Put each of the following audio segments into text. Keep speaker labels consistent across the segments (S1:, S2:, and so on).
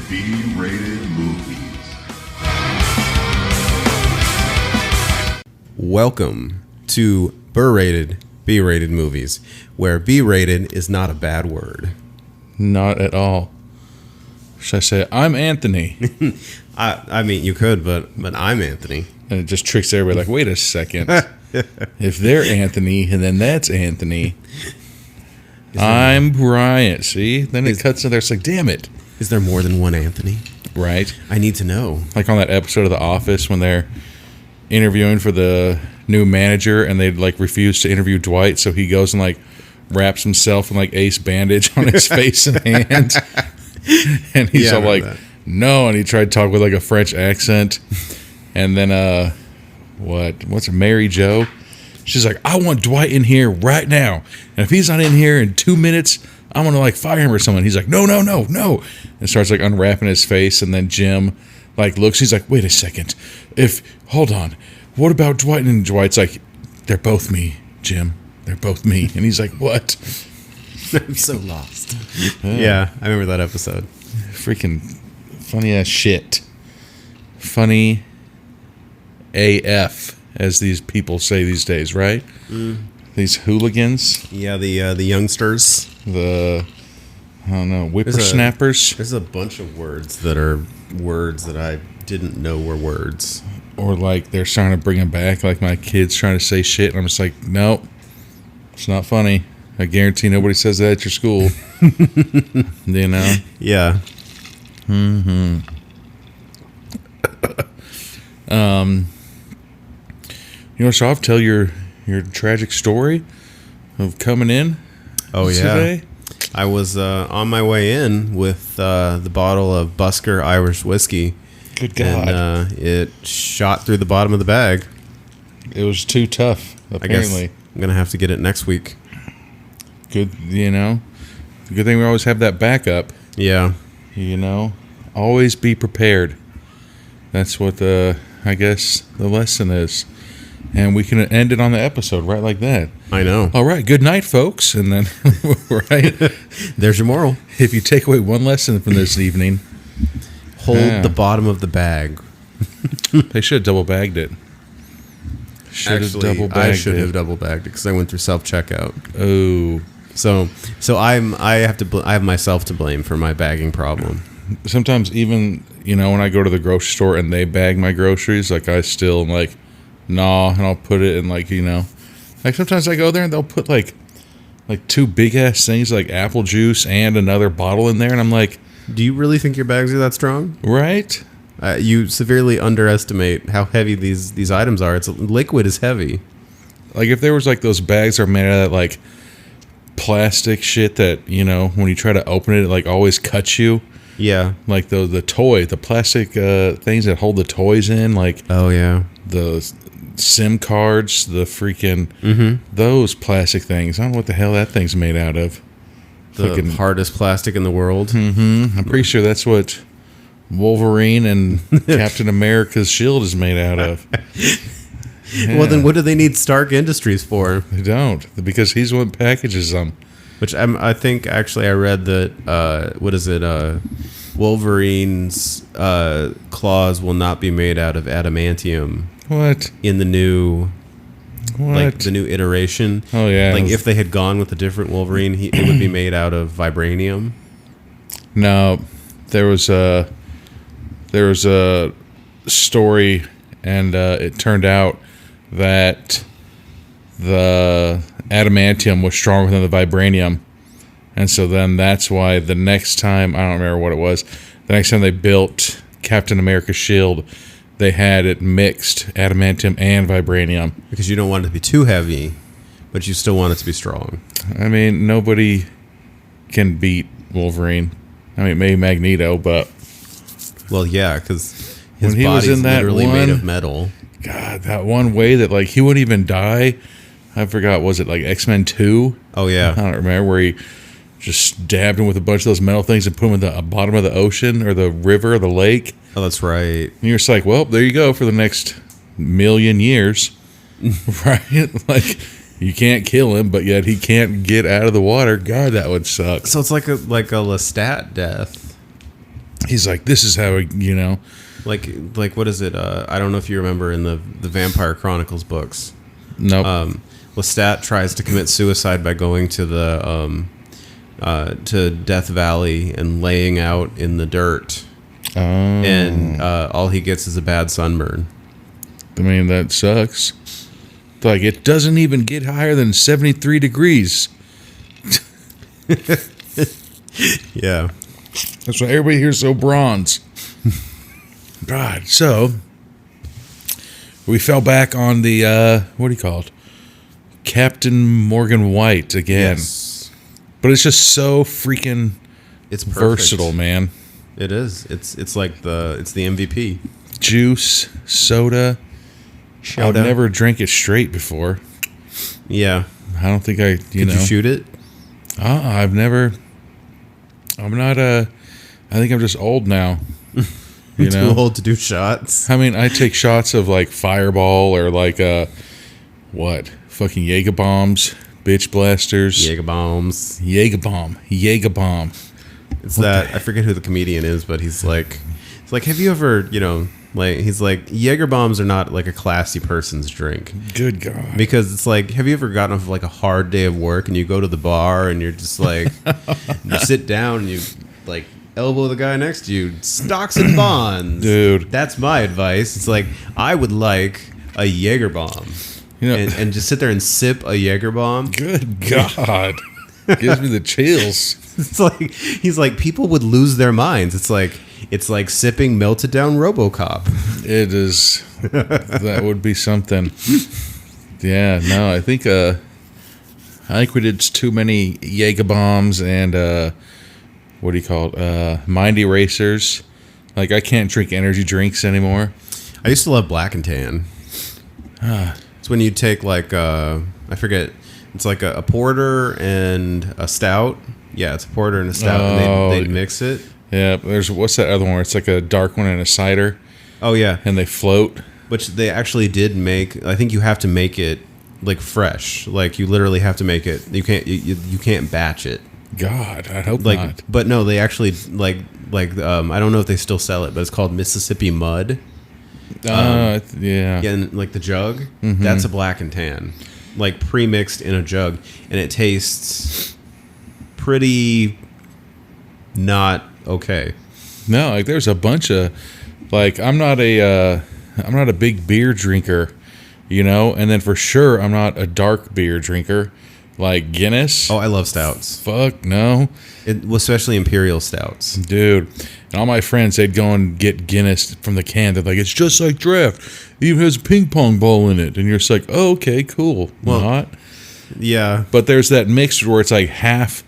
S1: B-rated movies.
S2: Welcome to B-rated, B-rated movies, where B-rated is not a bad word.
S3: Not at all. Should I say, I'm Anthony?
S2: I mean, you could, but I'm Anthony.
S3: And it just tricks everybody, like, wait a second. If they're Anthony, and then that's Anthony. I'm Bryant, see? Then it cuts in there, it's like, damn it.
S2: Is there more than one Anthony?
S3: Right?
S2: I need to know.
S3: Like on that episode of The Office when they're interviewing for the new manager, and they, like, refuse to interview Dwight, so he goes and, like, wraps himself in, like, ace bandage on his face and hands. And he's all like, no, and he tried to talk with like a French accent. And then what's Mary Jo? She's like, I want Dwight in here right now. And if he's not in here in 2 minutes, I'm gonna like fire him or something. He's like, no. And starts like unwrapping his face, and then Jim like looks, he's like, wait a second. Hold on. What about Dwight? And Dwight's like, they're both me, Jim. They're both me. And he's like, what?
S2: I'm so lost. Yeah, I remember that episode.
S3: Freaking funny ass shit. Funny AF, as these people say these days, right? These hooligans.
S2: Yeah, the youngsters.
S3: I don't know, whippersnappers.
S2: There's a bunch of words that are words that I didn't know were words.
S3: Or like they're trying to bring them back, like my kid's trying to say shit, and I'm just like, nope, it's not funny. I guarantee nobody says that at your school. You know?
S2: Yeah.
S3: You know, so I'll tell your tragic story of coming in.
S2: Oh, yeah.
S3: Today.
S2: I was on my way in with the bottle of Busker Irish whiskey.
S3: Good God.
S2: And it shot through the bottom of the bag.
S3: It was too tough, apparently.
S2: I guess I'm going to have to get it next week.
S3: Good, you know. Good thing we always have that backup.
S2: Yeah.
S3: You know, always be prepared. That's what I guess the lesson is. And we can end it on the episode right like that.
S2: I know.
S3: All right, good night, folks. And then, right?
S2: There's your moral.
S3: If you take away one lesson from this evening,
S2: hold the bottom of the bag.
S3: They should have double bagged it.
S2: I should have double bagged it because I went through self-checkout.
S3: Oh.
S2: So I have myself to blame for my bagging problem.
S3: Sometimes even, you know, when I go to the grocery store and they bag my groceries, like I still am like, nah, and I'll put it in like, you know, like sometimes I go there and they'll put like two big ass things like apple juice and another bottle in there, and I'm like,
S2: do you really think your bags are that strong?
S3: Right?
S2: You severely underestimate how heavy these items are. Liquid is heavy.
S3: Like if there was like those bags are made out of that like plastic shit that, you know, when you try to open it, it like always cuts you.
S2: Yeah.
S3: Like the plastic things that hold the toys in, like
S2: oh yeah,
S3: the SIM cards, the freaking those plastic things. I don't know what the hell that thing's made out of.
S2: The hardest plastic in the world.
S3: I'm pretty sure that's what Wolverine and Captain America's shield is made out of. Yeah.
S2: Well, then what do they need Stark Industries for?
S3: They don't, because he's the one that packages them.
S2: Which I think actually I read that Wolverine's claws will not be made out of adamantium.
S3: What?
S2: In the new, like the new iteration.
S3: Oh yeah.
S2: Like if they had gone with a different Wolverine, it would be made out of vibranium.
S3: No, there was a story, and it turned out that the adamantium was stronger than the vibranium, and so then that's why the next time, I don't remember what it was, the next time they built Captain America's shield, they had it mixed adamantium and vibranium,
S2: because you don't want it to be too heavy, but you still want it to be strong.
S3: I mean, nobody can beat Wolverine. I mean, maybe Magneto, but
S2: well, yeah, because his
S3: body
S2: body's
S3: was in that
S2: literally made of metal.
S3: God, that one way that like he wouldn't even die. I forgot, was it like X-Men 2?
S2: Oh yeah.
S3: I don't remember, where he just stabbed him with a bunch of those metal things and put him in the bottom of the ocean or the river or the lake.
S2: Oh, that's right.
S3: And you're just like, well, there you go for the next million years. Right? Like, you can't kill him, but yet he can't get out of the water. God, that would suck.
S2: So it's like a Lestat death.
S3: He's like, this is how,
S2: Like what is it? I don't know if you remember in the Vampire Chronicles books.
S3: nope.
S2: Lestat tries to commit suicide by going to the to Death Valley and laying out in the dirt,
S3: Oh.
S2: and all he gets is a bad sunburn.
S3: I mean, that sucks. Like, it doesn't even get higher than 73 degrees.
S2: Yeah.
S3: That's why everybody here's so bronze. God, so we fell back on the, what do you call it? Captain Morgan White again.
S2: Yes.
S3: But it's just so freaking
S2: It's perfect.
S3: versatile, man.
S2: It is. It's like it's the MVP.
S3: Juice, soda. I've never drank it straight before.
S2: Yeah.
S3: I don't think I,
S2: Did you shoot it?
S3: I'm not I think I'm just old now. You
S2: Too
S3: know?
S2: old to do shots.
S3: I mean, I take shots of like Fireball or like what? Fucking Jaeger bombs, bitch blasters.
S2: Jaeger bombs.
S3: Jaeger bomb.
S2: It's that I forget who the comedian is, but he's like, have you ever, like he's like, Jaeger bombs are not like a classy person's drink.
S3: Good God.
S2: Because it's like, have you ever gotten off like a hard day of work and you go to the bar and you're just like, you sit down and you like elbow the guy next to you, stocks and bonds,
S3: Dude.
S2: That's my advice. It's like, I would like a Jaeger bomb, and just sit there and sip a Jaeger bomb.
S3: Good God. Gives me the chills.
S2: It's like he's like, people would lose their minds. It's like sipping melted down RoboCop.
S3: It is. That would be something. Yeah, no, I think we did too many Jaeger bombs and what do you call it? Mind erasers. Like, I can't drink energy drinks anymore.
S2: I used to love Black and Tan. It's when you take like I forget. It's like a porter and a stout. Yeah, it's a porter and a stout, and they'd mix it.
S3: Yeah, what's that other one? It's like a dark one and a cider,
S2: Oh yeah,
S3: and they float.
S2: which they actually did make. I think you have to make it like fresh. Like you literally have to make it. You can't you can't batch it.
S3: God, I hope
S2: Like,
S3: not.
S2: but no, they actually like I don't know if they still sell it, but it's called Mississippi Mud.
S3: Yeah.
S2: Yeah, and like the jug, that's a Black and Tan, like pre-mixed in a jug, and it tastes pretty not okay.
S3: No, like there's a bunch of like I'm not a big beer drinker, and then for sure I'm not a dark beer drinker like Guinness.
S2: Oh, I love stouts.
S3: Fuck no.
S2: Especially imperial stouts.
S3: Dude, and all my friends, they'd go and get Guinness from the can. They're like, it's just like draft. It even has a ping pong ball in it. And you're just like, oh, okay, cool.
S2: Well,
S3: not.
S2: Yeah.
S3: But there's that mix where it's like half,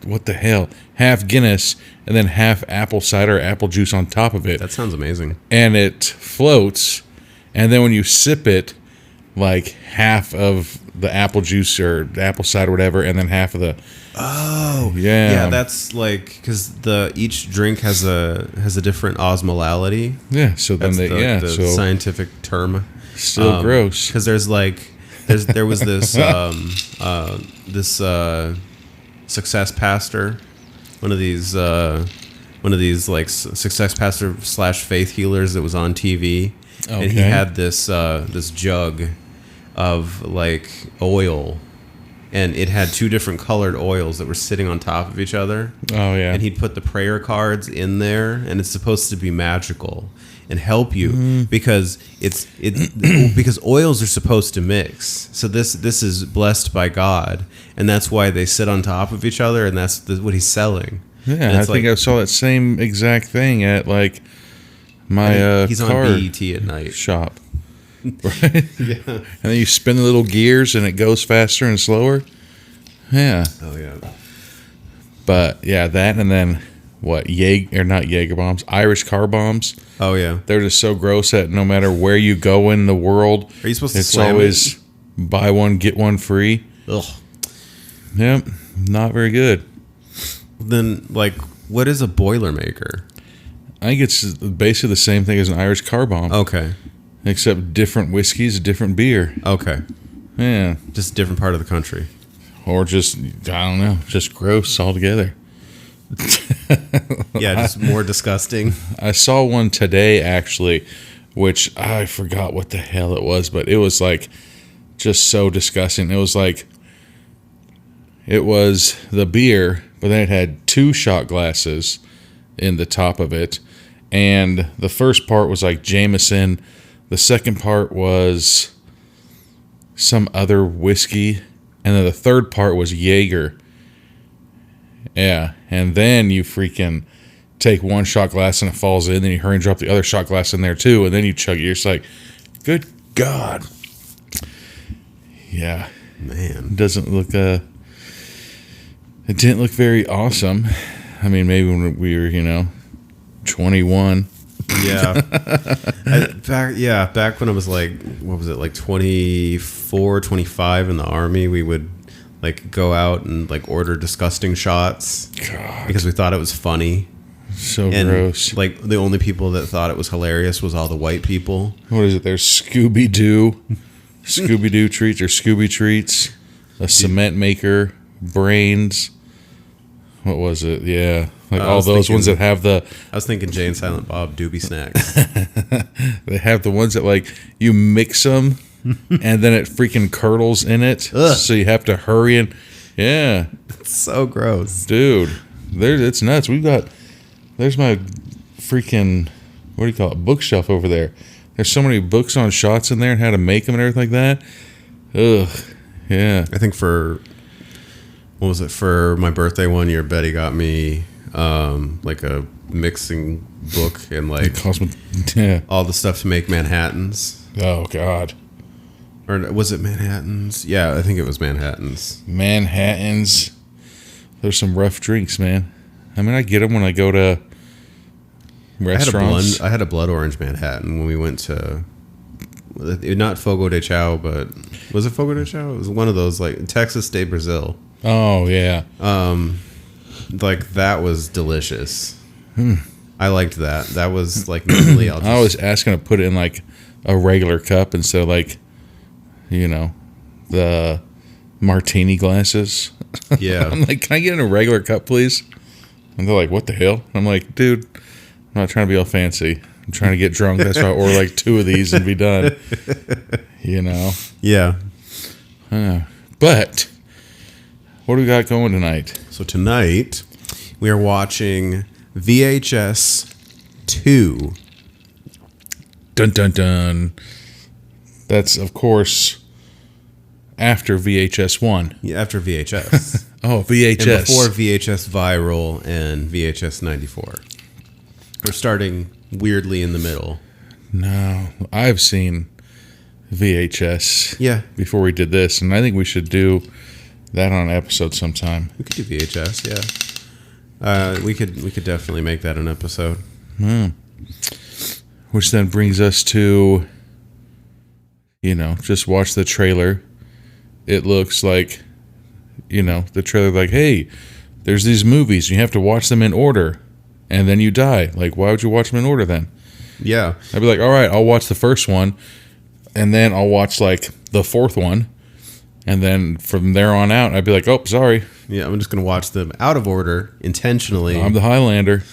S3: what the hell? Half Guinness and then half apple cider, apple juice on top of it.
S2: That sounds amazing.
S3: And it floats. And then when you sip it, like half of the apple juice or the apple cider or whatever, and then half of the yeah
S2: that's like because each drink has a different osmolality.
S3: yeah. So then
S2: That's the
S3: so
S2: scientific term.
S3: still gross.
S2: Because there was this success pastor, one of these like success pastor / faith healers that was on TV, and he
S3: Okay.
S2: had this jug of like oil, and it had two different colored oils that were sitting on top of each other.
S3: Oh yeah.
S2: And he'd put the prayer cards in there, and it's supposed to be magical and help you because because oils are supposed to mix. So this is blessed by God, and that's why they sit on top of each other, and that's what he's selling. And
S3: Yeah, I
S2: it's
S3: think I saw that same exact thing at like my
S2: he's
S3: car
S2: on BET at night.
S3: shop. Right?
S2: Yeah.
S3: And then you spin the little gears and it goes faster and slower. Yeah.
S2: Oh yeah.
S3: But yeah, that and then what? Not Jaeger bombs, Irish car bombs.
S2: Oh yeah.
S3: They're just so gross that no matter where you go in the world,
S2: Are you supposed to
S3: it's
S2: slam
S3: always buy one get one free.
S2: Ugh.
S3: Yep, not very good.
S2: Then like, what is a Boilermaker?
S3: I think it's basically the same thing as an Irish car bomb,
S2: Okay.
S3: except different whiskeys, different beer.
S2: Okay.
S3: Yeah,
S2: Just a different part of the country.
S3: or just I don't know, just gross altogether.
S2: Yeah, just more disgusting.
S3: I saw one today actually, which I forgot what the hell it was, but it was like just so disgusting. It was like it was the beer, but then it had 2 shot glasses in the top of it, and the first part was like Jameson, the second part was some other whiskey, and then the third part was Jaeger. Yeah, and then you freaking take 1 shot glass and it falls in, then you hurry and drop the other shot glass in there too, and then you chug it. You're just like, good God. Yeah.
S2: Man.
S3: It doesn't look, it didn't look very awesome. I mean, maybe when we were, 21.
S2: Yeah. Back when I was like, what was it, like 24, 25 in the Army, we would like go out and like order disgusting shots.
S3: God.
S2: Because we thought it was funny.
S3: So
S2: And
S3: gross.
S2: like the only people that thought it was hilarious was all the white people.
S3: What is it? There's Scooby-Doo. Scooby-Doo treats or Scooby treats. A cement maker. Brains. What was it? Yeah. Like
S2: I
S3: all
S2: was
S3: those ones that
S2: thinking-
S3: have the...
S2: I was thinking Jay and Silent Bob Doobie Snacks.
S3: They have the ones that like you mix them and then it freaking curdles in it.
S2: Ugh.
S3: So you have to hurry and... Yeah.
S2: It's so gross.
S3: Dude. It's nuts. There's my freaking... What do you call it? Bookshelf over there. There's so many books on shots in there and how to make them and everything like that. Ugh. Yeah.
S2: I think for my birthday one year, Betty got me like a mixing book and like
S3: Yeah.
S2: all the stuff to make Manhattans.
S3: Oh, God.
S2: Or was it Manhattans? Yeah, I think it was Manhattans.
S3: Manhattans. There's some rough drinks, man. I mean, I get them when I go to restaurants.
S2: I had a blood orange Manhattan when we went to, not Fogo de Chao, but was it Fogo de Chao? It was one of those like Texas de Brazil.
S3: Oh, yeah.
S2: Like that was delicious. I liked that. That was like normally I'll just,
S3: I was asking to put it in like a regular cup instead of like, the martini glasses.
S2: yeah.
S3: I'm like, can I get in a regular cup, please? And they're like, what the hell? I'm like, dude, I'm not trying to be all fancy. I'm trying to get drunk. That's why I order like 2 of these and be done.
S2: Yeah.
S3: But what do we got going tonight?
S2: So tonight we are watching VHS 2.
S3: Dun dun dun. That's of course after VHS 1.
S2: Yeah, after VHS.
S3: Oh, VHS.
S2: And before VHS Viral and VHS 94. We're starting weirdly in the middle.
S3: No, I've seen VHS.
S2: Yeah.
S3: Before we did this, and I think we should do that on an episode sometime.
S2: We could do VHS, yeah. We could definitely make that an episode.
S3: Which then brings us to, just watch the trailer. It looks like, the trailer like, hey, there's these movies. You have to watch them in order, and then you die. Like, why would you watch them in order then?
S2: Yeah.
S3: I'd be like, all right, I'll watch the first one, and then I'll watch like the 4th one, and then from there on out, I'd be like, oh, sorry,
S2: Yeah, I'm just going to watch them out of order intentionally.
S3: I'm the Highlander.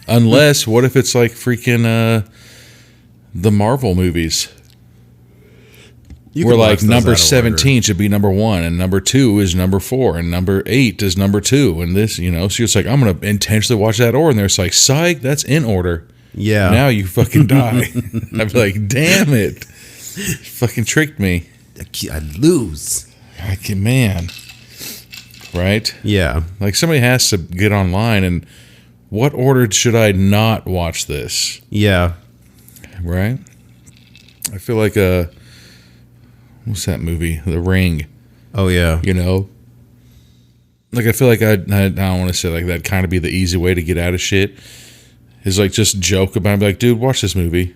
S3: Unless, what if it's like freaking the Marvel movies?
S2: You
S3: Where
S2: can
S3: like
S2: watch those
S3: number
S2: out of
S3: 17
S2: order.
S3: should be number 1, and number 2 is number 4, and number 8 is number 2, and this, so it's like, I'm going to intentionally watch that order, and there's like, psych, that's in order.
S2: Yeah.
S3: Now you fucking die. I'd be like, damn it. You fucking tricked me.
S2: I'd lose.
S3: Man. Right?
S2: Yeah.
S3: Like somebody has to get online and what order should I not watch this?
S2: Yeah.
S3: Right? I feel like what's that movie? The Ring.
S2: Oh, yeah.
S3: Like I feel like I don't want to say like that'd kind of be the easy way to get out of shit. Is like just joke about it, be like, dude, watch this movie.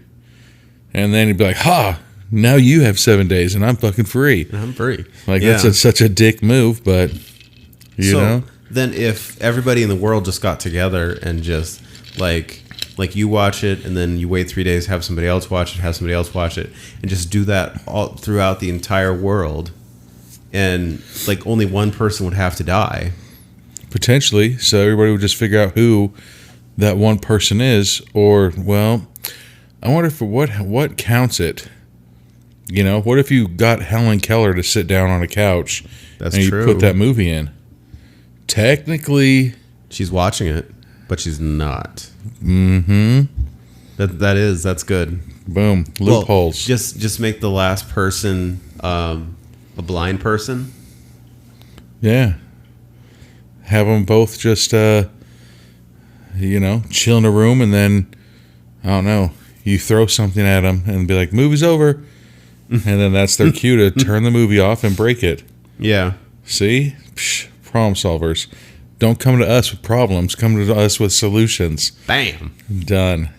S3: And then he'd be like, ha, now you have 7 days and I'm fucking free.
S2: I'm free.
S3: Like
S2: Yeah.
S3: that's such a dick move, but you know?
S2: Then if everybody in the world just got together and just like you watch it and then you wait 3 days, have somebody else watch it, have somebody else watch it, and just do that all throughout the entire world, and like only one person would have to die.
S3: Potentially, so everybody would just figure out who that one person is, or well, I wonder if what counts it. You know, what if you got Helen Keller to sit down on a couch
S2: That's
S3: and you
S2: true.
S3: put that movie in? Technically,
S2: She's watching it, but she's not. Mm-hmm. That's good.
S3: boom,
S2: Well,
S3: loopholes.
S2: just make the last person a blind person.
S3: Yeah. Have them both just, chill in a room, and then, I don't know, you throw something at them and be like, movie's over. And then that's their cue to turn the movie off and break it.
S2: Yeah.
S3: See? Psh, problem solvers. Don't come to us with problems. Come to us with solutions.
S2: Bam.
S3: Done.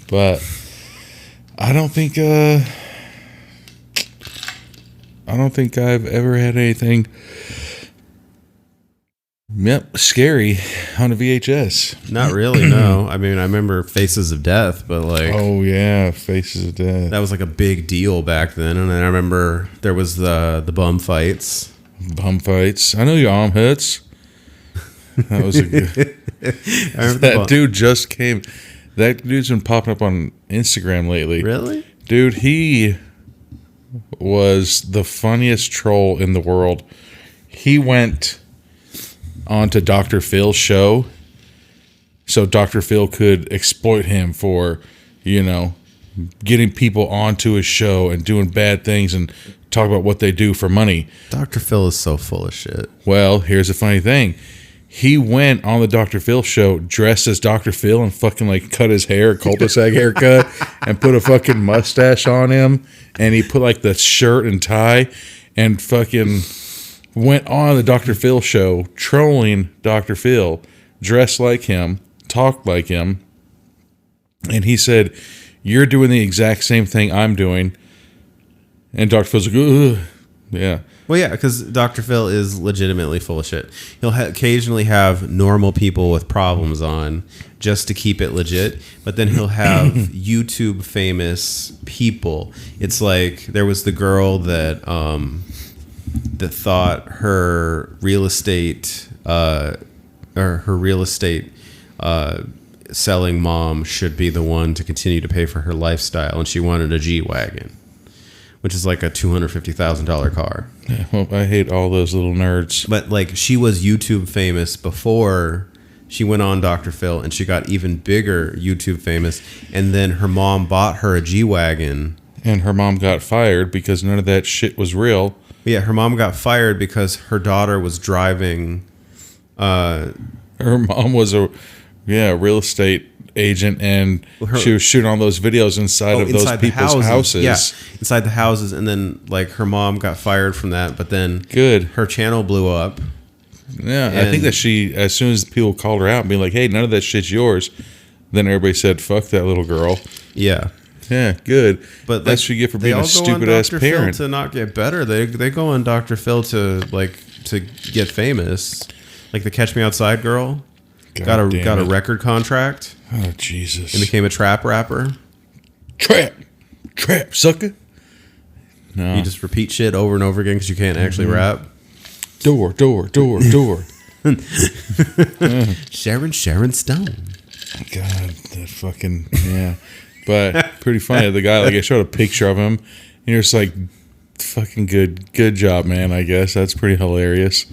S3: But I don't think I've ever had anything scary on a VHS.
S2: Not really. No. I mean, I remember Faces of Death, but like,
S3: Oh yeah, Faces of Death.
S2: that was like a big deal back then. And then I remember there was the bum fights.
S3: Bum fights. I know your arm hurts. That was a good.
S2: I remember the
S3: That
S2: bum-
S3: dude just came. That dude's been popping up on Instagram lately.
S2: Really?
S3: Dude, he was the funniest troll in the world. He went onto Dr. Phil's show so Dr. Phil could exploit him for, getting people onto his show and doing bad things and talk about what they do for money.
S2: Dr. Phil is so full of shit.
S3: Well, here's the funny thing. He went on the Dr. Phil show dressed as Dr. Phil and fucking like cut his hair, a cul-de-sac haircut, and put a fucking mustache on him. And he put like the shirt and tie and fucking went on the Dr. Phil show trolling Dr. Phil, dressed like him, talked like him. And he said, "You're doing the exact same thing I'm doing." And Dr. Phil's like, ugh. Yeah.
S2: Well, yeah, because Dr. Phil is legitimately full of shit. He'll occasionally have normal people with problems on just to keep it legit, but then he'll have YouTube famous people. It's like there was the girl that thought her real estate selling mom should be the one to continue to pay for her lifestyle, and she wanted a G-Wagon, which is like a $250,000 car.
S3: Yeah, well, I hate all those little nerds.
S2: But like she was YouTube famous before she went on Dr. Phil, and she got even bigger YouTube famous. And then her mom bought her a G-Wagon.
S3: And her mom got fired because none of that shit was real.
S2: Yeah, her mom got fired because her daughter was driving.
S3: Her mom was a real estate agent, and she was shooting all those videos inside of those people's houses.
S2: Yeah, inside the houses. And then like her mom got fired from that, but then
S3: Good.
S2: her channel blew up.
S3: Yeah, I think that she, as soon as people called her out and be like, "Hey, none of that shit's yours," then everybody said, "Fuck that little girl."
S2: Yeah.
S3: Yeah, good.
S2: But
S3: that's what you get for being a stupid ass
S2: Dr. Phil
S3: parent.
S2: to not get better. They go on Dr. Phil to get famous. Like the Catch Me Outside girl got a record contract
S3: Oh Jesus!
S2: and became a trap rapper.
S3: Trap, sucker. No,
S2: You just repeat shit over and over again because you can't actually rap.
S3: door.
S2: Sharon Stone.
S3: God, that fucking But pretty funny. The guy, like, I showed a picture of him, and you're just like, fucking good job, man. I guess that's pretty hilarious.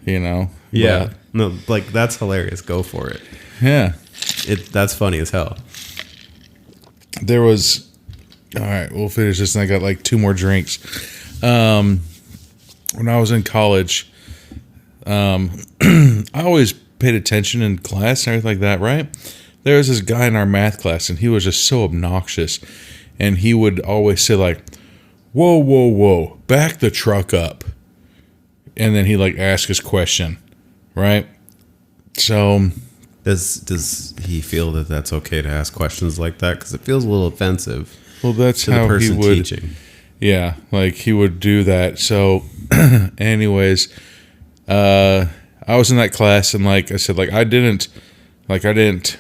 S2: Yeah.
S3: But,
S2: No, like that's hilarious. Go for it.
S3: yeah.
S2: That's funny as hell.
S3: There was. All right, we'll finish this, and I got like 2 more drinks. When I was in college, I always paid attention in class and everything like that, right? There was this guy in our math class, and he was just so obnoxious. And he would always say, like, whoa, back the truck up. And then he'd, like, ask his question, right? So,
S2: Does he feel that that's okay to ask questions like that? Because it feels a little offensive
S3: well, that's
S2: to the
S3: how he
S2: person
S3: would.
S2: teaching.
S3: Yeah, like, he would do that. So, anyways, I was in that class, and, like I said, I didn't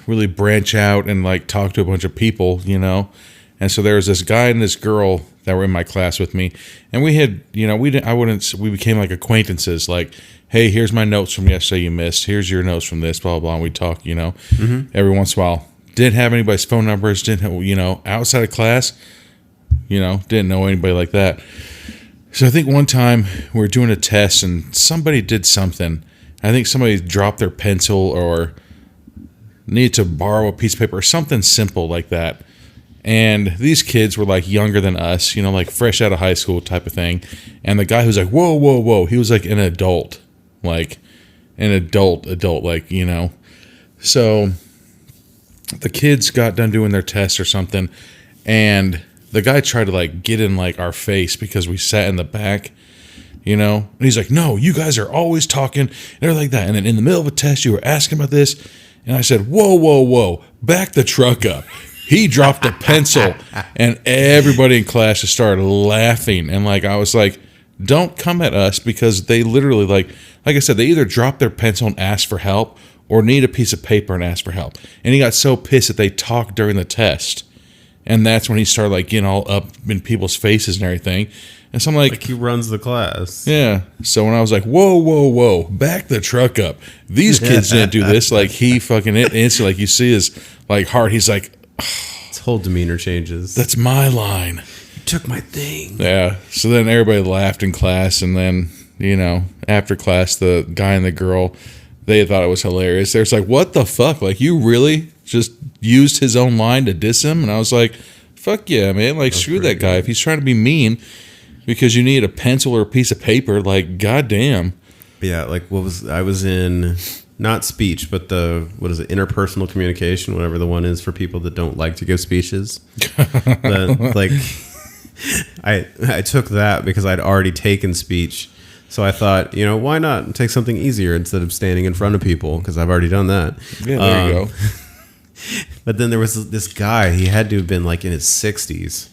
S3: really branch out and like talk to a bunch of people, And so there was this guy and this girl that were in my class with me, and we had, we became like acquaintances. Like, hey, here's my notes from yesterday you missed. Here's your notes from this, blah blah blah. And we talk, every once in a while. Didn't have anybody's phone numbers. Didn't have, outside of class, didn't know anybody like that. So I think one time we were doing a test and somebody did something. I think somebody dropped their pencil or needed to borrow a piece of paper or something simple like that. And these kids were like younger than us, like fresh out of high school type of thing. And the guy who was like, whoa, whoa, whoa, he was like an adult, like an adult, like, So the kids got done doing their test or something. And the guy tried to like get in like our face because we sat in the back, and he's like, no, you guys are always talking and everything like that. And then in the middle of a test, you were asking about this. And I said, whoa, whoa, whoa, back the truck up. He dropped a pencil and everybody in class just started laughing. And like, I was like, don't come at us, because they literally like I said, they either dropped their pencil and asked for help or need a piece of paper and asked for help. And he got so pissed that they talked during the test. And that's when he started like getting all up in people's faces and everything. And so I'm like
S2: he runs the class.
S3: Yeah. So when I was like, whoa, whoa, whoa, back the truck up. These kids didn't do this. Like he fucking instantly, like you see his like heart. He's like,
S2: his whole demeanor changes.
S3: That's my line.
S2: You took my thing.
S3: Yeah. So then everybody laughed in class. And then, after class, the guy and the girl, they thought it was hilarious. They're just like, what the fuck? Like, you really just used his own line to diss him? And I was like, fuck yeah, man. Like, screw that guy. If he's trying to be mean because you need a pencil or a piece of paper, like, goddamn.
S2: Yeah, like I was in, not speech, but interpersonal communication, whatever the one is for people that don't like to give speeches. I took that because I'd already taken speech. So I thought, why not take something easier instead of standing in front of people, because I've already done that.
S3: Yeah, there you go.
S2: But then there was this guy, he had to have been like in his 60s,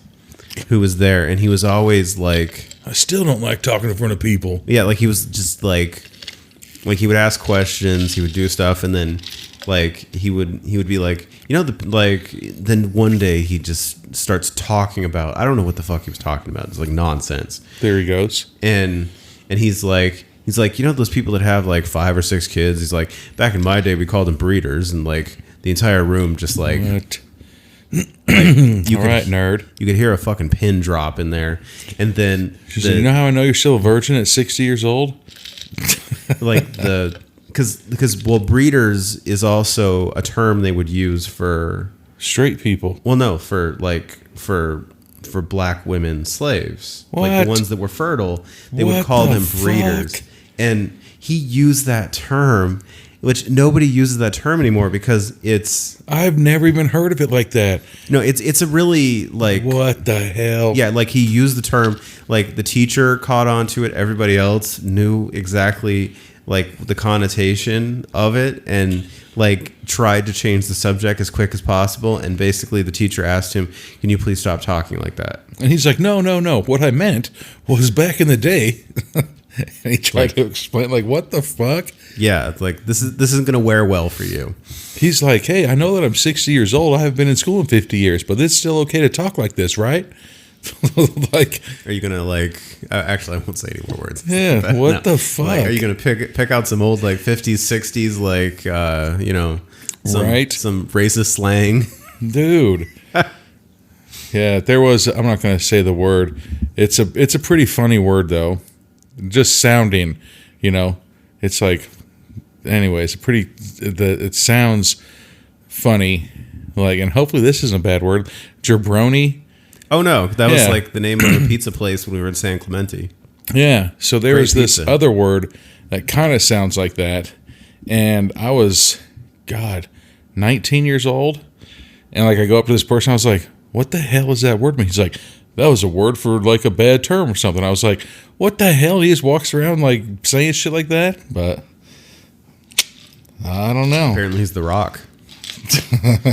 S2: who was there, and he was always like,
S3: I still don't like talking in front of people.
S2: Yeah, like he was just like he would ask questions, he would do stuff, and then like he would be like, then one day he just starts talking about, I don't know what the fuck he was talking about. It's like nonsense.
S3: There he goes.
S2: And he's like, those people that have like 5 or 6 kids, he's like, back in my day we called them breeders, and like the entire room just like,
S3: all right, nerd.
S2: You could hear a fucking pin drop in there. And then
S3: She said, you know how I know you're still a virgin at 60 years old?
S2: Like because breeders is also a term they would use for
S3: straight people.
S2: Well, no, for black women slaves.
S3: What?
S2: Like the ones that were fertile, they would call them breeders.
S3: Fuck?
S2: And he used that term, which nobody uses that term anymore because it's...
S3: I've never even heard of it like that.
S2: No, it's a really like...
S3: What the hell?
S2: Yeah, like he used the term, like the teacher caught on to it, everybody else knew exactly like the connotation of it, and like tried to change the subject as quick as possible. And basically the teacher asked him, can you please stop talking like that?
S3: And he's like, no. What I meant was back in the day... And he tried to explain, like, what the fuck?
S2: Yeah, like this isn't going to wear well for you.
S3: He's like, hey, I know that I'm 60 years old. I haven't been in school in 50 years, but it's still okay to talk like this, right? Like,
S2: are you going to like? Actually, I won't say any more words.
S3: Yeah, what the fuck?
S2: Like, are you going to pick out some old like 50s, 60s, like some racist slang,
S3: dude? Yeah, there was. I'm not going to say the word. It's a pretty funny word though. Just sounding, it's like, anyways, it sounds funny, like, and hopefully this isn't a bad word. Jabroni.
S2: Oh no, that was like the name of a pizza place when we were in San Clemente.
S3: Yeah, so there
S2: Great
S3: was this
S2: pizza.
S3: other word that kind of sounds like that, and I was, 19 years old, and like I go up to this person, I was like, what the hell does that word mean? He's like, that was a word for like a bad term or something. I was like, what the hell? He just walks around like saying shit like that? But I don't know.
S2: Apparently he's The Rock.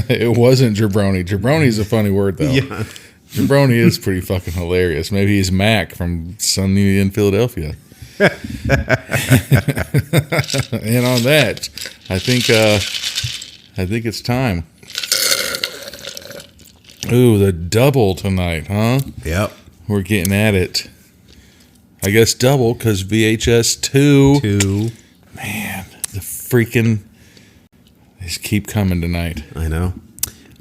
S3: It wasn't jabroni. Jabroni is a funny word though.
S2: Yeah.
S3: Jabroni is pretty fucking hilarious. Maybe he's Mac from Sunny in Philadelphia. And on that, I think it's time. Ooh, the double tonight, huh?
S2: Yep.
S3: We're getting at it. I guess double because VHS 2.
S2: 2.
S3: Man, the freaking... They just keep coming tonight.
S2: I know.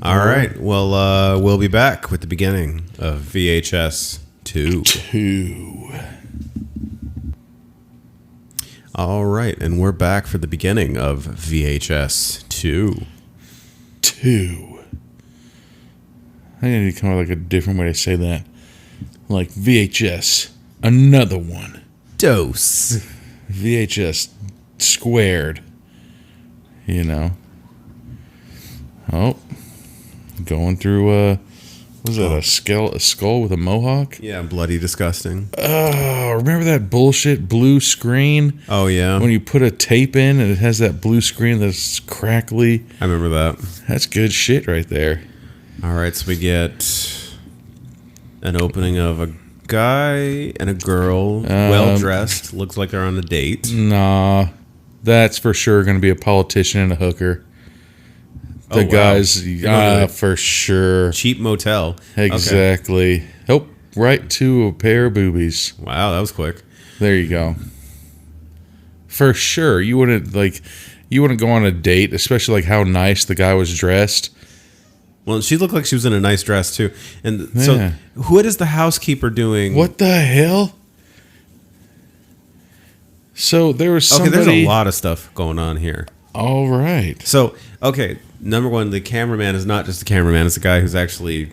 S2: All right. Well, we'll be back with the beginning of VHS 2.
S3: 2.
S2: All right. And we're back for the beginning of VHS 2.
S3: 2. I need to come up with like a different way to say that. Like VHS, another one.
S2: Dose.
S3: VHS squared. You know. Oh. Going through, was that a skull with a mohawk?
S2: Yeah, bloody disgusting.
S3: Oh, remember that bullshit blue screen?
S2: Oh, yeah.
S3: When you put a tape in and it has that blue screen that's crackly.
S2: I remember that.
S3: That's good shit right there.
S2: All right, so we get an opening of a guy and a girl, well-dressed. Looks like they're on a date.
S3: Nah, that's for sure going to be a politician and a hooker. The guys, for sure.
S2: Cheap motel.
S3: Exactly. Okay. Oh, right to a pair of boobies.
S2: Wow, that was quick.
S3: There you go. For sure. You wouldn't go on a date, especially like how nice the guy was dressed.
S2: Well, she looked like she was in a nice dress too. And so what is the housekeeper doing?
S3: What the hell? So there was somebody...
S2: Okay, there's a lot of stuff going on here.
S3: All right.
S2: So, okay, number one, the cameraman is not just a cameraman. It's a guy who's actually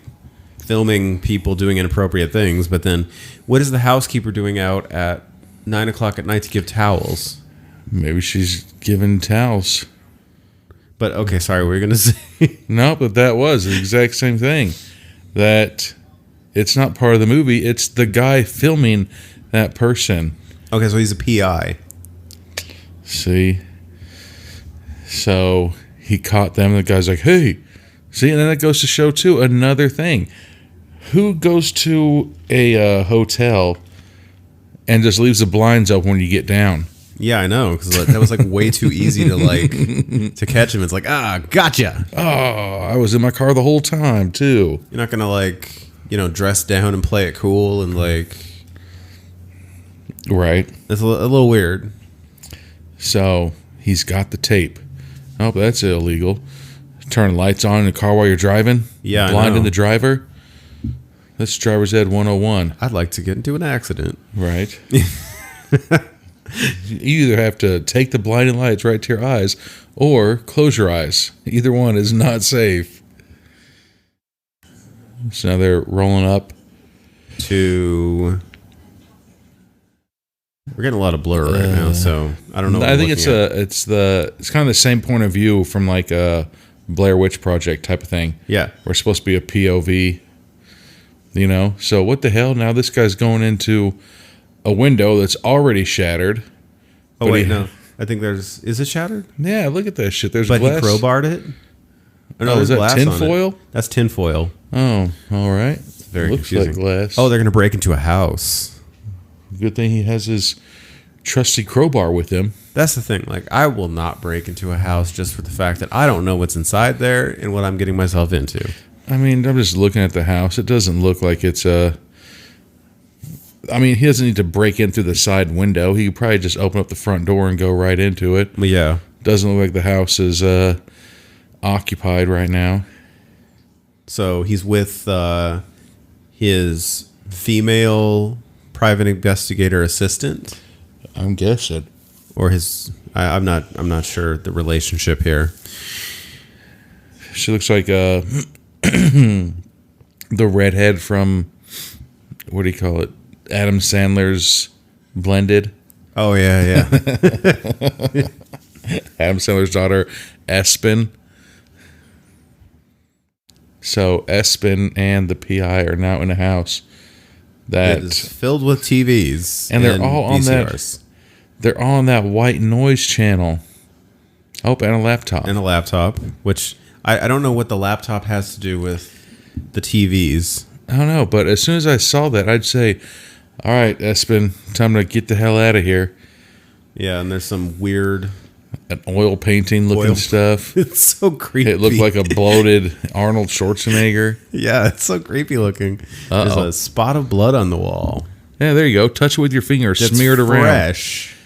S2: filming people doing inappropriate things. But then what is the housekeeper doing out at 9 o'clock at night to give towels?
S3: Maybe she's giving towels.
S2: But, okay, sorry, what were you going to say?
S3: No, but that was the exact same thing. That it's not part of the movie. It's the guy filming that person.
S2: Okay, so he's a PI.
S3: See? So he caught them. The guy's like, hey. See, and then that goes to show, too, another thing. Who goes to a hotel and just leaves the blinds open when you get down?
S2: Yeah, I know, because that was like way too easy to catch him. It's like, gotcha.
S3: Oh, I was in my car the whole time, too.
S2: You're not going to, dress down and play it cool and
S3: Right.
S2: It's a little weird.
S3: So he's got the tape. Oh, but that's illegal. Turn lights on in the car while you're driving.
S2: Yeah,
S3: blinding
S2: I know.
S3: the driver. That's driver's ed 101.
S2: I'd like to get into an accident.
S3: Right. You either have to take the blinding lights right to your eyes or close your eyes. Either one is not safe. So now they're rolling up
S2: to... We're getting a lot of blur right now, so I don't know what
S3: I think it's kind of the same point of view from like a Blair Witch Project type of thing.
S2: Yeah.
S3: We're supposed to be a POV, So what the hell? Now this guy's going into a window that's already shattered.
S2: Oh, wait, no. I think is it shattered?
S3: Yeah, look at that shit. There's
S2: but
S3: glass.
S2: He crowbarred it?
S3: No, is that tinfoil?
S2: That's tinfoil.
S3: Oh, all right.
S2: Very
S3: Looks
S2: confusing.
S3: like glass.
S2: Oh, they're going to break into a house.
S3: Good thing he has his trusty crowbar with him.
S2: That's the thing. Like, I will not break into a house just for the fact that I don't know what's inside there and what I'm getting myself into.
S3: I mean, I'm just looking at the house. It doesn't look like it's a... I mean, he doesn't need to break in through the side window. He could probably just open up the front door and go right into it.
S2: But yeah.
S3: Doesn't look like the house is occupied right now.
S2: So he's with his female private investigator assistant.
S3: I'm guessing.
S2: Or his... I'm not sure the relationship here.
S3: She looks like the redhead from... What do you call it? Adam Sandler's Blended.
S2: Oh, yeah.
S3: Adam Sandler's daughter, Espen. So Espen and the PI are now in a house that
S2: is filled with TVs.
S3: And they're all on
S2: VCRs.
S3: They're all on that white noise channel. Oh, and a laptop.
S2: And a laptop, which I don't know what the laptop has to do with the TVs.
S3: I don't know, but as soon as I saw that, I'd say, all right, Espen, time to get the hell out of here.
S2: Yeah, and there's some weird
S3: an oil painting looking
S2: Oil.
S3: stuff.
S2: It's so creepy.
S3: It looked like a bloated Arnold Schwarzenegger.
S2: Yeah, it's so creepy looking.
S3: Uh-oh.
S2: There's a spot of blood on the wall.
S3: Yeah, there you go. Touch it with your finger.
S2: That's
S3: Smear it around.
S2: fresh.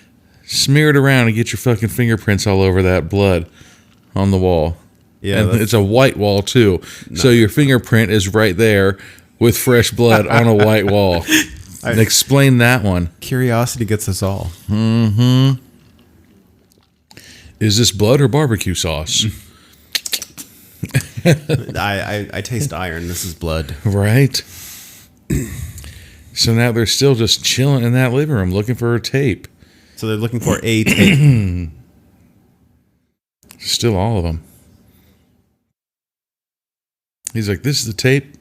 S3: Smear it around and get your fucking fingerprints all over that blood on the wall.
S2: Yeah,
S3: And it's a white wall too. So your fingerprint is right there with fresh blood on a white wall. Explain that one.
S2: curiosity gets us all.
S3: Is this blood or barbecue sauce?
S2: I taste iron. This is blood.
S3: Right? So now they're still just chilling in that living room looking for a tape.
S2: So they're looking for a tape.
S3: Still all of them. He's like, this is the tape?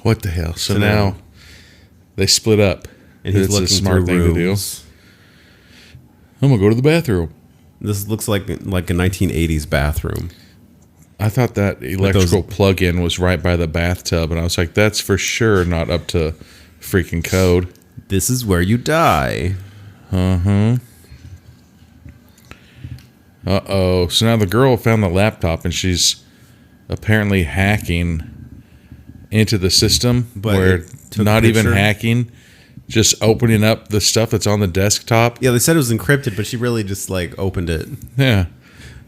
S3: What the hell? So now they split up.
S2: And he's
S3: It's
S2: looking
S3: a smart
S2: through
S3: thing to do.
S2: rooms.
S3: I'm going to go to the bathroom.
S2: This looks like a 1980s bathroom.
S3: I thought that electrical plug-in was right by the bathtub, and I was like, that's for sure not up to freaking code.
S2: This is where you die.
S3: Uh-oh. So now the girl found the laptop, and she's apparently hacking into the system,
S2: But
S3: where
S2: it took a
S3: not even
S2: picture?
S3: hacking, just opening up the stuff that's on the desktop.
S2: Yeah, they said it was encrypted, but she really just like opened it.
S3: Yeah.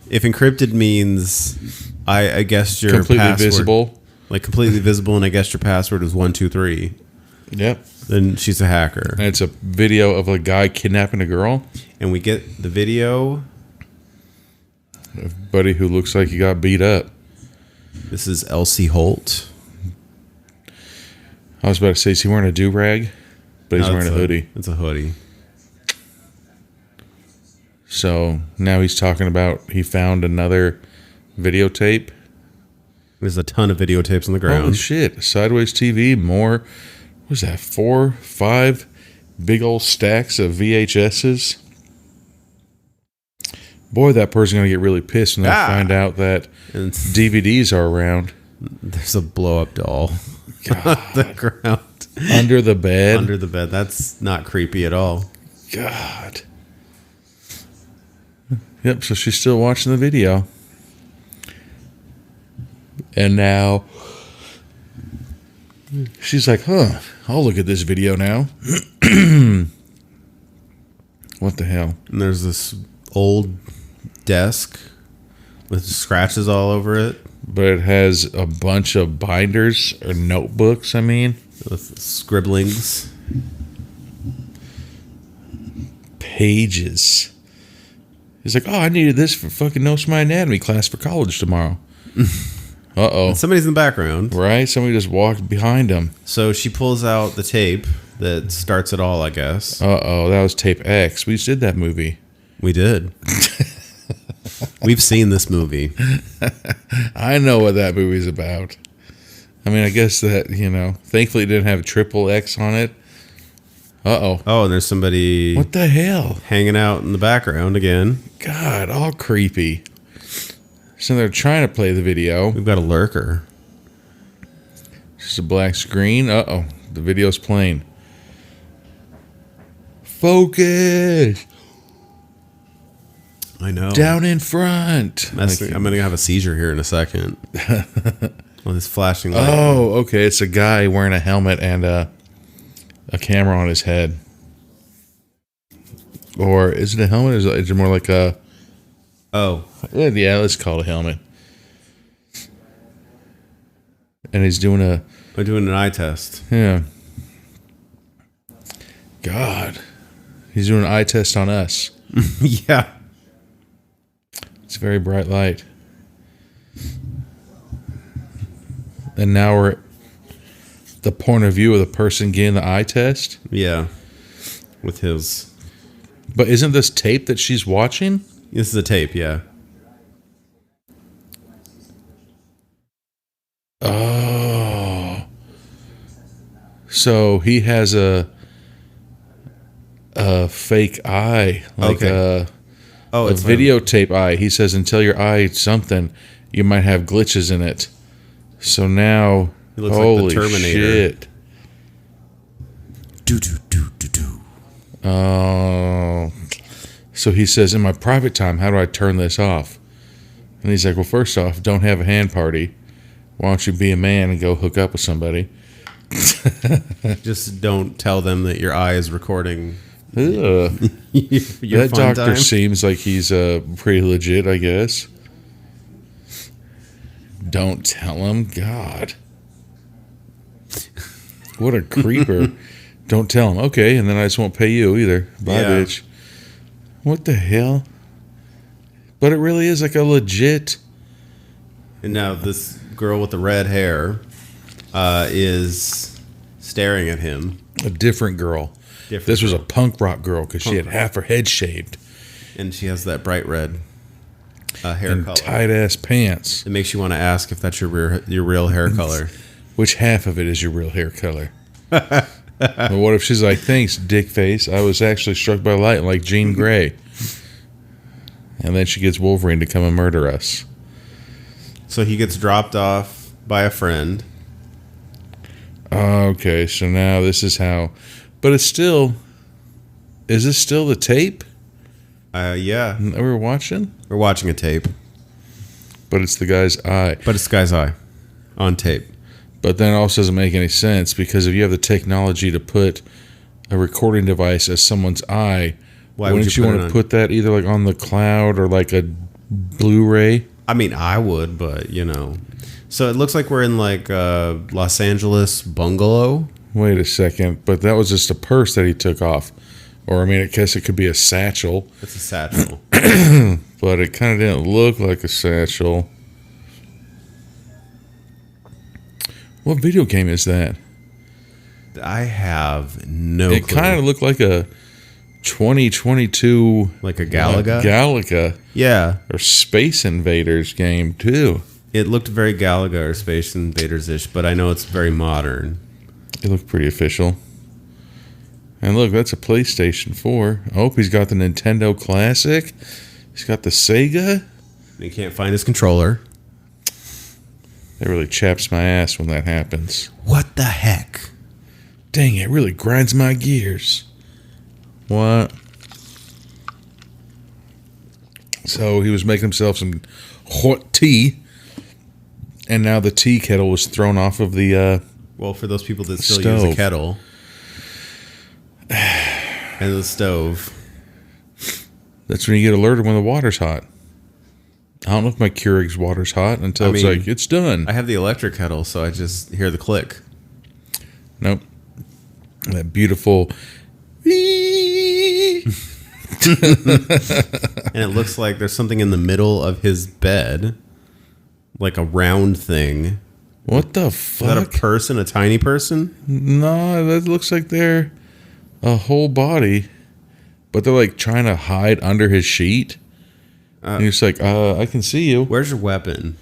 S2: If encrypted means I guess your
S3: Completely
S2: password,
S3: visible.
S2: like completely visible, and I guess your password is 123.
S3: Yep.
S2: Then she's a hacker.
S3: And it's a video of a guy kidnapping a girl.
S2: And we get the video.
S3: A buddy who looks like he got beat up.
S2: This is Elsie Holt.
S3: I was about to say, is he wearing a do-rag? But he's
S2: No,
S3: wearing a hoodie.
S2: It's a hoodie.
S3: So now he's talking about he found another videotape.
S2: There's a ton of videotapes on the
S3: Holy
S2: ground.
S3: shit. Sideways TV, more. What was that? 4, 5 big old stacks of VHSs. Boy, that person's going to get really pissed when they find out that
S2: And
S3: DVDs are around.
S2: there's a blow up doll on the ground.
S3: Under the bed.
S2: Under the bed. That's not creepy at all.
S3: God. Yep, so she's still watching the video. And now she's like, huh, I'll look at this video now. What the hell?
S2: And there's this old desk with scratches all over it.
S3: But it has a bunch of binders or notebooks, I mean.
S2: With scribblings.
S3: Pages. He's like, oh, I needed this for fucking Notes My Anatomy class for college tomorrow. Uh-oh.
S2: Somebody's in the background.
S3: Right? Somebody just walked behind him.
S2: So she pulls out the tape that starts it all, I guess.
S3: Uh-oh, that was tape X. We just did that movie.
S2: We did. We've seen this movie.
S3: I know what that movie's about. I mean, I guess that, thankfully it didn't have triple X on it. Uh-oh.
S2: Oh, and there's somebody
S3: What the hell?
S2: hanging out in the background again.
S3: God, all creepy. So they're trying to play the video.
S2: We've got a lurker.
S3: Just a black screen. Uh-oh. The video's playing. Focus!
S2: I know.
S3: Down in front.
S2: I'm going to have a seizure here in a second. With this flashing light.
S3: Oh, okay. It's a guy wearing a helmet and a camera on his head. Or is it a helmet? Is it more like a...
S2: Oh.
S3: Yeah, let's call it a helmet. And he's doing
S2: We're doing an eye test.
S3: Yeah. God. He's doing an eye test on us.
S2: Yeah.
S3: It's a very bright light. And now we're at the point of view of the person getting the eye test.
S2: Yeah. With his...
S3: But isn't this tape that she's watching?
S2: This is a tape, yeah.
S3: Oh. So he has a fake eye. Like
S2: Okay. Oh,
S3: a
S2: it's
S3: videotape eye. He says until your eye something, you might have glitches in it. So now,
S2: He looks like the
S3: holy
S2: Terminator.
S3: shit.
S2: Do, do, do, do, do.
S3: Oh So he says, in my private time, how do I turn this off? And he's like, well, first off, don't have a hand party. Why don't you be a man and go hook up with somebody?
S2: Just don't tell them that your eye is recording
S3: Ugh.
S2: your
S3: That
S2: fun
S3: doctor
S2: time.
S3: seems like he's pretty legit, I guess. Don't tell him. God. What a creeper. Don't tell him. Okay, and then I just won't pay you either. Bye,
S2: Yeah.
S3: bitch. What the hell? But it really is like a legit...
S2: And now this girl with the red hair is staring at him.
S3: A different girl.
S2: Different
S3: This was a
S2: girl.
S3: punk rock girl because she
S2: Punk
S3: had
S2: rock.
S3: half her head shaved
S2: And she has that bright red hair
S3: and
S2: color.
S3: tight ass pants.
S2: It makes you want to ask if that's your real hair color.
S3: Which half of it is your real hair color? But what if she's like, thanks, dick face. I was actually struck by light like Jean Grey. And then she gets Wolverine to come and murder us.
S2: So he gets dropped off by a friend.
S3: Okay, so now this is how. But it's still. Is this still the tape
S2: Yeah,
S3: that we're watching?
S2: we're watching a tape,
S3: But it's the guy's eye.
S2: but it's Guy's eye on tape.
S3: But then it also doesn't make any sense because if you have the technology to put a recording device as someone's eye,
S2: Why would
S3: wouldn't
S2: you
S3: you
S2: put
S3: want
S2: it
S3: to
S2: on-
S3: put that either like on the cloud or like a Blu-ray?
S2: I mean, I would, but you know. So it looks like we're in like a Los Angeles bungalow.
S3: Wait a second, but that was just a purse that he took off. Or, I mean, I guess it could be a satchel,
S2: It's a satchel.
S3: but it kind of didn't look like a satchel. What video game is that?
S2: I have no
S3: It
S2: clue.
S3: kind of looked like a 2022
S2: like a Galaga.
S3: Galaga
S2: Yeah,
S3: or Space Invaders game, too.
S2: it looked very Galaga or Space Invaders-ish, but I know it's very modern.
S3: It looked pretty official. And look, that's a PlayStation 4. I hope he's got the Nintendo Classic. He's got the Sega.
S2: And he can't find his controller.
S3: That really chaps my ass when that happens.
S2: What the heck?
S3: Dang, it really grinds my gears. What? So he was making himself some hot tea. And now the tea kettle was thrown off of the...
S2: Well, for those people that still use a
S3: Stove.
S2: kettle and the stove.
S3: That's when you get alerted when the water's hot. I don't know if my Keurig's water's hot until
S2: I
S3: it's
S2: mean,
S3: like, it's done.
S2: I have the electric kettle, so I just hear the click.
S3: Nope. That beautiful...
S2: And it looks like there's something in the middle of his bed, like a round thing.
S3: What the
S2: Is that a
S3: fuck?
S2: person, a tiny person?
S3: No, that looks like they're a whole body. But they're like trying to hide under his sheet. And he's like, I can see you.
S2: Where's your weapon?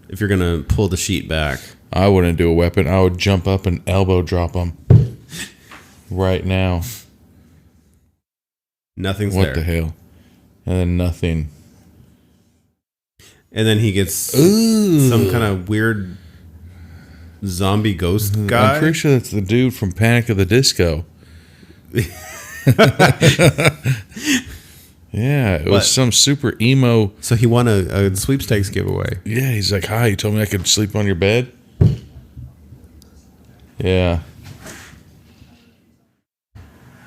S2: If you're gonna pull the sheet back.
S3: I wouldn't do a weapon. I would jump up and elbow drop him. Right now.
S2: Nothing's
S3: What
S2: there.
S3: the hell? And then nothing.
S2: And then he gets
S3: Ooh.
S2: some kind of weird zombie ghost guy.
S3: I'm pretty sure that's the dude from Panic of the Disco. Yeah, it
S2: What?
S3: was some super emo.
S2: So he won a sweepstakes giveaway.
S3: Yeah, he's like, hi, you told me I could sleep on your bed? Yeah.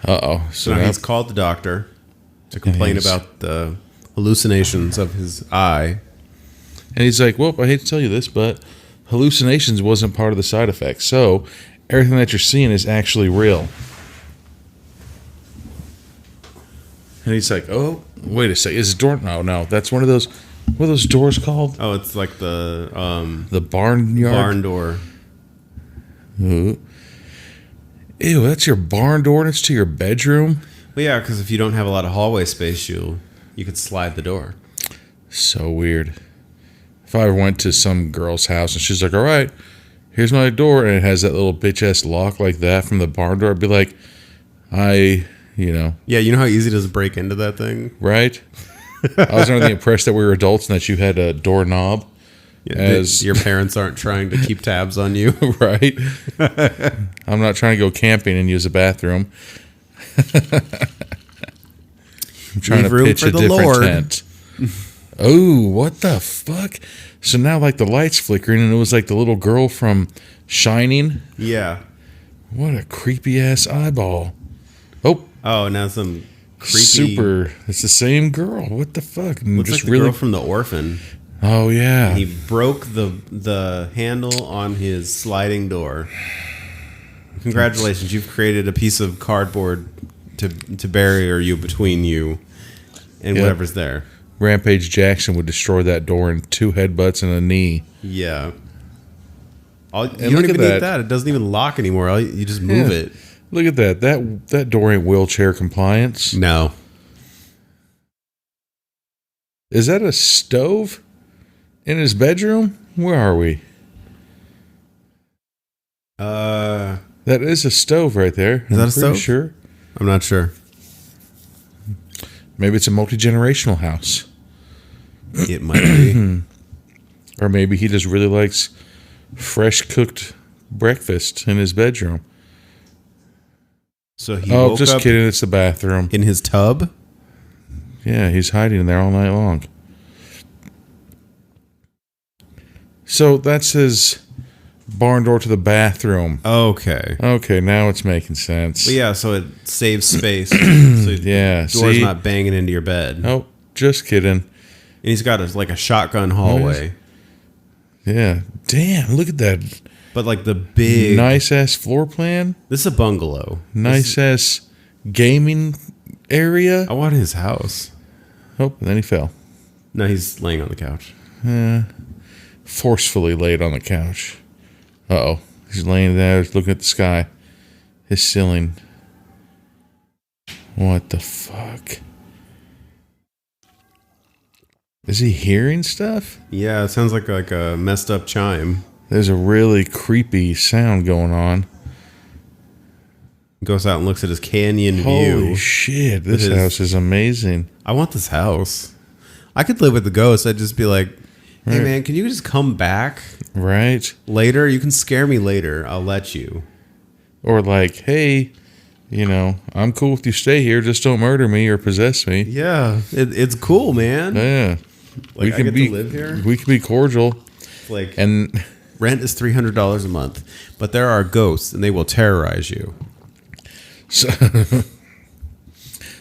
S3: Uh-oh.
S2: So
S3: So
S2: now
S3: now,
S2: he's called the doctor to complain
S3: he's-
S2: about the hallucinations of his eye.
S3: and he's like, well, I hate to tell you this, but hallucinations wasn't part of the side effects. So everything that you're seeing is actually real. And he's like, oh, wait a sec. Is it door? No. That's one of those, what are those doors called?
S2: Oh, it's like the
S3: The barnyard?
S2: barn door.
S3: Ooh. Ew, that's your barn door and it's to your bedroom?
S2: Well, yeah, because if you don't have a lot of hallway space, you could slide the door.
S3: So weird. If I ever went to some girl's house and she's like, all right, here's my door, and it has that little bitch ass lock like that from the barn door, I'd be like,
S2: Yeah, you know how easy it is to break into that thing?
S3: right? I was under the impression that we were adults and that you had a doorknob,
S2: Yeah,
S3: As-
S2: your parents aren't trying to keep tabs on you.
S3: right? I'm not trying to go camping and use a bathroom. I'm trying
S2: Leave
S3: to
S2: room
S3: pitch
S2: for
S3: a
S2: the
S3: different
S2: Lord.
S3: tent. Oh, what the fuck? So now like the lights flickering and it was like the little girl from Shining.
S2: Yeah.
S3: What a creepy ass eyeball. Oh,
S2: Oh, now some creepy.
S3: super. It's the same girl. What the fuck? And
S2: Looks like the girl from The Orphan.
S3: Oh yeah.
S2: He broke the handle on his sliding door. Congratulations, you've created a piece of cardboard to barrier you between you and
S3: Yep.
S2: whatever's there.
S3: Rampage Jackson would destroy that door in 2 headbutts and a knee.
S2: Yeah. You
S3: look
S2: don't
S3: at
S2: even
S3: that.
S2: need that. It doesn't even lock anymore. You just move
S3: Yeah.
S2: it.
S3: Look at that. That door ain't wheelchair compliance.
S2: No.
S3: Is that a stove in his bedroom? Where are we? That is a stove right there.
S2: Is that a
S3: I'm pretty
S2: stove?
S3: Sure.
S2: I'm not sure.
S3: Maybe it's a multi-generational house.
S2: It might be.
S3: Or maybe he just really likes fresh cooked breakfast in his bedroom.
S2: So he
S3: Oh,
S2: woke
S3: just
S2: up
S3: kidding. It's the bathroom.
S2: in his tub.
S3: Yeah, he's hiding in there all night long. So that's his barn door to the bathroom.
S2: Okay.
S3: Okay, now it's making sense.
S2: But yeah, so it saves space. So
S3: Yeah,
S2: the door's
S3: see?
S2: not banging into your bed. And
S3: Oh, just kidding.
S2: he's got like a shotgun hallway.
S3: Yeah. Damn, look at that.
S2: But like the big.
S3: Nice ass floor plan.
S2: This is a bungalow.
S3: Nice ass gaming area.
S2: I want his house.
S3: Oh, and then he fell.
S2: No, he's laying on the couch.
S3: Forcefully laid on the couch. Uh-oh. He's laying there looking at the sky. His ceiling. What the fuck? Is he hearing stuff?
S2: Yeah, it sounds like a messed up chime.
S3: There's a really creepy sound going on.
S2: Goes out and looks at his canyon
S3: Holy
S2: view.
S3: shit, this
S2: It is.
S3: house is amazing.
S2: I want this house. I could live with the ghost. I'd just be like, hey
S3: Right.
S2: man, can you just come back
S3: Right?
S2: later? You can scare me later. I'll let you.
S3: Or like, hey, you know, I'm cool if you stay here, just don't murder me or possess me.
S2: Yeah, it's cool, man.
S3: Yeah.
S2: Like, I get to live here?
S3: We can be cordial.
S2: Like,
S3: And
S2: rent is $300 a month, but there are ghosts and they will terrorize you.
S3: so,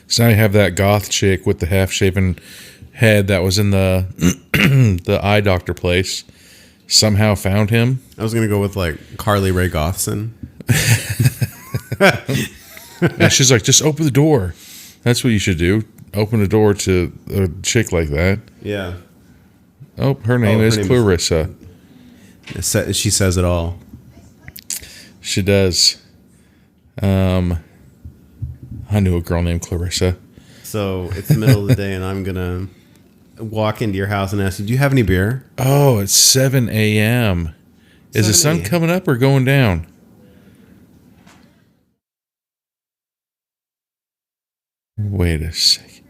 S3: so now you have that goth chick with the half-shaven head that was in the the eye doctor place. Somehow found him.
S2: I was gonna go with like Carly Rae Gothson.
S3: And she's like, just open the door. That's what you should do. Open the door to a chick like that.
S2: Yeah,
S3: Oh, her name is
S2: her name
S3: Clarissa.
S2: she says it all.
S3: She does. I knew a girl named Clarissa.
S2: So it's the middle of the day, and I'm gonna walk into your house and ask you, "Do you have any beer?"
S3: Oh, it's 7 a.m. Is the
S2: 7
S3: sun
S2: a.m.
S3: coming up or going down? Wait a second.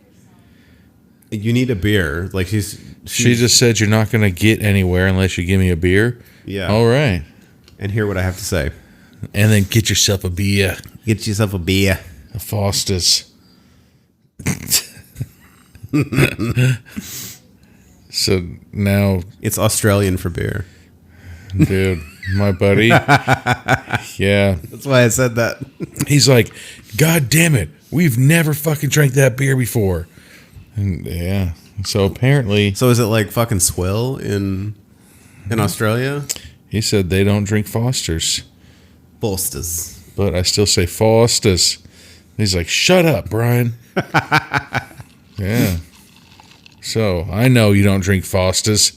S2: You need a beer. Like
S3: She just said you're not going to get anywhere unless you give me a beer.
S2: yeah.
S3: All right.
S2: And hear what I have to say.
S3: And then get yourself a beer.
S2: Get yourself a beer.
S3: A Foster's. So now,
S2: It's Australian for beer.
S3: dude, my buddy. Yeah.
S2: That's why I said that.
S3: He's like, God damn it. We've never fucking drank that beer before. And yeah. So apparently,
S2: So is it like fucking swill in Australia?
S3: he said they don't drink Foster's.
S2: Bolsters.
S3: But I still say Foster's. He's like, shut up, Brian. Yeah. So I know you don't drink Foster's.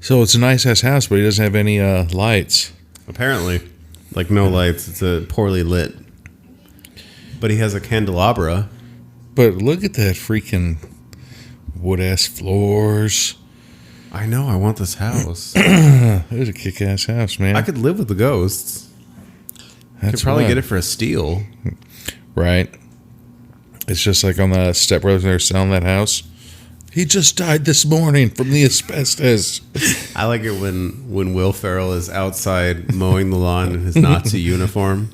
S3: So it's a nice ass house, but he doesn't have any lights.
S2: Apparently. Like no lights. It's a poorly lit. But he has a candelabra.
S3: But look at that freaking wood ass floors.
S2: I know. I want this house.
S3: There's a kick ass house, man.
S2: I could live with the ghosts.
S3: That's
S2: Could probably
S3: what-
S2: get it for a steal.
S3: Right. It's just like on the Step Brothers, they're selling that house. He just died this morning from the asbestos.
S2: I like it when Will Ferrell is outside mowing the lawn in his Nazi uniform.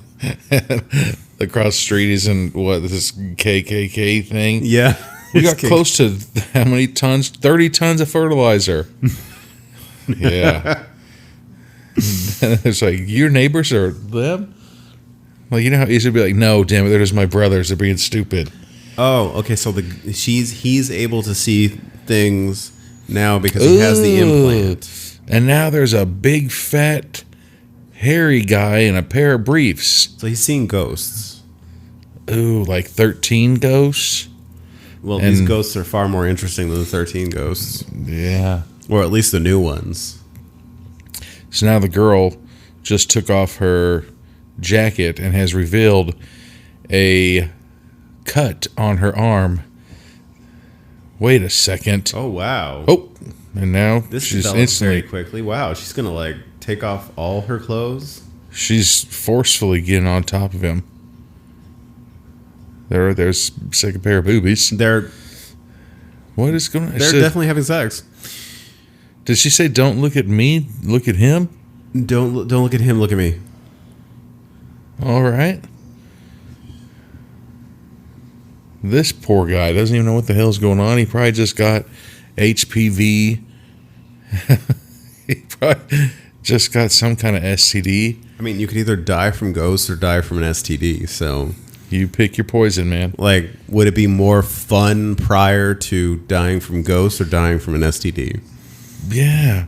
S3: Across the street, he's in this KKK thing.
S2: Yeah.
S3: We got close to how many tons? 30 tons of fertilizer. Yeah. It's like, your neighbors are them? Like, you know how easy to be like, no, damn it, they're just my brothers. They're being stupid.
S2: Oh, okay. So he's able to see things now because he has the implant.
S3: And now there's a big, fat, hairy guy in a pair of briefs.
S2: So he's seeing ghosts.
S3: Ooh, like 13 ghosts?
S2: Well, these ghosts are far more interesting than the 13 ghosts.
S3: Yeah.
S2: Or at least the new ones.
S3: So now the girl just took off her jacket and has revealed a cut on her arm. Wait a second.
S2: Oh, wow.
S3: Oh, and now
S2: This
S3: she's
S2: develops very
S3: instantly,
S2: quickly. Wow, she's going to, like, take off all her clothes?
S3: she's forcefully getting on top of him. There's a second pair of boobies.
S2: They're
S3: What is going on?
S2: definitely having sex.
S3: Did she say, don't look at me, look at him?
S2: Don't look at him, look at me.
S3: All right. This poor guy doesn't even know what the hell's going on. He probably just got HPV. He probably just got some kind of STD.
S2: I mean, you could either die from ghosts or die from an STD, so...
S3: You pick your poison, man.
S2: Like, would it be more fun prior to dying from ghosts or dying from an STD?
S3: Yeah.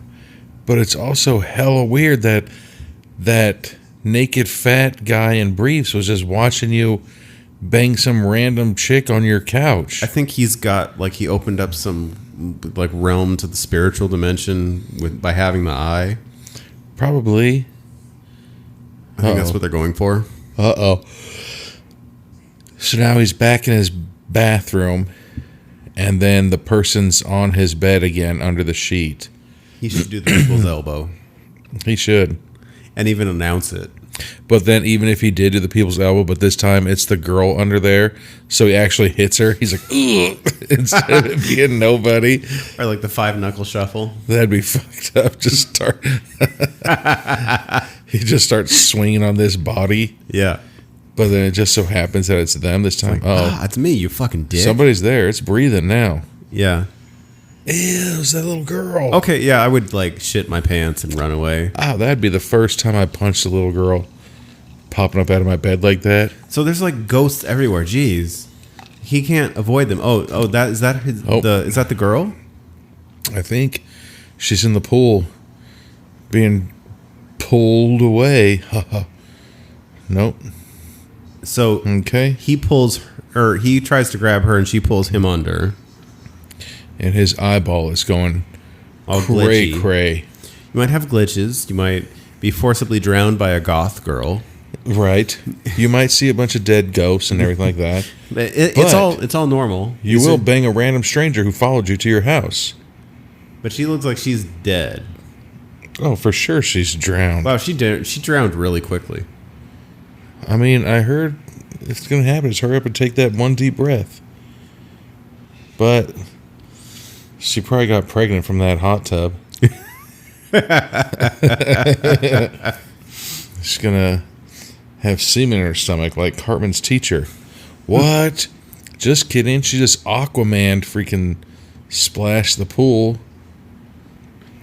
S3: But it's also hella weird that that naked fat guy in briefs was just watching you bang some random chick on your couch.
S2: I think he's got, like, he opened up some, like, realm to the spiritual dimension by having the eye.
S3: Probably.
S2: I think that's what they're going for.
S3: Uh-oh. So now he's back in his bathroom, and then the person's on his bed again under the sheet.
S2: He should do the people's elbow
S3: He should.
S2: and even announce it.
S3: But then even if he did do the people's elbow, but this time it's the girl under there, so he actually hits her. He's like, ugh, instead of it being nobody.
S2: Or like the 5-knuckle shuffle.
S3: That'd be fucked up. Just start. He just starts swinging on this body,
S2: Yeah.
S3: but then it just so happens that it's them this time.
S2: It's me, you fucking dick.
S3: Somebody's there. It's breathing now.
S2: Yeah.
S3: Ew, it's that little girl.
S2: Okay, yeah, I would like shit my pants and run away.
S3: Oh, that'd be the first time I punched a little girl popping up out of my bed like that.
S2: So there's like ghosts everywhere. Jeez. He can't avoid them. Oh, is that the girl?
S3: I think she's in the pool being pulled away. Nope.
S2: So
S3: Okay.
S2: he tries to grab her and she pulls him under.
S3: And his eyeball is going
S2: All
S3: cray
S2: glitchy.
S3: cray.
S2: You might have glitches. You might be forcibly drowned by a goth girl.
S3: Right. You might see a bunch of dead ghosts and everything like that.
S2: It's all normal.
S3: You will bang a random stranger who followed you to your house.
S2: But she looks like she's dead.
S3: Oh, for sure she's drowned.
S2: Wow, she drowned really quickly.
S3: I mean, I heard if it's going to happen, just hurry up and take that one deep breath. But she probably got pregnant from that hot tub. She's going to have semen in her stomach like Cartman's teacher. What? Just kidding. She just Aquaman freaking splashed the pool.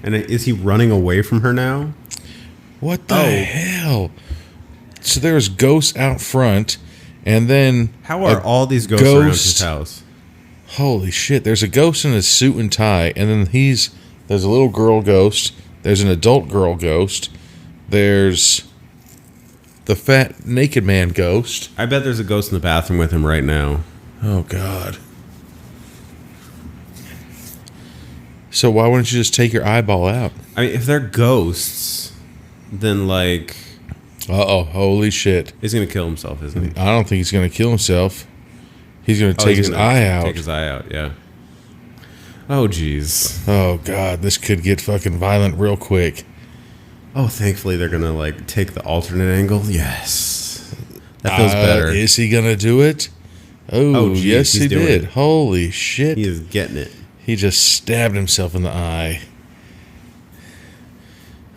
S2: And is he running away from her now?
S3: What the hell? So there's ghosts out front, and then
S2: How are all these ghosts around his
S3: ghost-
S2: house?
S3: holy shit, there's a ghost in a suit and tie, and then there's a little girl ghost, there's an adult girl ghost, there's the fat naked man ghost.
S2: I bet there's a ghost in the bathroom with him right now.
S3: Oh god. So why wouldn't you just take your eyeball out?
S2: I mean, if they're ghosts, then like
S3: Uh-oh, holy shit.
S2: he's gonna kill himself, isn't he?
S3: I don't think he's gonna kill himself. He's gonna take his eye out.
S2: Take his eye out. Yeah. Oh jeez.
S3: Oh god, this could get fucking violent real quick.
S2: Oh, thankfully they're gonna like take the alternate angle. Yes, that feels better.
S3: Is he gonna do it? Oh,
S2: geez,
S3: yes,
S2: he's
S3: he
S2: doing
S3: did.
S2: it.
S3: Holy shit.
S2: He is getting it.
S3: He just stabbed himself in the eye.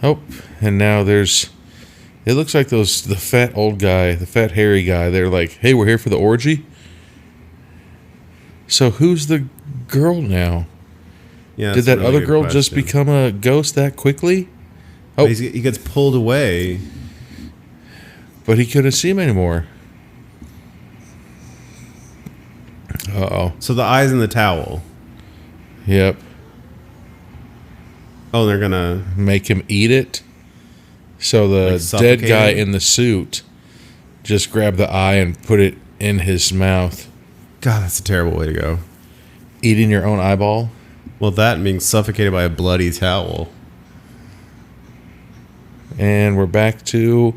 S3: Oh, and now there's It looks like the fat old guy, the fat hairy guy. They're like, "Hey, we're here for the orgy." So who's the girl now?
S2: Yeah.
S3: Did
S2: that's a
S3: that
S2: really
S3: other
S2: good
S3: girl just
S2: question.
S3: become a ghost that quickly? Oh,
S2: He gets pulled away.
S3: but he couldn't see him anymore. Uh-oh.
S2: So the eyes in the towel.
S3: Yep.
S2: Oh, they're gonna.
S3: Make him eat it. So the
S2: Like
S3: dead
S2: suffocate
S3: guy
S2: him?
S3: in the suit just grabbed the eye and put it in his mouth.
S2: God, that's a terrible way to go.
S3: Eating your own eyeball?
S2: Well, that and being suffocated by a bloody towel.
S3: And we're back to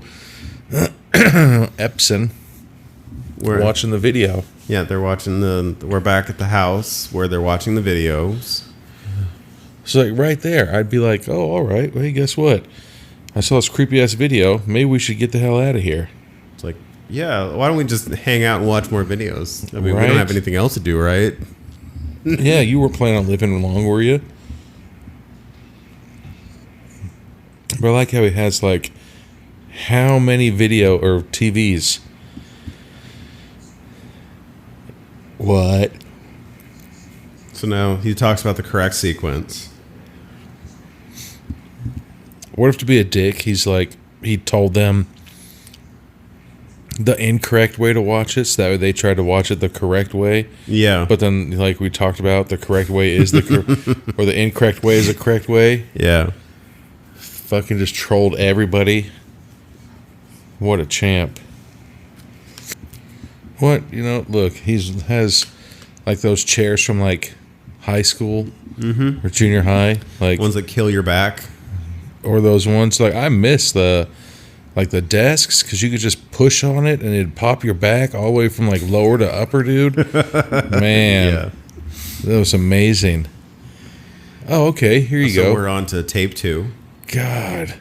S3: Epson
S2: We're
S3: watching the video.
S2: Yeah, they're watching We're back at the house where they're watching the videos.
S3: So like right there, I'd be like, "Oh, all right. Well, hey, guess what? I saw this creepy ass video. Maybe we should get the hell out of here."
S2: It's like, yeah, why don't we just hang out and watch more videos? I mean, we
S3: Right.
S2: don't have anything else to do, right?
S3: Yeah, you were planning on living long, were you? But I like how he has like how many video or TVs? What?
S2: So now he talks about the correct sequence.
S3: What if to be a dick, he's like, he told them the incorrect way to watch it, so that way they tried to watch it the correct way.
S2: Yeah.
S3: But then, like we talked about, the correct way is or the incorrect way is the correct way.
S2: yeah.
S3: Fucking just trolled everybody. What a champ. What, look, has like those chairs from like high school or junior high, like
S2: Ones that kill your back.
S3: or those ones like I miss the desks because you could just push on it and it'd pop your back all the way from like lower to upper, dude. Man,
S2: Yeah.
S3: that was amazing. Oh, okay, here you
S2: So
S3: go.
S2: we're on to tape 2.
S3: God.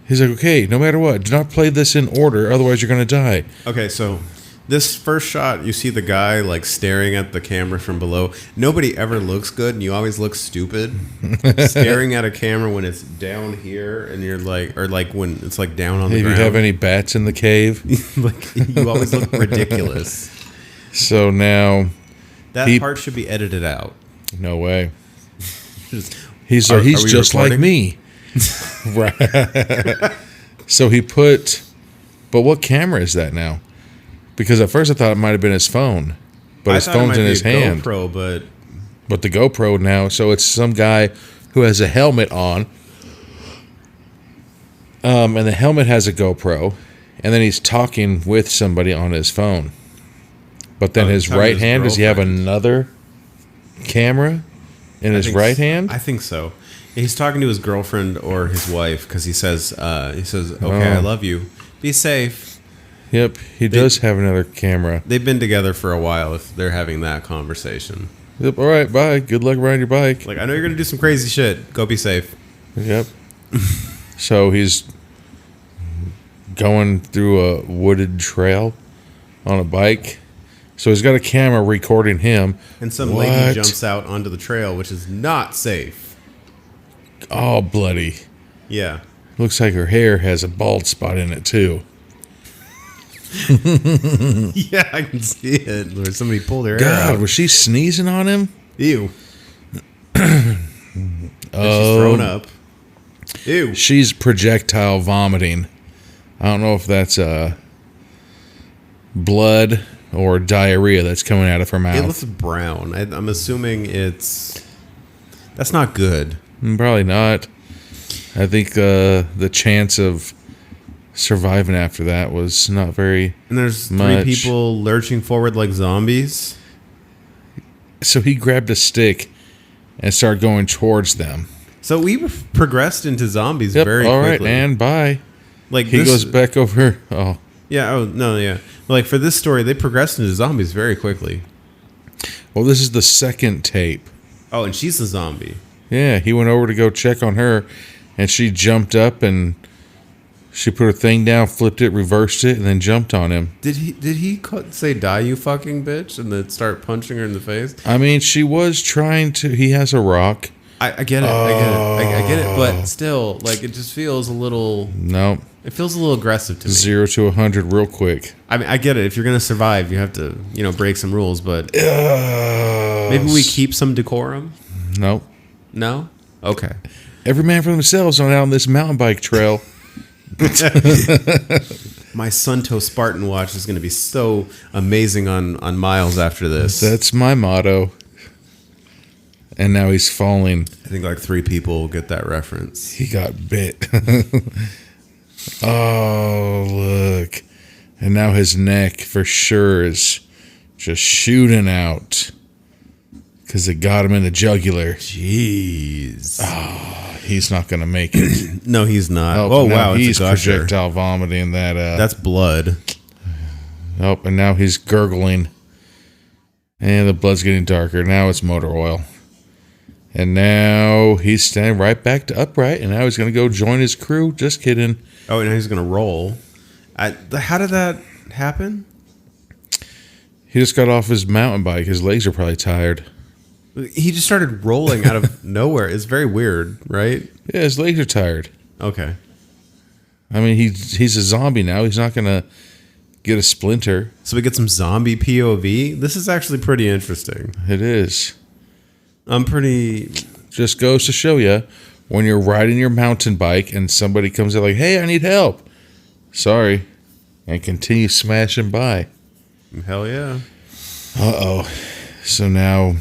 S3: He's like, okay, no matter what, do not play this in order, otherwise you're going to die.
S2: Okay, so this first shot, you see the guy like staring at the camera from below. Nobody ever looks good, and you always look stupid staring at a camera when it's down here, and you're like, or like when it's like down on the
S3: If you
S2: ground.
S3: have any bats in the cave.
S2: Like you always look ridiculous.
S3: So now,
S2: That
S3: He-
S2: part should be edited out.
S3: no way.
S2: Just,
S3: He's
S2: Are-
S3: he's
S2: are we
S3: just like
S2: recording?
S3: me. Right. So he put, but what camera is that now? Because at first I thought it might have been his phone, but
S2: I
S3: his
S2: thought it
S3: phone's
S2: might
S3: in
S2: be
S3: his
S2: a
S3: hand.
S2: GoPro, but
S3: But the GoPro now, so it's some guy who has a helmet on, and the helmet has a GoPro, and then he's talking with somebody on his phone. But then
S2: Oh,
S3: his
S2: talking to
S3: right
S2: his
S3: hand, does he have
S2: girlfriend.
S3: another camera in his
S2: think
S3: right
S2: s-
S3: hand?
S2: I think so. He's talking to his girlfriend or his wife because he says, "Okay, I
S3: Oh.
S2: love you. Be safe."
S3: Yep, he does have another camera.
S2: They've been together for a while if they're having that conversation.
S3: Yep, all right, bye. Good luck riding your bike.
S2: Like, I know you're gonna do some crazy shit. Go be safe.
S3: Yep. So he's going through a wooded trail on a bike. So he's got a camera recording him.
S2: And some
S3: What?
S2: lady jumps out onto the trail, which is not safe.
S3: All bloody.
S2: Yeah.
S3: Looks like her hair has a bald spot in it too.
S2: Yeah, I can see it. Where somebody pulled her hair
S3: God,
S2: out.
S3: was she sneezing on him?
S2: Ew. And she's thrown up. Ew.
S3: She's projectile vomiting. I don't know if that's blood or diarrhea that's coming out of her
S2: It
S3: mouth.
S2: looks brown. I'm assuming it's... That's not good.
S3: Probably not. I think the chance of surviving after that was not very.
S2: And there's
S3: Much.
S2: 3 people lurching forward like zombies.
S3: So he grabbed a stick and started going towards them.
S2: So we progressed into zombies
S3: Yep.
S2: very
S3: All right,
S2: quickly.
S3: and bye.
S2: Like
S3: He
S2: this,
S3: goes back over. Oh,
S2: Yeah. Oh no. Yeah. Like for this story, they progressed into zombies very quickly.
S3: well, this is the second tape.
S2: Oh, and she's a zombie.
S3: Yeah, he went over to go check on her, and she jumped up and she put her thing down, flipped it, reversed it, and then jumped on him.
S2: Did he say "die you fucking bitch" and then start punching her in the face?
S3: I mean, she was trying to. He has a rock,
S2: I get it. I get it. But still, like, it just feels a little.
S3: No.
S2: It feels a little aggressive to me.
S3: 0 to 100 real quick.
S2: I mean, I get it. If you're gonna survive, you have to, break some rules. But maybe we keep some decorum.
S3: Nope.
S2: No. Okay.
S3: Every man for themselves on this mountain bike trail.
S2: My Sunto Spartan watch is going to be so amazing on miles after this.
S3: That's my motto. And now he's falling.
S2: I think like 3 people will get that reference.
S3: He got bit. Oh, look. And now his neck for sure is just shooting out. Because it got him in the jugular.
S2: Jeez.
S3: He's not going to make it.
S2: No, he's not.
S3: Oh,
S2: wow.
S3: He's
S2: it's a gusher.
S3: projectile vomiting that.
S2: That's blood.
S3: Oh, and now he's gurgling. And the blood's getting darker. Now it's motor oil. And now he's standing right back to upright. And now he's going to go join his crew. Just kidding.
S2: Oh, and now he's going to roll. How did that happen?
S3: He just got off his mountain bike. His legs are probably tired.
S2: He just started rolling out of nowhere. It's very weird, right?
S3: Yeah, his legs are tired.
S2: Okay.
S3: I mean, he's a zombie now. He's not going to get a splinter.
S2: So we get some zombie POV. This is actually pretty interesting.
S3: It is.
S2: I'm pretty...
S3: Just goes to show you, when you're riding your mountain bike and somebody comes in like, hey, I need help. Sorry. And continue smashing by.
S2: Hell yeah.
S3: Uh-oh. So now...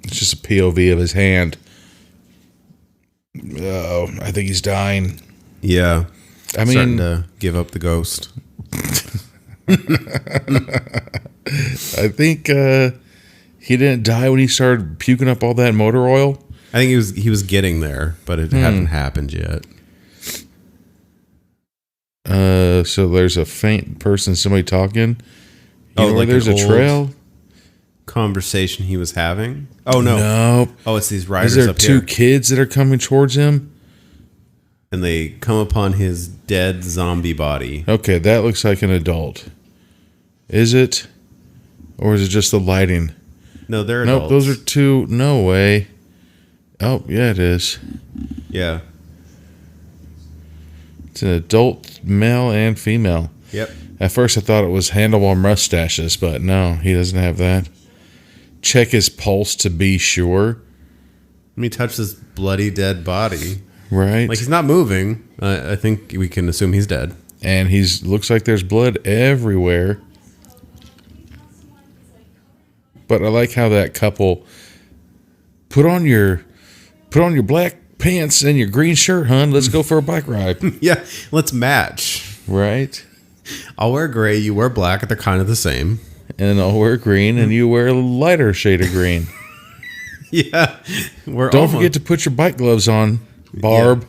S3: It's just a POV of his hand. Oh, I think he's dying.
S2: Yeah.
S3: I mean,
S2: starting to give up the ghost.
S3: I think he didn't die when he started puking up all that motor oil.
S2: I think he was getting there, but it hadn't happened yet.
S3: So there's a faint person, somebody talking. You know,
S2: like
S3: there's
S2: an
S3: a
S2: old
S3: trail.
S2: Conversation he was having. Oh no.
S3: Nope.
S2: Oh, it's these riders
S3: Is there
S2: up
S3: two
S2: here.
S3: kids that are coming towards him?
S2: And they come upon his dead zombie body.
S3: Okay, that looks like an adult. Is it? Or is it just the lighting?
S2: No, they're
S3: Nope,
S2: adults.
S3: those are two. No way. Oh, yeah, it is.
S2: Yeah.
S3: It's an adult male and female.
S2: Yep.
S3: At first I thought it was handlebar mustaches, but no, he doesn't have that. Check his pulse to be sure.
S2: Let me touch this bloody dead body.
S3: Right.
S2: Like he's not moving. I think we can assume he's dead.
S3: And looks like there's blood everywhere. But I like how that couple put on your black pants and your green shirt, hun. Let's go for a bike ride.
S2: Yeah, let's match.
S3: Right?
S2: I'll wear gray, you wear black. They're kind of the same.
S3: And I'll wear green and you wear a lighter shade of green.
S2: Yeah.
S3: Don't forget to put your bike gloves on, Barb.
S2: Yeah.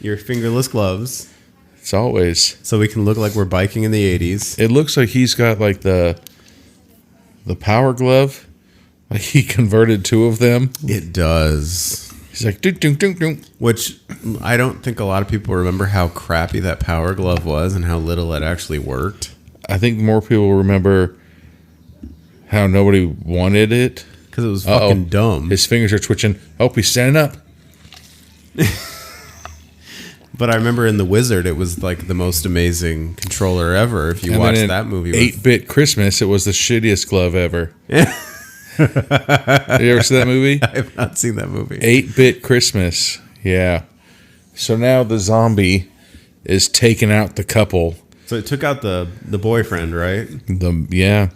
S2: Your fingerless gloves.
S3: It's always.
S2: So we can look like we're biking in the 80s.
S3: It looks like he's got like the power glove. Like he converted 2 of them.
S2: It does.
S3: He's like, dunk, dunk, dunk, dunk.
S2: Which I don't think a lot of people remember how crappy that power glove was and how little it actually worked.
S3: I think more people remember how nobody wanted it.
S2: Because it was fucking dumb.
S3: His fingers are twitching. Oh, he's standing up.
S2: But I remember in The Wizard, it was like the most amazing controller ever. If you
S3: And
S2: watch
S3: then in
S2: that movie.
S3: 8-Bit Christmas, it was the shittiest glove ever. Have you ever seen that movie?
S2: I have not seen that movie.
S3: 8-Bit Christmas. Yeah. So now the zombie is taking out the couple.
S2: So it took out the boyfriend, right?
S3: Yeah.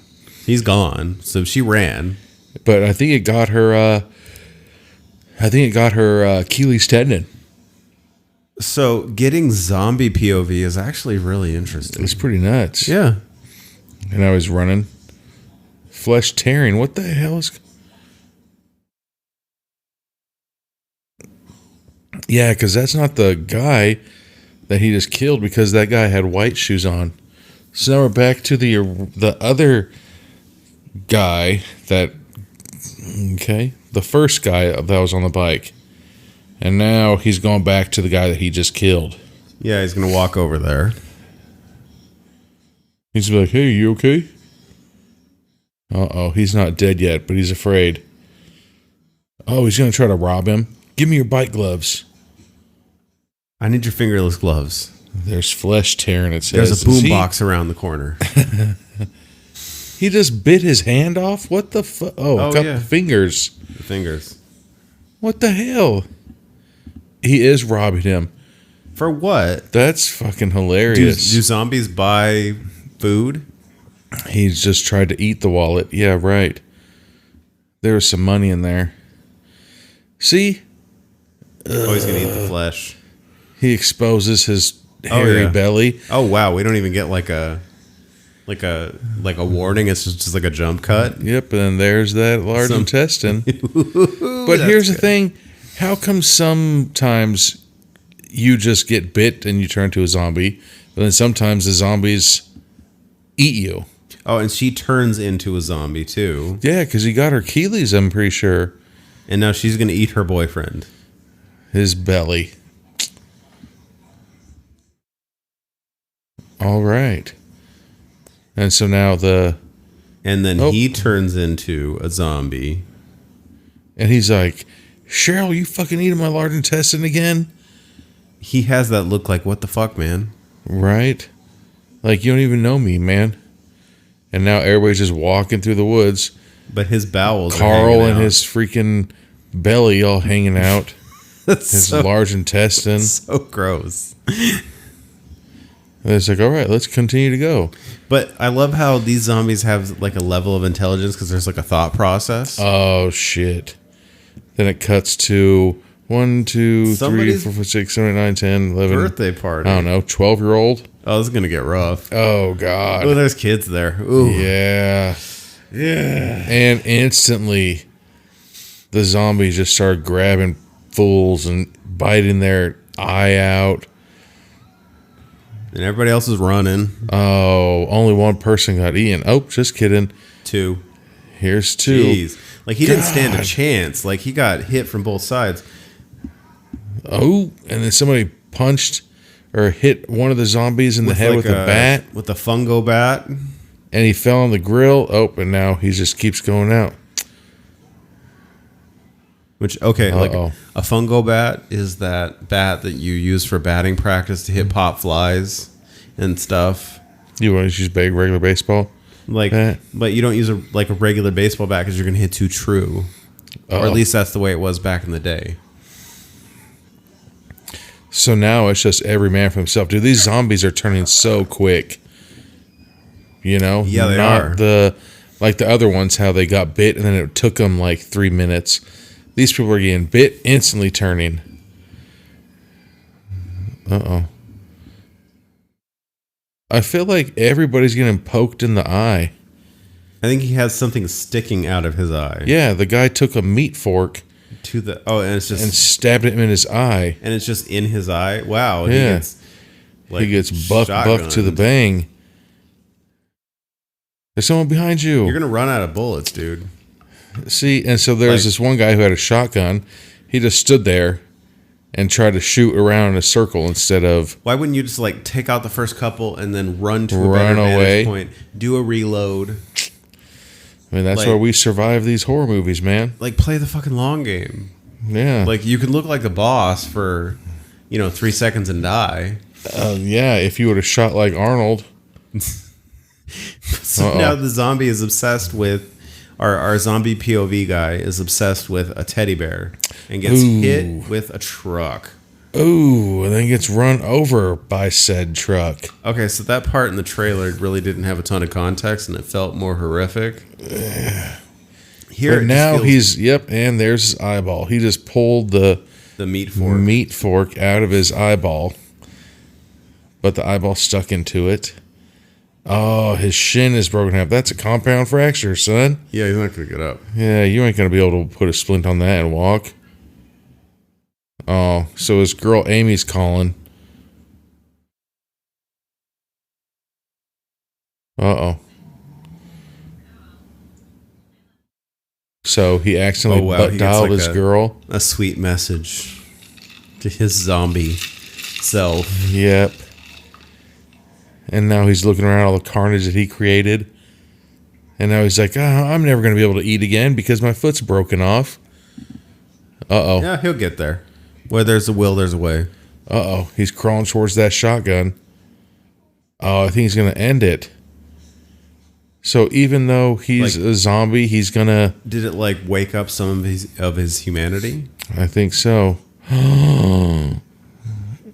S2: He's gone. So she ran.
S3: But I think it got her Achilles tendon.
S2: So getting zombie POV is actually really interesting.
S3: It's pretty nuts.
S2: Yeah.
S3: And I was running. Flesh tearing. What the hell is... Yeah, because that's not the guy that he just killed, because that guy had white shoes on. So now we're back to the other guy that... Okay. The first guy that was on the bike. And now he's going back to the guy that he just killed.
S2: Yeah, he's going to walk over there.
S3: He's like, hey, you okay? Uh-oh, he's not dead yet, but he's afraid. Oh, he's going to try to rob him. Give me your bite gloves.
S2: I need your fingerless gloves.
S3: There's flesh tearing. It says
S2: There's a boom box around the corner.
S3: He just bit his hand off. What the fuck? Oh, a couple fingers.
S2: The fingers.
S3: What the hell? He is robbing him.
S2: For what?
S3: That's fucking
S2: Do
S3: hilarious.
S2: zombies buy food?
S3: He's just tried to eat the wallet. Yeah, right. There was some money in there. See?
S2: Oh, he's gonna eat the flesh.
S3: He exposes his hairy belly.
S2: Oh wow, we don't even get like a warning. It's just like a jump cut.
S3: Yep, and then there's that large intestine. But here's the thing. How come sometimes you just get bit and you turn to a zombie, but then sometimes the zombies eat you?
S2: Oh, and she turns into a zombie too.
S3: Yeah, because he got her Keeleys, I'm pretty sure.
S2: And now she's gonna eat her boyfriend.
S3: His belly. All right. And so now
S2: And then he turns into a zombie.
S3: and he's like, Cheryl, you fucking eating my large intestine again?
S2: He has that look like, what the fuck, man?
S3: Right? Like, you don't even know me, man. And now everybody's just walking through the woods.
S2: But his bowels
S3: Carl
S2: are hanging
S3: and
S2: out.
S3: his freaking belly all hanging out.
S2: That's
S3: His
S2: so,
S3: large intestine.
S2: so gross.
S3: And it's like, all right, let's continue to go.
S2: But I love how these zombies have like a level of intelligence because there's like a thought process.
S3: Oh, shit. Then it cuts to 1, 2, 3,
S2: Somebody's
S3: 4, 5, 6, 7, 8, 9, 10, 11.
S2: Birthday party.
S3: I don't know, 12-year-old?
S2: Oh, this is gonna get rough.
S3: Oh, God.
S2: Oh, there's kids there. Ooh.
S3: Yeah.
S2: Yeah.
S3: And instantly, the zombies just start grabbing fools and biting their eye out.
S2: And everybody else is running.
S3: Oh, only one person got eaten. Oh, just kidding.
S2: 2.
S3: Here's 2.
S2: Jeez. Like he didn't stand a
S3: God.
S2: chance. Like he got hit from both sides.
S3: Oh, and then somebody punched or hit one of the zombies in the head with a bat,
S2: With a fungo bat.
S3: and he fell on the grill. Oh, and now he just keeps going out.
S2: Which, okay, like
S3: Uh-oh.
S2: a fungo bat is that bat that you use for batting practice to hit pop flies and stuff.
S3: You want to use regular baseball?
S2: Like,
S3: Bat.
S2: but you don't use a regular baseball bat because you're going to hit too true. Or
S3: Uh-oh.
S2: at least that's the way it was back in the day.
S3: So now it's just every man for himself. Dude, these zombies are turning so quick. You know?
S2: Yeah, they
S3: Not
S2: are.
S3: like the other ones, how they got bit and then it took them like 3 minutes. These people are getting bit, instantly turning. Uh-oh. I feel like everybody's getting poked in the eye.
S2: I think he has something sticking out of his eye.
S3: Yeah, the guy took a meat fork
S2: To the and it's just
S3: and stabbed him in his eye.
S2: and it's just in his eye. Wow.
S3: Yeah.
S2: He
S3: He gets buck to the
S2: shotgunned.
S3: bang. There's someone behind you.
S2: You're gonna run out of bullets, dude.
S3: See, and so there's
S2: Like-
S3: this one guy who had a shotgun. He just stood there and tried to shoot around in a circle instead of
S2: Why wouldn't you just like take out the first couple and then run to a
S3: Run
S2: better
S3: away.
S2: vantage point, do a reload,
S3: I mean, that's
S2: Like-
S3: why we survive these horror movies, man.
S2: like play the fucking long game.
S3: Yeah.
S2: Like you can look like the boss for, 3 seconds and die.
S3: Yeah, if you would have shot like Arnold.
S2: So
S3: Uh-oh.
S2: now the zombie is obsessed with our zombie POV guy is obsessed with a teddy bear and gets
S3: Ooh.
S2: hit with a truck.
S3: Ooh, and then gets run over by said truck.
S2: Okay, so that part in the trailer really didn't have a ton of context and it felt more horrific. Here
S3: But
S2: it
S3: now
S2: just feels
S3: and there's his eyeball. He just pulled the
S2: the meat fork.
S3: meat fork out of his eyeball, but the eyeball stuck into it. Oh, his shin is broken up. That's a compound fracture, son.
S2: Yeah, he's not gonna get up.
S3: Yeah, you ain't gonna be able to put a splint on that and walk. Oh, so his girl Amy's calling. Uh-oh. So he accidentally
S2: Oh, wow,
S3: butt
S2: he gets
S3: dialed
S2: like
S3: his
S2: a-
S3: girl.
S2: A sweet message to his zombie self.
S3: Yep. And now he's looking around all the carnage that he created. And now he's like, I'm never going to be able to eat again because my foot's broken off. Uh-oh.
S2: Yeah, he'll get there. Where there's a will, there's a way.
S3: Uh-oh. He's crawling towards that shotgun. Oh, I think he's going to end it. So even though he's a zombie, he's going to...
S2: Did it like wake up some of his humanity?
S3: I think so.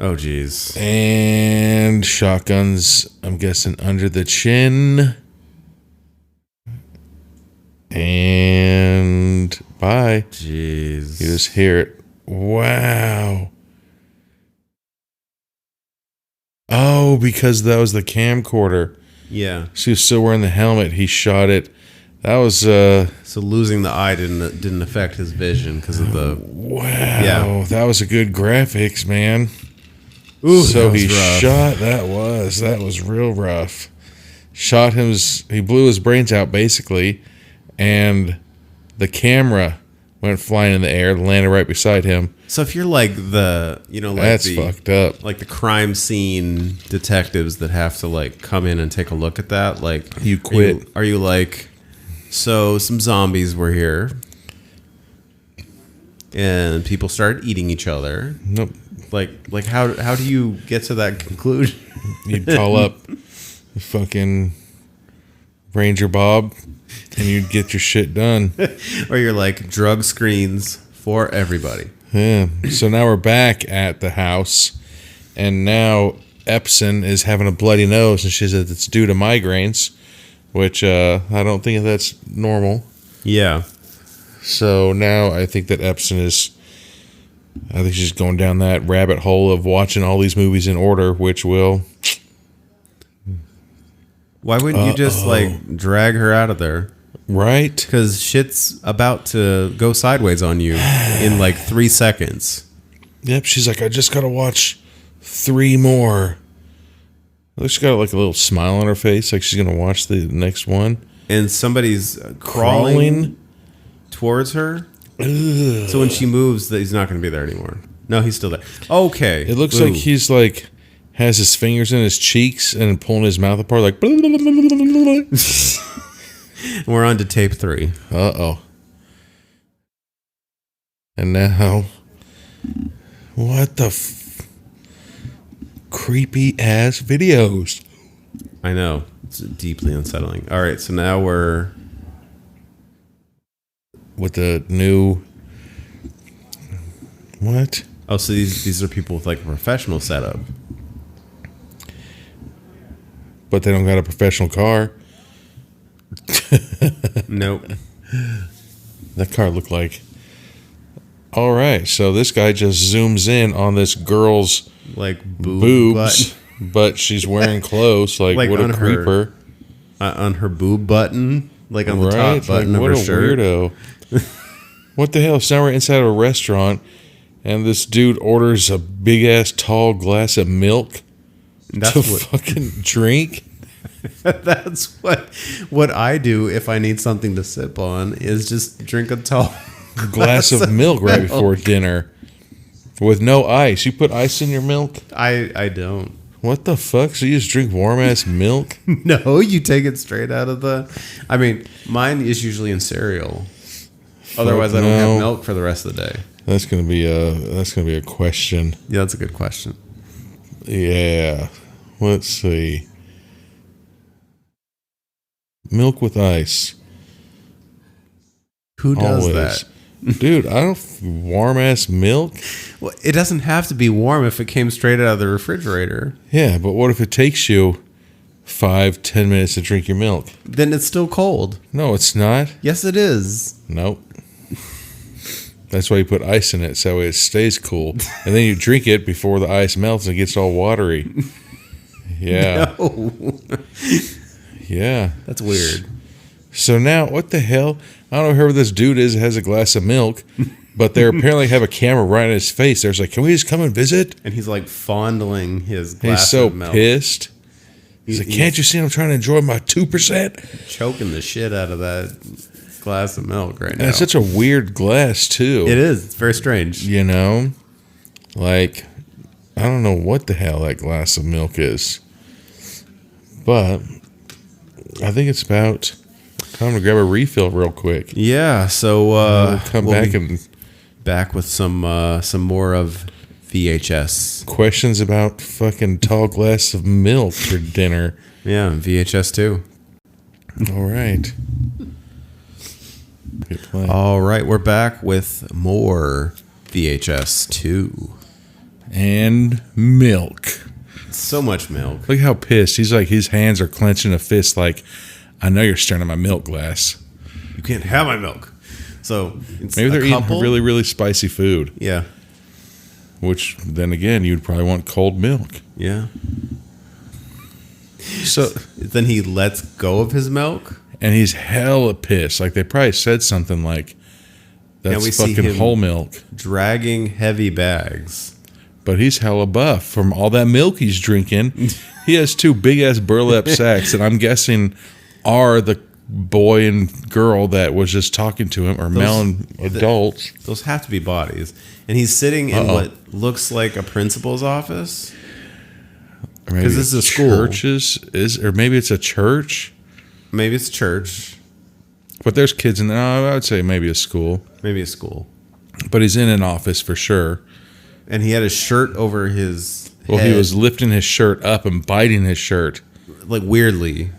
S2: Oh, jeez.
S3: And shotguns, I'm guessing, under the chin. And bye.
S2: Jeez.
S3: You just hear it. Wow. Oh, because that was the camcorder.
S2: Yeah.
S3: She was still wearing the helmet. He shot it. That was
S2: So losing the eye didn't affect his vision because of the...
S3: wow.
S2: Yeah.
S3: That was a good graphics, man.
S2: Ooh,
S3: So
S2: that was
S3: he
S2: rough.
S3: shot. That was real rough. Shot him. He blew his brains out basically, and the camera went flying in the air, landed right beside him.
S2: So if you're like the, like
S3: That's fucked up.
S2: like the crime scene detectives that have to like come in and take a look at that, like
S3: You quit.
S2: Are you like, so some zombies were here, and people started eating each other.
S3: Nope.
S2: Like how do you get to that conclusion?
S3: You'd call up fucking Ranger Bob, and you'd get your shit done.
S2: Or you're like drug screens for everybody.
S3: Yeah. So now we're back at the house, and now Epson is having a bloody nose, and she says it's due to migraines, which I don't think that's normal.
S2: Yeah.
S3: So now I think that Epson is, I think she's going down that rabbit hole of watching all these movies in order, which will...
S2: Why wouldn't you just like drag her out of there?
S3: Right?
S2: Because shit's about to go sideways on you in like 3 seconds.
S3: Yep, she's like, I just gotta watch 3 more. She's got like a little smile on her face, like she's gonna watch the next one.
S2: And somebody's crawling towards her.
S3: Ugh.
S2: So when she moves, he's not going to be there anymore. No, he's still there. Okay.
S3: It looks
S2: Ooh.
S3: like he's like has his fingers in his cheeks and pulling his mouth apart like.
S2: We're on to tape 3.
S3: Uh-oh. And now, what the creepy ass videos.
S2: I know. It's deeply unsettling. All right, so now we're...
S3: With the new... What?
S2: Oh, so these are people with like a professional setup.
S3: But they don't got a professional car.
S2: Nope.
S3: That car looked like... All right, so this guy just zooms in on this girl's
S2: Like
S3: boobs, but she's wearing clothes. Like what
S2: on
S3: a creeper.
S2: On her boob button. Like on the
S3: Right?
S2: top button
S3: Like,
S2: of
S3: what
S2: her
S3: a
S2: shirt.
S3: weirdo. What the hell? So now we're inside of a restaurant, and this dude orders a big-ass tall glass of milk
S2: That's
S3: to
S2: what...
S3: fucking drink.
S2: That's what I do if I need something to sip on is just drink a tall
S3: Glass of milk right before dinner with no ice. You put ice in your milk?
S2: I don't.
S3: What the fuck? So you just drink warm-ass milk?
S2: No, you take it straight out of the... I mean, mine is usually in cereal. Otherwise, I don't
S3: no.
S2: have milk for the rest of the day.
S3: That's gonna be a question.
S2: Yeah, that's a good question.
S3: Yeah. Let's see. Milk with ice.
S2: Who does
S3: Always.
S2: that?
S3: Dude, I don't warm ass milk.
S2: Well, it doesn't have to be warm if it came straight out of the refrigerator.
S3: Yeah, but what if it takes you 5-10 minutes to drink your milk?
S2: Then it's still cold.
S3: No, it's not.
S2: Yes, it is.
S3: Nope. That's why you put ice in it so it stays cool. And then you drink it before the ice melts and it gets all watery. Yeah.
S2: Oh,
S3: Yeah.
S2: that's weird.
S3: So now, what the hell? I don't know whoever this dude is that has a glass of milk, but they apparently have a camera right in his face. They're like, can we just come and visit?
S2: And he's like fondling his
S3: And
S2: glass
S3: he's so
S2: of milk.
S3: pissed. He's like, can't you see I'm trying to enjoy my 2%?
S2: Choking the shit out of that glass of milk right now.
S3: And it's such a weird glass, too.
S2: It is. It's very strange.
S3: You know? Like, I don't know what the hell that glass of milk is. But I think it's about time to grab a refill real quick.
S2: Yeah, so
S3: We'll come
S2: we'll
S3: back
S2: be-
S3: and
S2: Back with some more of VHS.
S3: Questions about fucking tall glass of milk for dinner.
S2: Yeah, VHS 2.
S3: All right. Good play.
S2: All right, we're back with more VHS 2.
S3: And milk.
S2: So much milk.
S3: Look how pissed. He's like, his hands are clenching a fist like, I know you're staring at my milk glass.
S2: You can't have my milk. So it's
S3: Maybe they're
S2: a couple.
S3: eating really, really spicy food.
S2: Yeah.
S3: Which, then again, you'd probably want cold milk.
S2: Yeah.
S3: So
S2: Then he lets go of his milk.
S3: and he's hella pissed. Like, they probably said something like, that's
S2: we see
S3: fucking
S2: him-
S3: whole milk.
S2: Dragging heavy bags.
S3: But he's hella buff from all that milk he's drinking. He has 2 big-ass burlap sacks that I'm guessing are the boy and girl that was just talking to him, or male and adults.
S2: Those have to be bodies. And he's sitting in
S3: Uh-oh.
S2: what looks like a principal's office.
S3: Or maybe
S2: 'Cause this is a school.
S3: or maybe it's a church.
S2: Maybe it's church.
S3: But there's kids in there. I would say maybe a school.
S2: Maybe a school.
S3: But he's in an office for sure.
S2: And he had his shirt over his
S3: Well,
S2: head,
S3: he was lifting his shirt up and biting his shirt.
S2: like weirdly,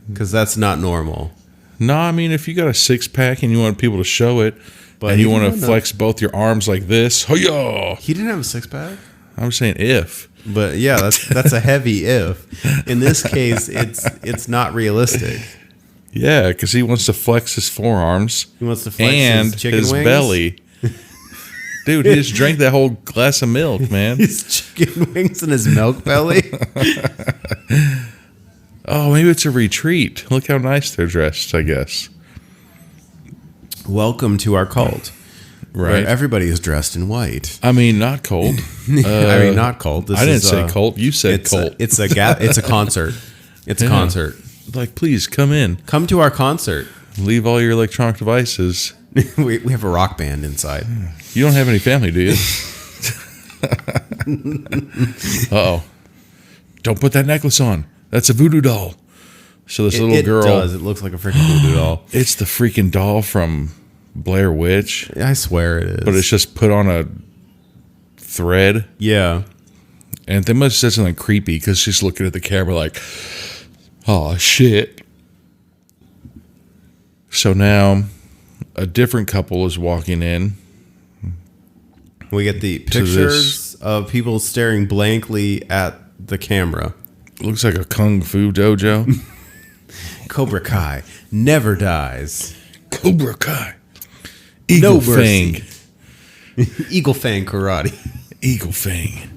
S2: because that's not normal.
S3: No, I mean, if you got a 6-pack and you want people to show it,
S2: But
S3: and
S2: he
S3: you want to
S2: didn't have
S3: flex both your arms like this, hoya!
S2: He didn't have a 6-pack.
S3: I'm saying if.
S2: But yeah, that's a heavy if. In this case, it's not realistic.
S3: Yeah, because he wants to flex his forearms
S2: He wants to flex
S3: and
S2: his chicken
S3: his
S2: wings.
S3: belly. Dude, he just drank that whole glass of milk, man.
S2: His chicken wings and his milk belly.
S3: Oh, maybe it's a retreat. Look how nice they're dressed, I guess.
S2: Welcome to our cult,
S3: Right.
S2: where everybody is dressed in white.
S3: I mean, not cold.
S2: I mean, not cult. This
S3: I didn't
S2: is,
S3: say cult. You said
S2: it's
S3: cult.
S2: it's a concert. It's a
S3: Yeah.
S2: concert.
S3: Like, please come in.
S2: Come to our concert.
S3: Leave all your electronic devices.
S2: we have a rock band inside.
S3: You don't have any family, do you? Uh-oh. Don't put that necklace on. That's a voodoo doll. So this little girl.
S2: It does. It looks like a freaking voodoo doll.
S3: It's the freaking doll from Blair Witch,
S2: I swear it is.
S3: but it's just put on a thread.
S2: yeah.
S3: And they must have said something creepy because she's looking at the camera like, oh, shit. So now a different couple is walking in.
S2: We get the
S3: To this-
S2: pictures of people staring blankly at the camera.
S3: Looks like a kung fu dojo.
S2: Cobra Kai never dies.
S3: Cobra Kai. Eagle
S2: No
S3: Fang.
S2: mercy. Eagle Fang Karate.
S3: Eagle Fang.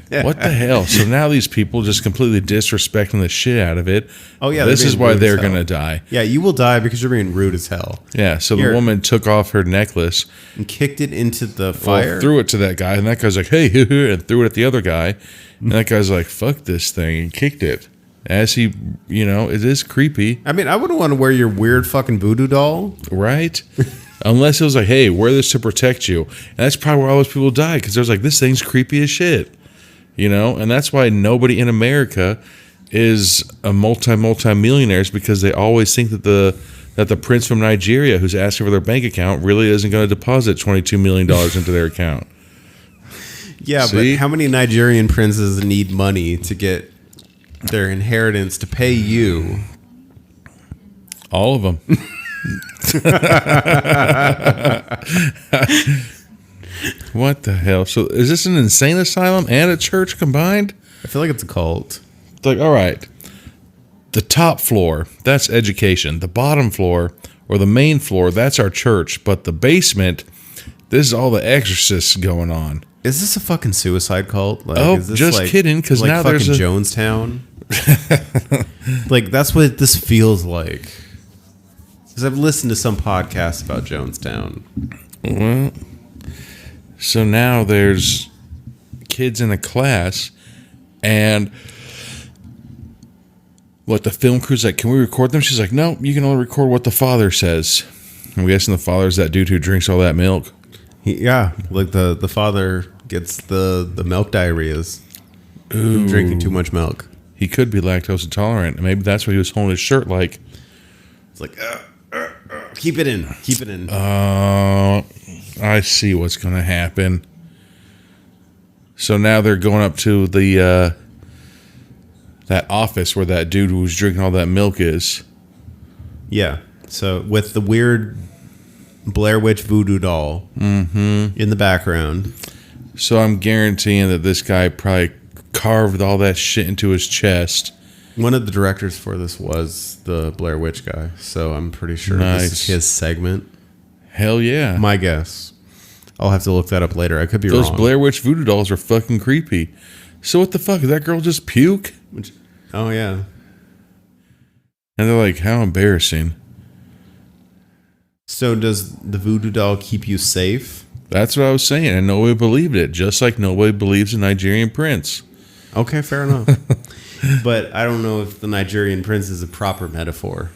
S3: What the hell? So now these people just completely disrespecting the shit out of it.
S2: Oh, yeah,
S3: This
S2: they're
S3: is
S2: being
S3: why
S2: rude
S3: they're
S2: as hell.
S3: going to die.
S2: Yeah, you will die because you're being rude as hell.
S3: Yeah, so
S2: Here.
S3: the woman took off her necklace,
S2: And kicked it into the
S3: well,
S2: fire.
S3: threw it to that guy, and that guy's like, hey, and threw it at the other guy. And that guy's like, fuck this thing, and kicked it. As he, it is creepy,
S2: I mean, I wouldn't want to wear your weird fucking voodoo doll.
S3: right? Unless it was like, hey, wear this to protect you. And that's probably where all those people died, because there's like, this thing's creepy as shit. And that's why nobody in America is a multi-millionaires, because they always think that the prince from Nigeria who's asking for their bank account really isn't going to deposit $22 million into their account.
S2: Yeah,
S3: See?
S2: but how many Nigerian princes need money to get their inheritance to pay you?
S3: All of them. What the hell? So is this an insane asylum and a church combined?
S2: I feel like it's a cult.
S3: It's like, all right, the top floor, that's education. The bottom floor or the main floor, that's our church. But the basement, this is all the exorcists going on.
S2: Is this a fucking suicide cult? Like,
S3: Oh,
S2: is this
S3: just kidding, 'cause
S2: like
S3: now
S2: fucking
S3: there's a-
S2: Jonestown. Like, that's what this feels like. Because I've listened to some podcasts about Jonestown.
S3: Well, so now there's kids in a class, and what the film crew's like, can we record them? She's like, no, you can only record what the father says. I'm guessing the father's that dude who drinks all that milk.
S2: Yeah, like the father gets the milk diarrheas. From drinking too much milk.
S3: He could be lactose intolerant, and maybe that's why he was holding his shirt like,
S2: It's like, keep it in, keep it in.
S3: I see what's going to happen. So now they're going up to the that office where that dude who was drinking all that milk is.
S2: Yeah. So with the weird Blair Witch voodoo doll in the background.
S3: So I'm guaranteeing that this guy probably carved all that shit into his chest.
S2: One of the directors for this was the Blair Witch guy, so I'm pretty sure this is
S3: Nice.
S2: his segment.
S3: Hell yeah.
S2: My guess. I'll have to look that up later. I could be
S3: Those
S2: wrong.
S3: Blair Witch voodoo dolls are fucking creepy. So what the fuck? Did that girl just puke?
S2: Oh, yeah.
S3: And they're like, how embarrassing.
S2: So does the voodoo doll keep you safe?
S3: That's what I was saying. And nobody believed it. Just like nobody believes a Nigerian prince.
S2: Okay, fair enough. But I don't know if the Nigerian prince is a proper metaphor.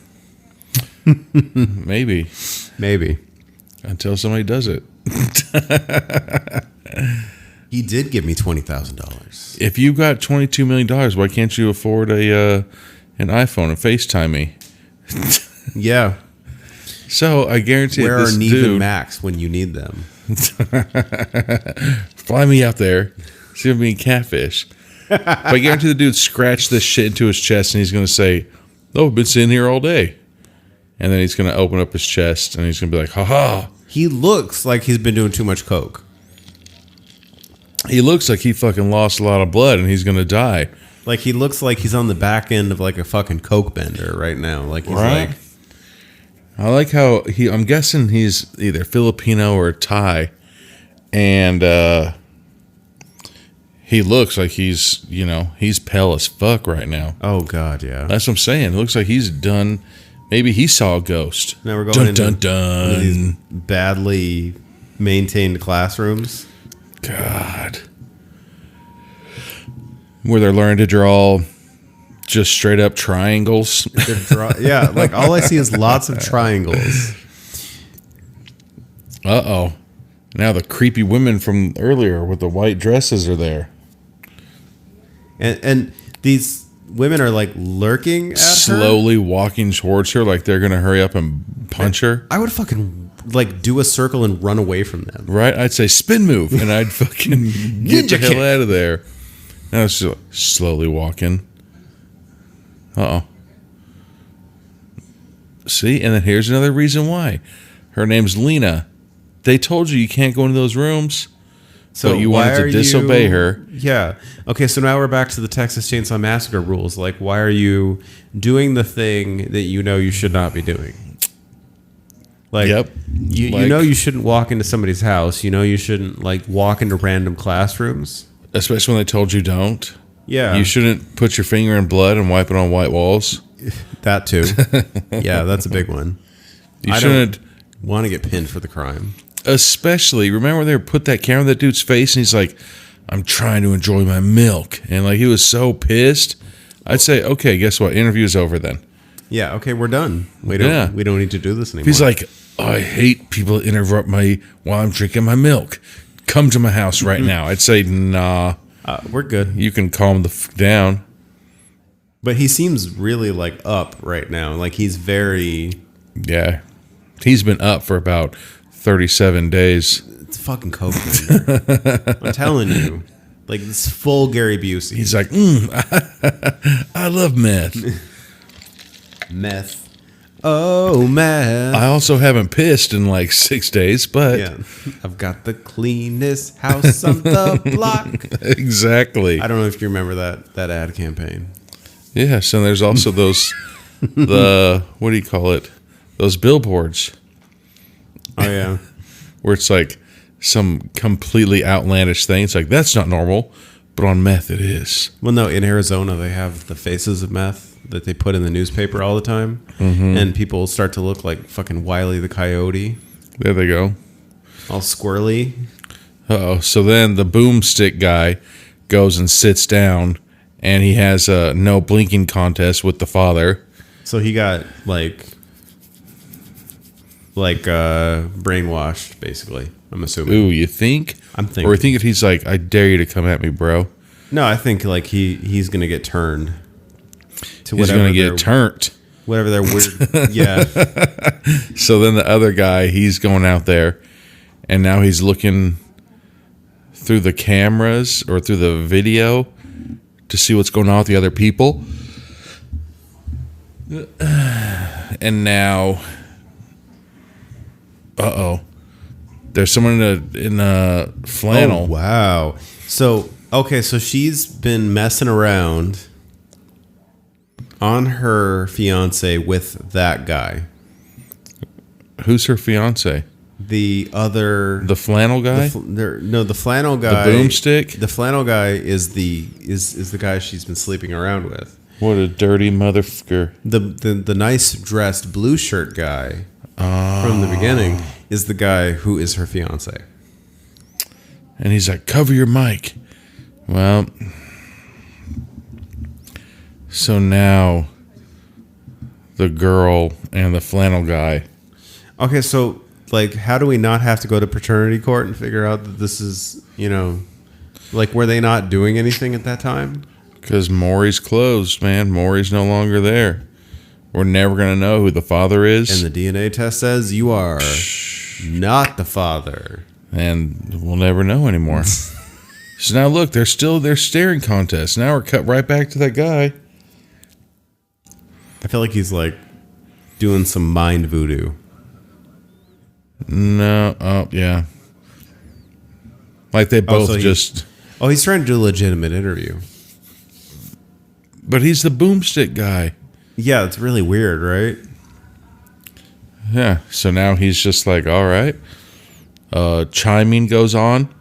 S3: Maybe.
S2: Maybe.
S3: Until somebody does it.
S2: He did give me $20,000.
S3: If you got $22 million, why can't you afford an iPhone and FaceTime me?
S2: Yeah.
S3: So I guarantee
S2: Where are
S3: this
S2: Neve and
S3: dude,
S2: Max when you need them?
S3: fly me out there, see if I'm being catfish. But I guarantee the dude scratched this shit into his chest and he's going to say, oh, I've been sitting here all day. And then he's going to open up his chest and he's going to be like, ha.
S2: He looks like he's been doing too much coke.
S3: He looks like he fucking lost a lot of blood and he's going to die.
S2: Like he looks like he's on the back end of like a fucking coke bender right now. Like he's
S3: Right.
S2: like,
S3: I like how I'm guessing he's either Filipino or Thai. And he looks like he's pale as fuck right now.
S2: oh god, yeah.
S3: That's what I'm saying. It looks like he's done. Maybe he saw a ghost.
S2: Now we're going
S3: Dun,
S2: into
S3: dun, dun.
S2: one of these badly maintained classrooms.
S3: God. Where they're learning to draw just straight up triangles.
S2: Yeah, like all I see is lots of triangles.
S3: Uh-oh. Now the creepy women from earlier with the white dresses are there.
S2: And these women are like lurking at her.
S3: Slowly walking towards her like they're going to hurry up and punch her.
S2: I would fucking like do a circle and run away from them.
S3: Right? I'd say spin move and I'd fucking get the
S2: Ninja
S3: hell
S2: kick.
S3: out of there. Now it's just slowly walking. Uh-oh. See? And then here's another reason why. Her name's Lena. They told you can't go into those rooms.
S2: So
S3: But you
S2: why
S3: wanted to
S2: are
S3: disobey
S2: you-
S3: her.
S2: Yeah. Okay, so now we're back to the Texas Chainsaw Massacre rules. Like, why are you doing the thing that you know you should not be doing? Like,
S3: Yep.
S2: you
S3: Like-
S2: know you shouldn't walk into somebody's house. You know you shouldn't, like, walk into random classrooms.
S3: Especially when they told you don't.
S2: Yeah.
S3: You shouldn't put your finger in blood and wipe it on white walls.
S2: That too. Yeah, that's a big one.
S3: You
S2: I
S3: shouldn't.
S2: Want to get pinned for the crime.
S3: Especially, remember when they put that camera in that dude's face and he's like, I'm trying to enjoy my milk. And like he was so pissed. I'd say, okay, guess what? Interview's over then.
S2: Yeah, okay, we're done. We
S3: Yeah.
S2: don't need to do this anymore.
S3: If he's like, I hate people that interrupt me while I'm drinking my milk. Come to my house right now. I'd say, nah,
S2: we're good.
S3: you can calm the down.
S2: But he seems really like up right now. Like he's very
S3: Yeah. He's been up for about 37 days.
S2: it's fucking coke. bender. I'm telling you. Like this full Gary Busey.
S3: He's like, I love meth.
S2: Meth. Oh, meth.
S3: I also haven't pissed in like 6 days, but
S2: Yeah. I've got the cleanest house on the block.
S3: exactly.
S2: I don't know if you remember that ad campaign.
S3: Yes, and there's also those, what do you call it? Those billboards
S2: Oh yeah.
S3: where it's like some completely outlandish thing. It's like, that's not normal, but on meth it is.
S2: Well, no, in Arizona they have the faces of meth that they put in the newspaper all the time, and people start to look like fucking Wile E. the Coyote,
S3: There they go.
S2: all squirrely.
S3: Uh-oh. So then the boomstick guy goes and sits down, and he has a no blinking contest with the father.
S2: So he got like brainwashed, basically. I'm assuming.
S3: Ooh, you think?
S2: I'm thinking.
S3: Or you think that he's like, I dare you to come at me, bro.
S2: No, I think like he's gonna get turned to
S3: He's
S2: whatever
S3: going to
S2: their-
S3: get turned.
S2: whatever their weird. Yeah,
S3: So then the other guy, he's going out there, and now he's looking through the cameras or through the video to see what's going on with the other people. And now, there's someone in a flannel.
S2: Oh, wow. So, okay, so she's been messing around on her fiance with that guy.
S3: Who's her fiance?
S2: The
S3: flannel guy?
S2: The flannel guy.
S3: The boomstick?
S2: The flannel guy is the guy she's been sleeping around with.
S3: What a dirty motherfucker.
S2: The nice dressed blue shirt guy from the beginning is the guy who is her fiance.
S3: And he's like, cover your mic. Well, so now the girl and the flannel guy.
S2: Okay, so like, how do we not have to go to paternity court and figure out that this is, like, were they not doing anything at that time?
S3: Because Maury's closed, man. Maury's no longer there. We're never going to know who the father is.
S2: And the DNA test says you are not the father.
S3: And we'll never know anymore. So now look, there's staring contests. Now we're cut right back to that guy.
S2: I feel like he's like doing some mind voodoo.
S3: No, yeah. Like they both
S2: he's trying to do a legitimate interview.
S3: But he's the boomstick guy.
S2: Yeah, it's really weird, right?
S3: Yeah, so now he's just like, all right. Chiming goes on.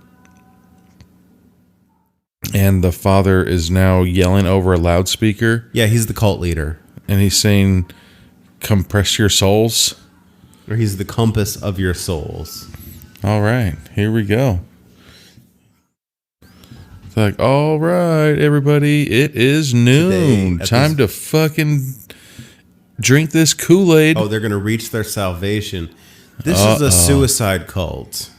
S3: And the father is now yelling over a loudspeaker.
S2: Yeah, he's the cult leader.
S3: And he's saying, compress your souls.
S2: Or he's the compass of your souls.
S3: All right, here we go. It's like, all right, everybody, it is noon. Time to fucking drink this Kool-Aid.
S2: Oh, they're going to reach their salvation. This is a suicide cult.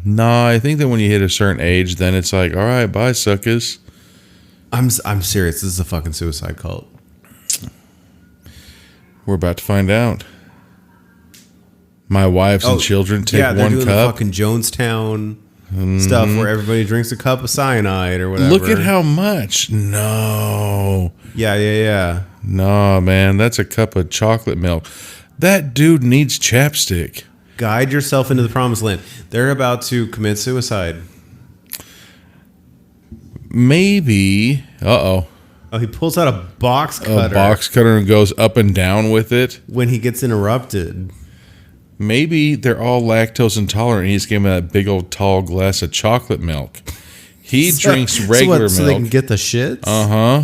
S3: Nah, I think that when you hit a certain age, then it's like, all right, bye, suckers.
S2: I'm serious. This is a fucking suicide cult.
S3: We're about to find out. My wives and children take
S2: they're
S3: one
S2: doing
S3: cup.
S2: The fucking Jonestown stuff where everybody drinks a cup of cyanide or whatever.
S3: Look at how much. No.
S2: Yeah.
S3: No, man, that's a cup of chocolate milk. That dude needs chapstick.
S2: Guide yourself into the promised land. They're about to commit suicide.
S3: Maybe. Uh-oh.
S2: Oh, he pulls out a box cutter.
S3: A box cutter and goes up and down with it.
S2: When he gets interrupted.
S3: Maybe they're all lactose intolerant and he's giving them that big old tall glass of chocolate milk. He drinks regular milk.
S2: So they can get the shits?
S3: Uh-huh.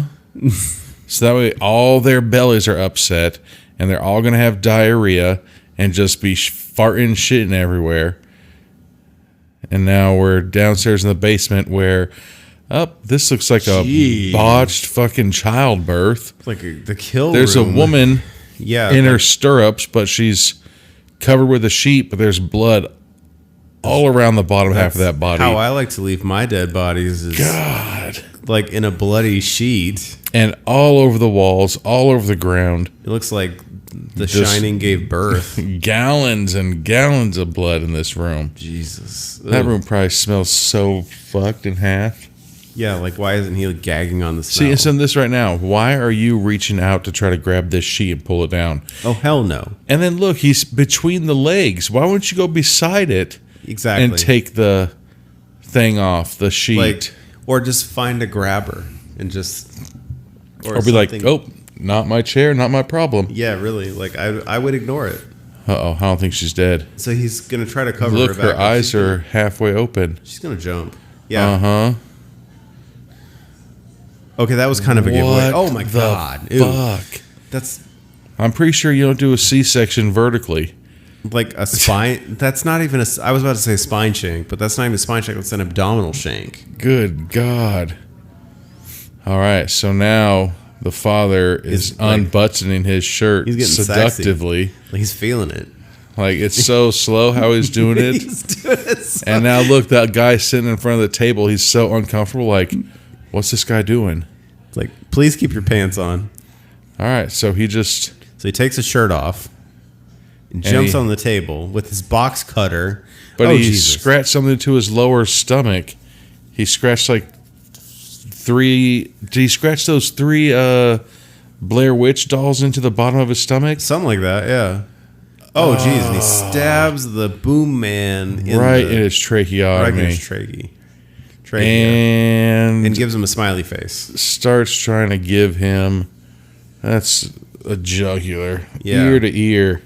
S3: So that way all their bellies are upset and they're all going to have diarrhea and just be farting, shitting everywhere. And now we're downstairs in the basement where, this looks like a botched fucking childbirth.
S2: It's like the kill
S3: There's
S2: room.
S3: a woman
S2: in
S3: her stirrups, but she's covered with a sheet, but there's blood all around the bottom half of that body.
S2: How I like to leave my dead bodies is like in a bloody sheet.
S3: And all over the walls, all over the ground.
S2: It looks like The Shining gave birth.
S3: Gallons and gallons of blood in this room.
S2: Jesus.
S3: That room probably smells so fucked in half.
S2: Yeah, like why isn't he gagging on the smell?
S3: See, it's in this right now. Why are you reaching out to try to grab this sheet and pull it down?
S2: Oh, hell no.
S3: And then look, he's between the legs. Why wouldn't you go beside it?
S2: Exactly.
S3: And take the thing off, the sheet.
S2: Or just find a grabber and just...
S3: Or be like, oh, not my chair, not my problem.
S2: Yeah, really. Like, I would ignore it.
S3: Uh-oh, I don't think she's dead.
S2: So he's going to try to cover
S3: Look,
S2: her back.
S3: her eyes are halfway open.
S2: She's going to jump. Yeah.
S3: Uh-huh.
S2: Okay, that was kind of a giveaway. Oh, my God. Ew.
S3: Fuck.
S2: That's...
S3: I'm pretty sure you don't do a C-section vertically.
S2: Like a spine... That's not even a... I was about to say spine shank, but that's not even a spine shank. It's an abdominal shank.
S3: Good God. All right, so now the father is unbuttoning his shirt seductively.
S2: Like he's feeling it.
S3: Like it's so slow how he's doing it.
S2: He's doing it so
S3: and now look, that guy sitting in front of the table, he's so uncomfortable. Like, what's this guy doing?
S2: Like, please keep your pants on.
S3: All right, so he just...
S2: So he takes his shirt off. and jumps
S3: he-
S2: on the table with his box cutter.
S3: But
S2: Oh,
S3: he
S2: Jesus.
S3: scratched something to his lower stomach. He scratched like 3. Did he scratch those 3 Blair Witch dolls into the bottom of his stomach?
S2: Something like that, yeah. Oh, jeez. And he stabs the boom man
S3: Right in
S2: the,
S3: his tracheotomy.
S2: right in his trachea. And
S3: And
S2: gives him a smiley face.
S3: starts trying to give him. That's a jugular.
S2: Yeah.
S3: Ear to ear.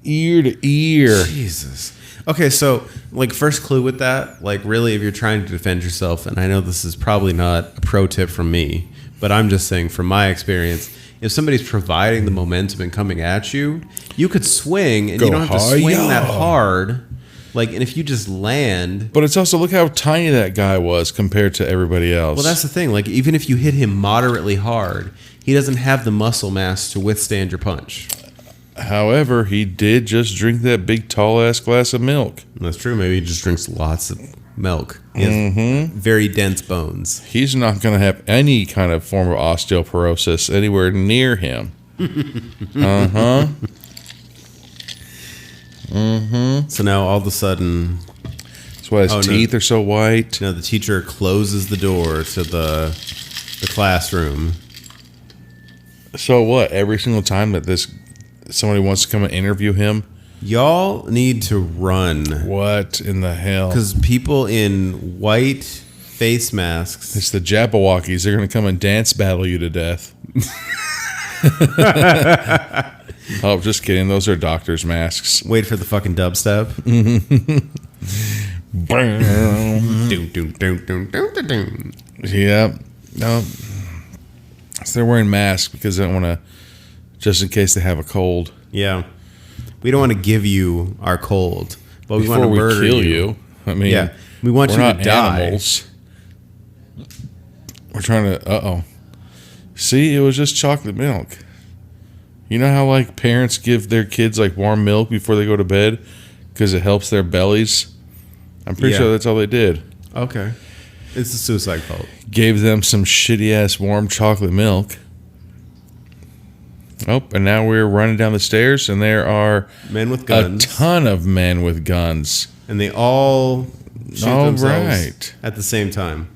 S3: Ear to ear.
S2: Jesus. Okay, so like first clue with that, like really if you're trying to defend yourself, and I know this is probably not a pro tip from me, but I'm just saying from my experience, if somebody's providing the momentum and coming at you, you could swing and
S3: Go
S2: you don't have to swing
S3: hi-ya.
S2: that hard. Like, and if you just land,
S3: But it's also, look how tiny that guy was compared to everybody else.
S2: well, that's the thing. Like, even if you hit him moderately hard, he doesn't have the muscle mass to withstand your punch.
S3: However, he did just drink that big tall ass glass of milk.
S2: That's true. Maybe he just drinks lots of milk. He has very dense bones.
S3: He's not going to have any kind of form of osteoporosis anywhere near him.
S2: So now all of a sudden,
S3: That's why his
S2: Oh, no.
S3: teeth are so white.
S2: the teacher closes the door to the classroom.
S3: So what? Every single time that somebody wants to come and interview him,
S2: Y'all need to run
S3: what in the hell?
S2: because people in white face masks.
S3: It's the Jabberwockies. They're going to come and dance battle you to death. Oh, just kidding. Those are doctors' masks.
S2: Wait for the fucking dubstep. Doom, doom, doom, doom, doom, doom, doom.
S3: Yeah. No. So they're wearing masks because they don't want to, just in case they have a cold.
S2: Yeah, we don't want to give you our cold, but we want
S3: Before
S2: to
S3: we
S2: murder
S3: kill you. I mean,
S2: Yeah, we want
S3: we're
S2: you
S3: not
S2: to die.
S3: animals. We're trying to. See, it was just chocolate milk. You know how like parents give their kids like warm milk before they go to bed because it helps their bellies. I'm pretty
S2: Yeah.
S3: sure that's all they did.
S2: Okay, it's a suicide cult.
S3: Gave them some shitty ass warm chocolate milk. Oh, and now we're running down the stairs, and there are
S2: Men with
S3: a
S2: guns,
S3: ton of men with guns.
S2: and they all shoot
S3: All
S2: themselves
S3: right.
S2: at the same time.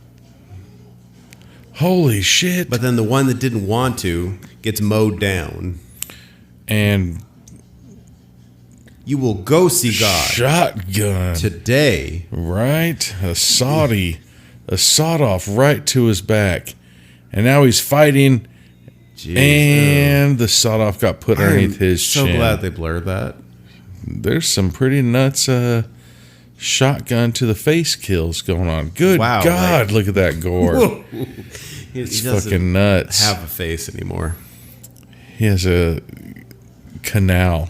S3: Holy shit!
S2: But then the one that didn't want to gets mowed down.
S3: And
S2: You will go see God
S3: shotgun,
S2: today.
S3: right? A sawed off right to his back, and now he's fighting.
S2: Jeez.
S3: And the sawed off got put
S2: I am
S3: underneath his
S2: so
S3: chin.
S2: glad they blurred that.
S3: There's some pretty nuts shotgun to the face kills going on. Good
S2: Wow,
S3: God,
S2: like-
S3: look at that gore.
S2: He
S3: It's
S2: doesn't
S3: fucking nuts.
S2: have a face anymore.
S3: He has a canal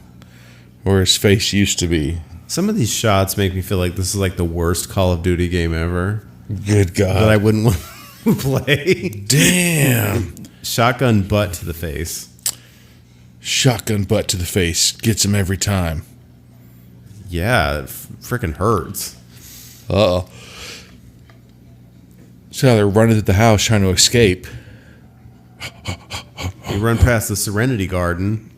S3: where his face used to be.
S2: Some of these shots make me feel like this is like the worst Call of Duty game ever
S3: Good
S2: that I
S3: God.
S2: wouldn't want to play.
S3: Damn.
S2: Shotgun butt to the face.
S3: Shotgun butt to the face. Gets him every time.
S2: Yeah, it freaking hurts.
S3: Uh-oh. So now they're running to the house trying to escape.
S2: You run past the Serenity Garden.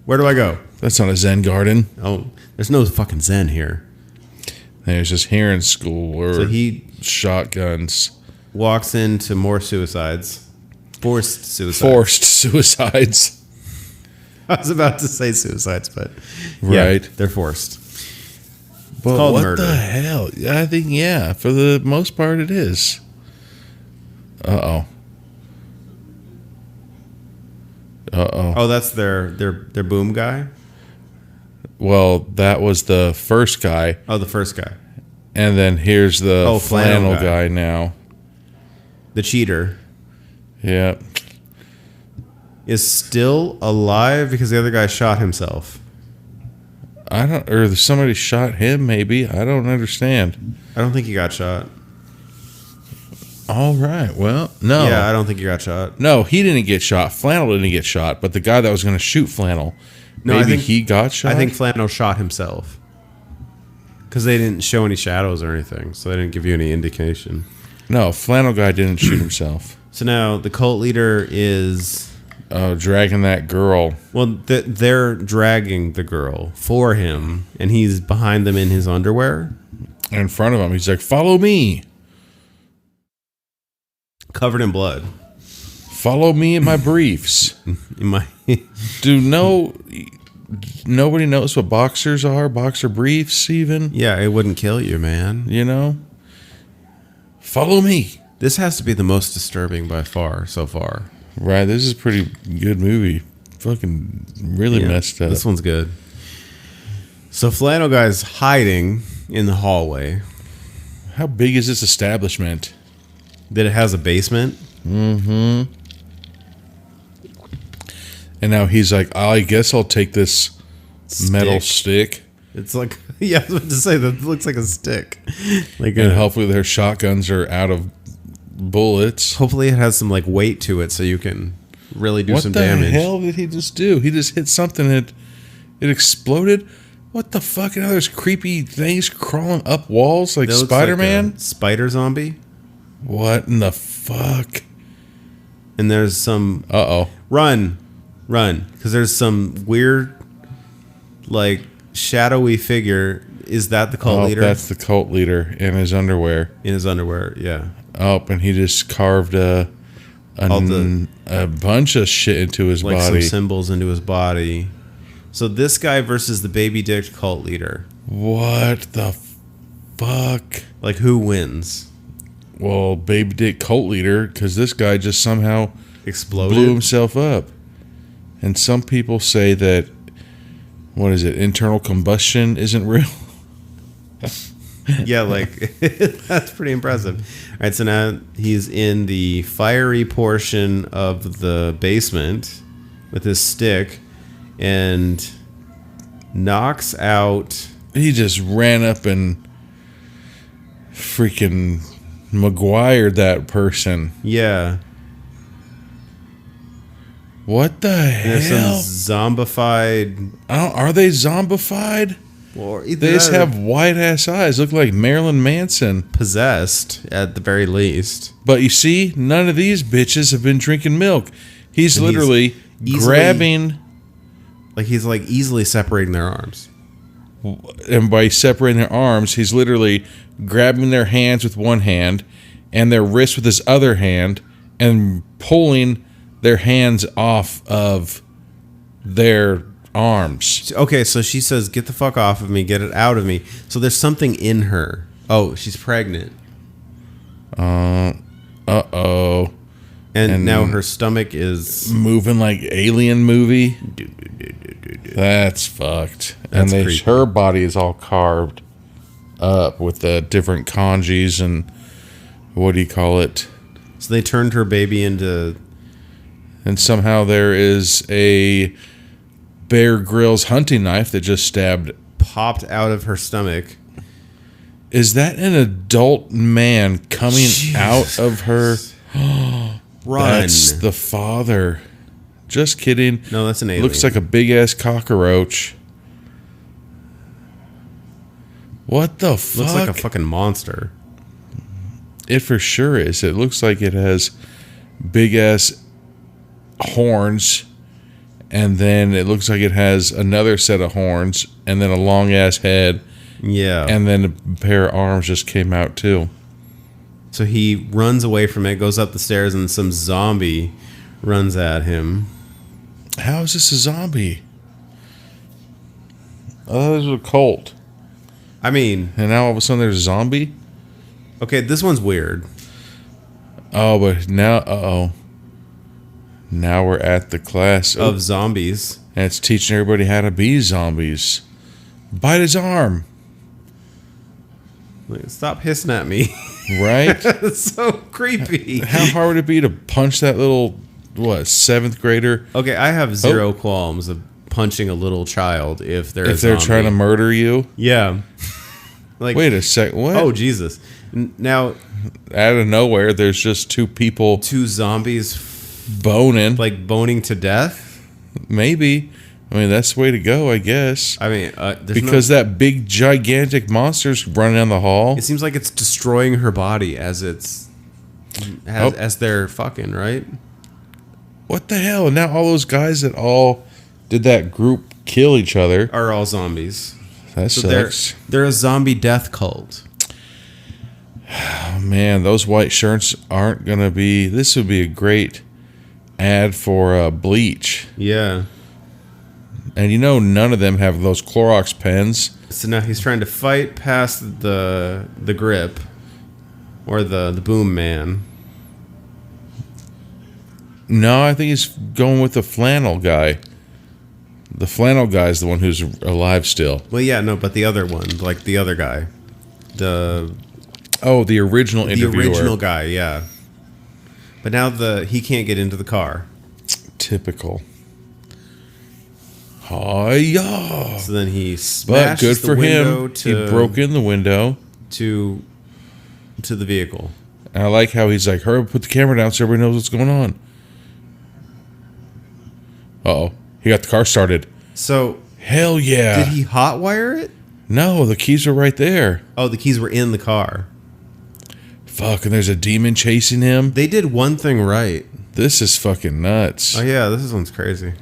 S2: Where do I go?
S3: That's not a Zen garden.
S2: Oh, there's no fucking Zen here.
S3: There's just hearing school or
S2: So he
S3: shotguns.
S2: walks into more suicides. Forced suicides.
S3: Forced suicides.
S2: I was about to say suicides, but
S3: Right.
S2: yeah, they're forced.
S3: But
S2: called
S3: what
S2: murder.
S3: the hell? I think, yeah, for the most part it is. Uh-oh. Uh-oh.
S2: Oh, that's their boom guy.
S3: Well, that was the first guy.
S2: Oh, the first guy,
S3: And then here's the
S2: Oh,
S3: flannel
S2: flannel
S3: guy
S2: guy.
S3: now.
S2: the cheater,
S3: Yeah.
S2: is still alive because the other guy shot himself.
S3: Or somebody shot him, maybe. I don't understand.
S2: I don't think he got shot.
S3: All right. Well, no.
S2: Yeah, I don't think he got shot.
S3: No, he didn't get shot. Flannel didn't get shot, but the guy that was going to shoot Flannel,
S2: No, I
S3: maybe
S2: think-
S3: he got shot.
S2: I think Flannel shot himself because they didn't show any shadows or anything, so they didn't give you any indication.
S3: No, Flannel guy didn't shoot himself.
S2: So now the cult leader is
S3: dragging that girl.
S2: Well, they're dragging the girl for him, and he's behind them in his underwear,
S3: In front of him, he's like, "Follow me,
S2: covered in blood.
S3: follow me in my briefs."
S2: In my
S3: Nobody knows what boxers are, boxer briefs, even.
S2: yeah, it wouldn't kill you, man.
S3: You know, follow me.
S2: This has to be the most disturbing by far so far.
S3: Right, this is a pretty good movie. Fucking really
S2: Yeah,
S3: messed up.
S2: This one's good. So Flannel Guy's hiding in the hallway.
S3: How big is this establishment?
S2: That it has a basement.
S3: And now he's like, I guess I'll take this metal stick.
S2: It's like, yeah, I was about to say that looks like a stick. Like,
S3: And hopefully their shotguns are out of bullets.
S2: hopefully it has some like weight to it, so you can really do
S3: What
S2: some
S3: the
S2: damage.
S3: hell did he just do? He just hit something and it exploded. What the fuck? And now there's creepy things crawling up walls like
S2: That looks like
S3: Spider-Man.
S2: a spider zombie,
S3: What in the fuck?
S2: and there's some
S3: Uh-oh.
S2: run, because there's some weird, like shadowy figure. Is that the cult leader?
S3: That's the cult leader in his underwear.
S2: In his underwear. Yeah.
S3: Oh, and he just carved a bunch of shit into his
S2: Like
S3: body.
S2: some symbols into his body. So this guy versus the baby dick cult leader.
S3: What the fuck?
S2: Like, who wins?
S3: Well, baby dick cult leader, because this guy just somehow
S2: Exploded.
S3: blew himself up. And some people say that, what is it, internal combustion isn't real?
S2: Yeah, like that's pretty impressive. All right, so now he's in the fiery portion of the basement with his stick and knocks out.
S3: He just ran up and freaking Maguired that person.
S2: Yeah,
S3: What the
S2: there's
S3: hell?
S2: some zombified.
S3: Are they zombified?
S2: Or either
S3: They just
S2: that or
S3: have white ass eyes. Look like Marilyn Manson.
S2: possessed at the very least.
S3: But you see, none of these bitches have been drinking milk. He's
S2: And he's
S3: literally
S2: easily-
S3: grabbing,
S2: Like, he's like easily separating their arms.
S3: and by separating their arms, he's literally grabbing their hands with one hand and their wrists with his other hand and pulling their hands off of their arms.
S2: Okay, so she says, "Get the fuck off of me, get it out of me." So there's something in her. Oh, she's pregnant.
S3: Uh-oh.
S2: And now her stomach is
S3: Moving like Alien movie. That's fucked.
S2: That's
S3: and
S2: creepy.
S3: her body is all carved up with the different kanjis and what do you call it?
S2: so they turned her baby into
S3: And somehow there is a Bear Grylls hunting knife that just stabbed.
S2: popped out of her stomach.
S3: Is that an adult man coming
S2: Jesus
S3: out of her?
S2: Run.
S3: That's the father. Just kidding.
S2: No, that's an alien.
S3: Looks like a big ass cockroach. What the fuck?
S2: Looks like a fucking monster.
S3: It for sure is. It looks like it has big ass horns, and then it looks like it has another set of horns, and then a long ass head,
S2: Yeah.
S3: and then a pair of arms just came out too.
S2: So he runs away from it, goes up the stairs, and some zombie runs at him.
S3: How is this a zombie? Oh, this was a cult,
S2: I mean,
S3: and now all of a sudden there's a zombie.
S2: okay, this one's weird.
S3: Oh, but now, now we're at the class
S2: Of zombies.
S3: and it's teaching everybody how to be zombies. Bite his arm,
S2: Like, stop hissing at me.
S3: right?
S2: It's so creepy.
S3: How hard would it be to punch that little, what, 7th grader?
S2: Okay, I have zero qualms of punching a little child if they're
S3: If they're trying to murder you?
S2: Yeah. Like,
S3: Wait a sec, what?
S2: oh Jesus! Now
S3: Out of nowhere, there's just two people
S2: two zombies
S3: boning.
S2: like boning to death.
S3: Maybe. I mean, that's the way to go, I guess.
S2: I mean, there's
S3: Because that big, gigantic monster's running down the hall.
S2: it seems like it's destroying her body as it's as they're fucking, right?
S3: what the hell? And now all those guys that all did that group kill each other.
S2: Are all zombies.
S3: That
S2: So
S3: sucks.
S2: they're a zombie death cult.
S3: Oh, man, those white shirts aren't going to be... This would be a great ad for Bleach.
S2: Yeah.
S3: And you know none of them have those Clorox pens.
S2: So now he's trying to fight past the grip, or the boom man.
S3: No, I think he's going with the flannel guy. The flannel guy is the one who's alive still.
S2: Well, yeah, no, but the other one, like the other guy, the
S3: Original interviewer.
S2: The original guy, yeah. But now he can't get into the car.
S3: Typical. Hi-ya.
S2: So then he
S3: But
S2: smashes
S3: good
S2: the
S3: for
S2: window
S3: him. He broke in the window.
S2: to the vehicle.
S3: And I like how he's like, hurry, put the camera down so everybody knows what's going on. Uh-oh. He got the car started.
S2: So
S3: Hell yeah.
S2: did he hotwire it?
S3: No, the keys were right there.
S2: Oh, the keys were in the car.
S3: Fuck, and there's a demon chasing him.
S2: They did one thing right.
S3: This is fucking nuts.
S2: Oh yeah, one's crazy.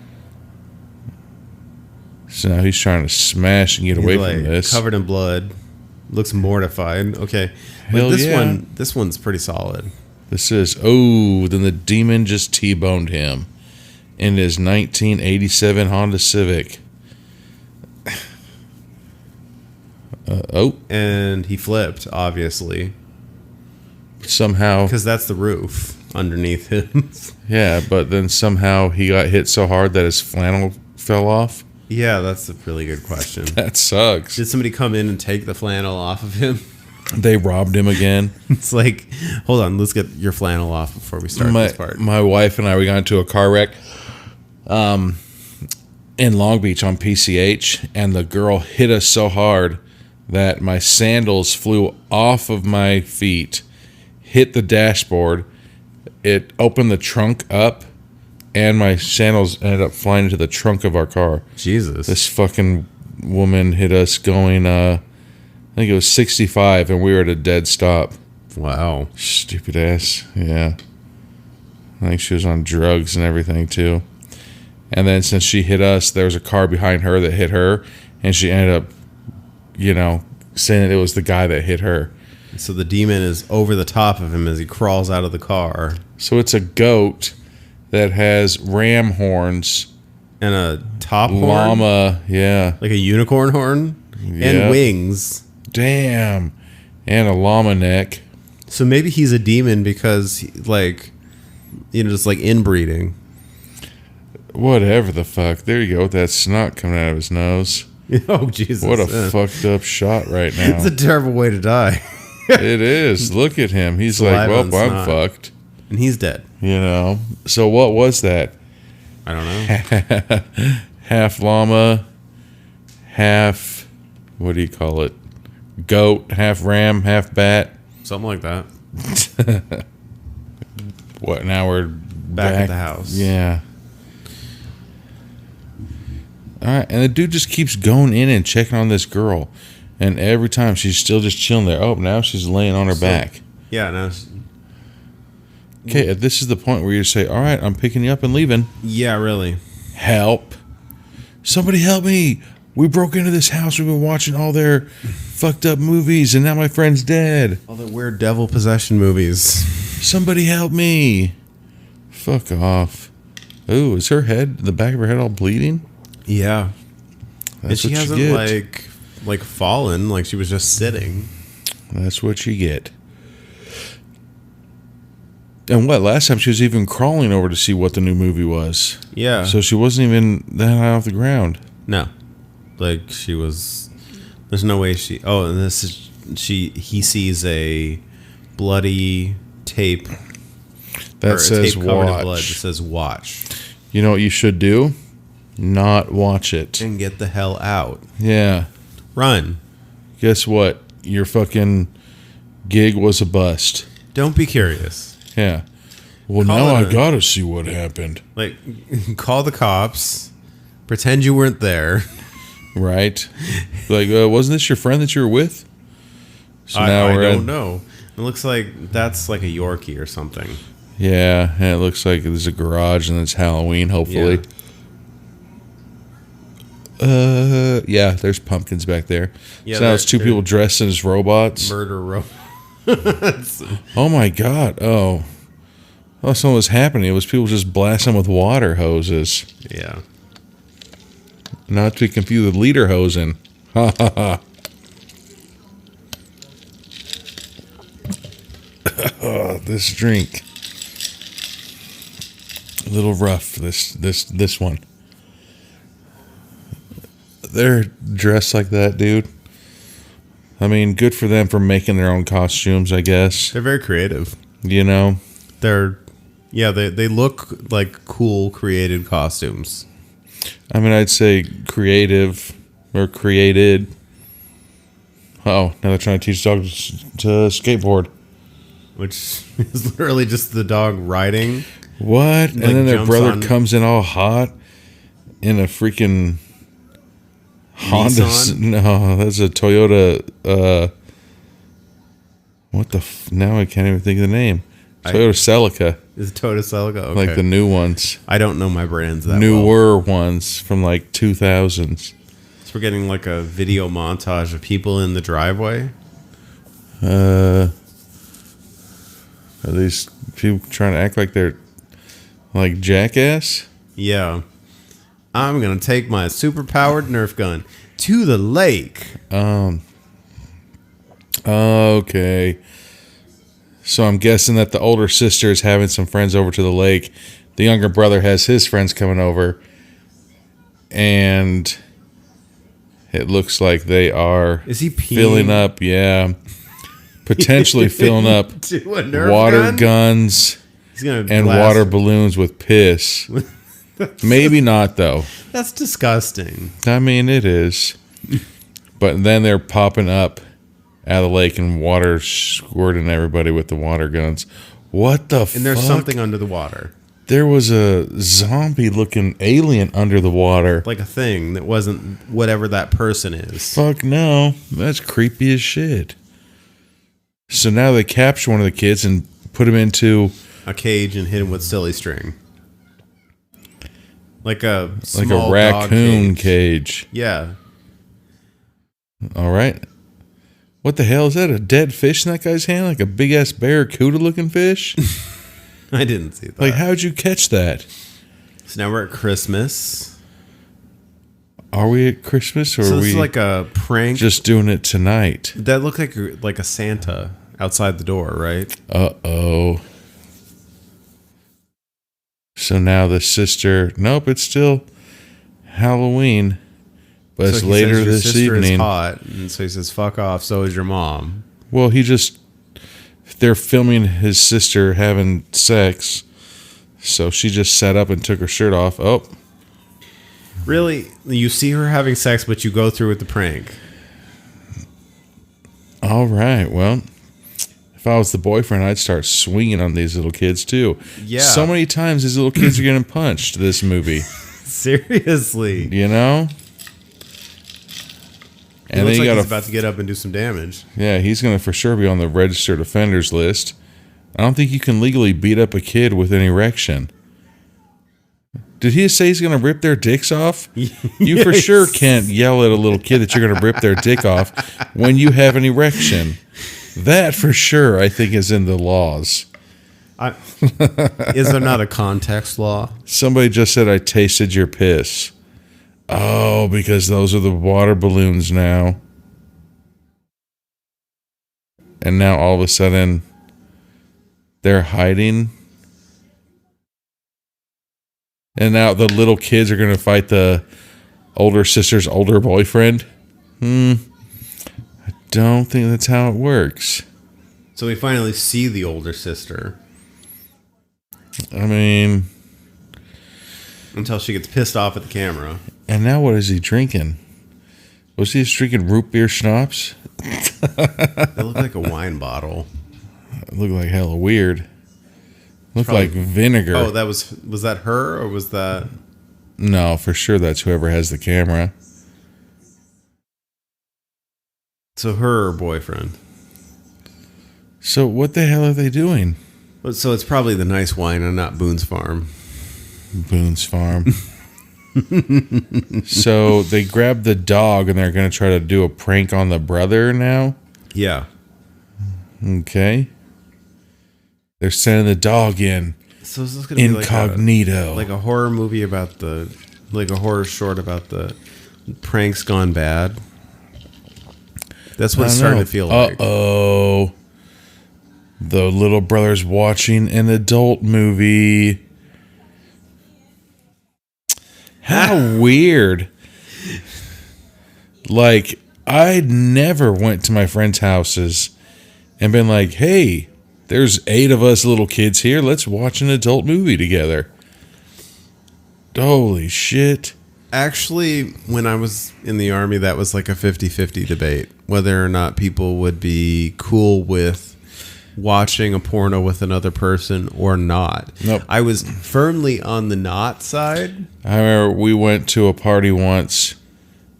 S3: So now he's trying to smash and get away
S2: He's,
S3: from this.
S2: covered in blood. Looks mortified. Okay.
S3: Hell
S2: But
S3: yeah.
S2: this one's pretty solid.
S3: This is, then the demon just T-boned him in his 1987 Honda Civic.
S2: And he flipped, obviously,
S3: Somehow,
S2: because that's the roof underneath him.
S3: yeah, but then somehow he got hit so hard that his flannel fell off.
S2: Yeah, that's a really good question.
S3: That sucks.
S2: Did somebody come in and take the flannel off of him?
S3: They robbed him again.
S2: It's like, hold on, let's get your flannel off before we start this part.
S3: My wife and I, we got into a car wreck in Long Beach on PCH, and the girl hit us so hard that my sandals flew off of my feet, hit the dashboard, it opened the trunk up, and my sandals ended up flying into the trunk of our car.
S2: Jesus.
S3: This fucking woman hit us going, I think it was 65, and we were at a dead stop.
S2: Wow.
S3: Stupid ass. Yeah. I think she was on drugs and everything too. And then since she hit us, there was a car behind her that hit her, and she ended up, saying that it was the guy that hit her.
S2: So the demon is over the top of him as he crawls out of the car.
S3: So it's a goat that has ram horns,
S2: And a top horn?
S3: llama, yeah.
S2: Like a unicorn horn?
S3: Yeah.
S2: And wings.
S3: Damn. And a llama neck.
S2: So maybe he's a demon because, just like inbreeding.
S3: Whatever the fuck. There you go with that snot coming out of his nose.
S2: Oh, Jesus.
S3: What a fucked up shot right now.
S2: It's a terrible way to die.
S3: It is. Look at him. He's
S2: Saliva
S3: like,
S2: and
S3: well, I'm
S2: snot.
S3: fucked.
S2: And he's dead.
S3: So what was that?
S2: I don't know.
S3: Half llama, half, what do you call it? Goat, half ram, half bat.
S2: Something like that.
S3: What, now we're
S2: Back at the house.
S3: Yeah. All right, and the dude just keeps going in and checking on this girl. And every time she's still just chilling there. Oh, now she's laying on her back.
S2: Yeah, no.
S3: Okay, this is the point where you say, all right, I'm picking you up and leaving.
S2: Yeah, really.
S3: Help. Somebody help me. We broke into this house. We've been watching all their fucked up movies, and now my friend's dead.
S2: All the weird devil possession movies.
S3: Somebody help me. Fuck off. Ooh, is her head, the back of her head all bleeding?
S2: Yeah. And
S3: That's
S2: she
S3: what
S2: hasn't,
S3: you get.
S2: like fallen. Like she was just sitting.
S3: That's what you get. And last time she was even crawling over to see what the new movie was.
S2: Yeah.
S3: So she wasn't even that high off the ground.
S2: No. Like she was. There's no way she. Oh, and this is. He sees a bloody tape.
S3: That
S2: or
S3: says
S2: a tape covered in
S3: watch.
S2: blood that says watch.
S3: You know what you should do? Not watch it.
S2: And get the hell out.
S3: Yeah.
S2: Run.
S3: Guess what? Your fucking gig was a bust.
S2: Don't be curious.
S3: Yeah. Well,
S2: Call
S3: now
S2: it
S3: I
S2: a-
S3: gotta see what happened.
S2: Like, call the cops. Pretend you weren't there.
S3: Right? Like, wasn't this your friend that you were with? So
S2: I
S3: we're
S2: don't
S3: at-
S2: know. It looks like that's like a Yorkie or something.
S3: Yeah, and it looks like there's a garage and it's Halloween, hopefully. Yeah, there's pumpkins back there.
S2: Yeah,
S3: so now it's two
S2: they're
S3: people dressed as robots.
S2: Murder
S3: Oh my god. Oh, that's what was happening. It was people just blasting with water hoses.
S2: Yeah.
S3: Not to be confused with leader hosing. Ha ha ha. Oh, this drink. A little rough, this one. They're dressed like that, dude. I mean, good for them for making their own costumes, I guess.
S2: They're very creative.
S3: You know?
S2: They look like cool, created costumes.
S3: I mean, I'd say creative or created. Oh, now they're trying to teach dogs to skateboard.
S2: Which is literally just the dog riding.
S3: What? And
S2: Like,
S3: then their
S2: jumps
S3: brother
S2: on-
S3: comes in all hot in a freaking Honda.
S2: Nissan?
S3: No, that's a Toyota. What the? Now I can't even think of the name. Toyota Celica,
S2: Is it Toyota Celica? Okay.
S3: like the new ones,
S2: I don't know my brands that well.
S3: newer ones from like 2000s.
S2: So we're getting like a video montage of people in the driveway.
S3: At least people trying to act like they're like Jackass.
S2: Yeah. I'm going to take my super-powered Nerf gun to the lake.
S3: Okay. So I'm guessing that the older sister is having some friends over to the lake. The younger brother has his friends coming over. And it looks like they are
S2: Is he peeing?
S3: filling up, yeah. Potentially filling up
S2: To a Nerf
S3: water
S2: gun?
S3: guns
S2: He's gonna
S3: and
S2: blast-
S3: water balloons with piss. Maybe not, though.
S2: That's disgusting.
S3: I mean, it is. But then they're popping up out of the lake and water squirting everybody with the water guns. What the fuck?
S2: And there's something under the water.
S3: There was a zombie-looking alien under the water.
S2: Like a thing that wasn't whatever that person is.
S3: Fuck no. That's creepy as shit. So now they capture one of the kids and put him into
S2: A cage and hit him with silly string. Like a small
S3: raccoon
S2: dog
S3: cage.
S2: Yeah.
S3: All right. What the hell is that? A dead fish in that guy's hand? Like a big-ass barracuda-looking fish?
S2: I didn't see that.
S3: Like, how'd you catch that?
S2: So now we're at Christmas.
S3: Are we at Christmas or
S2: So
S3: are
S2: this
S3: we
S2: is like a prank.
S3: just doing it tonight?
S2: That looked like a Santa outside the door, right?
S3: Uh-oh. So now the sister... Nope, it's still Halloween. But it's
S2: So he
S3: later
S2: says your
S3: this
S2: sister
S3: evening.
S2: Is hot, and so he says, "Fuck off." So is your mom.
S3: Well, they're filming his sister having sex. So she just sat up and took her shirt off. Oh,
S2: Really, you see her having sex, but you go through with the prank.
S3: all right. Well, if I was the boyfriend, I'd start swinging on these little kids too.
S2: Yeah.
S3: So many times these little kids are getting punched this movie.
S2: Seriously.
S3: You know?
S2: It looks like he's about to get up and do some damage.
S3: Yeah, he's going to for sure be on the registered offenders list. I don't think you can legally beat up a kid with an erection. Did he say he's going to rip their dicks off? You for sure can't yell at a little kid that you're going to rip their dick off when you have an erection. That for sure, I think, is in the laws.
S2: Is there not a context law?
S3: Somebody just said, I tasted your piss. Oh, because those are the water balloons now. And now all of a sudden, they're hiding. And now the little kids are going to fight the older sister's older boyfriend. I don't think that's how it works.
S2: So we finally see the older sister
S3: I mean,
S2: until she gets pissed off at the camera.
S3: and now what is he drinking? Was he just drinking root beer schnapps?
S2: It looked like a wine bottle.
S3: It looked like hella weird. Looked
S2: Probably-
S3: like vinegar.
S2: Oh, that was that her or was that?
S3: No, for sure that's whoever has the camera.
S2: So her boyfriend.
S3: So what the hell are they doing?
S2: So it's probably the nice wine and not Boone's Farm.
S3: Boone's Farm. So they grab the dog and they're going to try to do a prank on the brother now.
S2: Yeah.
S3: Okay. They're sending the dog in.
S2: So is this going to be
S3: incognito.
S2: like a horror movie about like a horror short about the pranks gone bad? That's what it's starting to feel like.
S3: Uh-oh. The little brother's watching an adult movie. How weird. Like, I never went to my friends' houses and been like, hey, there's 8 of us little kids here. Let's watch an adult movie together. Holy shit.
S2: Actually, when I was in the Army, that was like a 50-50 debate. Whether or not people would be cool with watching a porno with another person or not.
S3: Nope.
S2: I was firmly on the not side.
S3: I remember we went to a party once,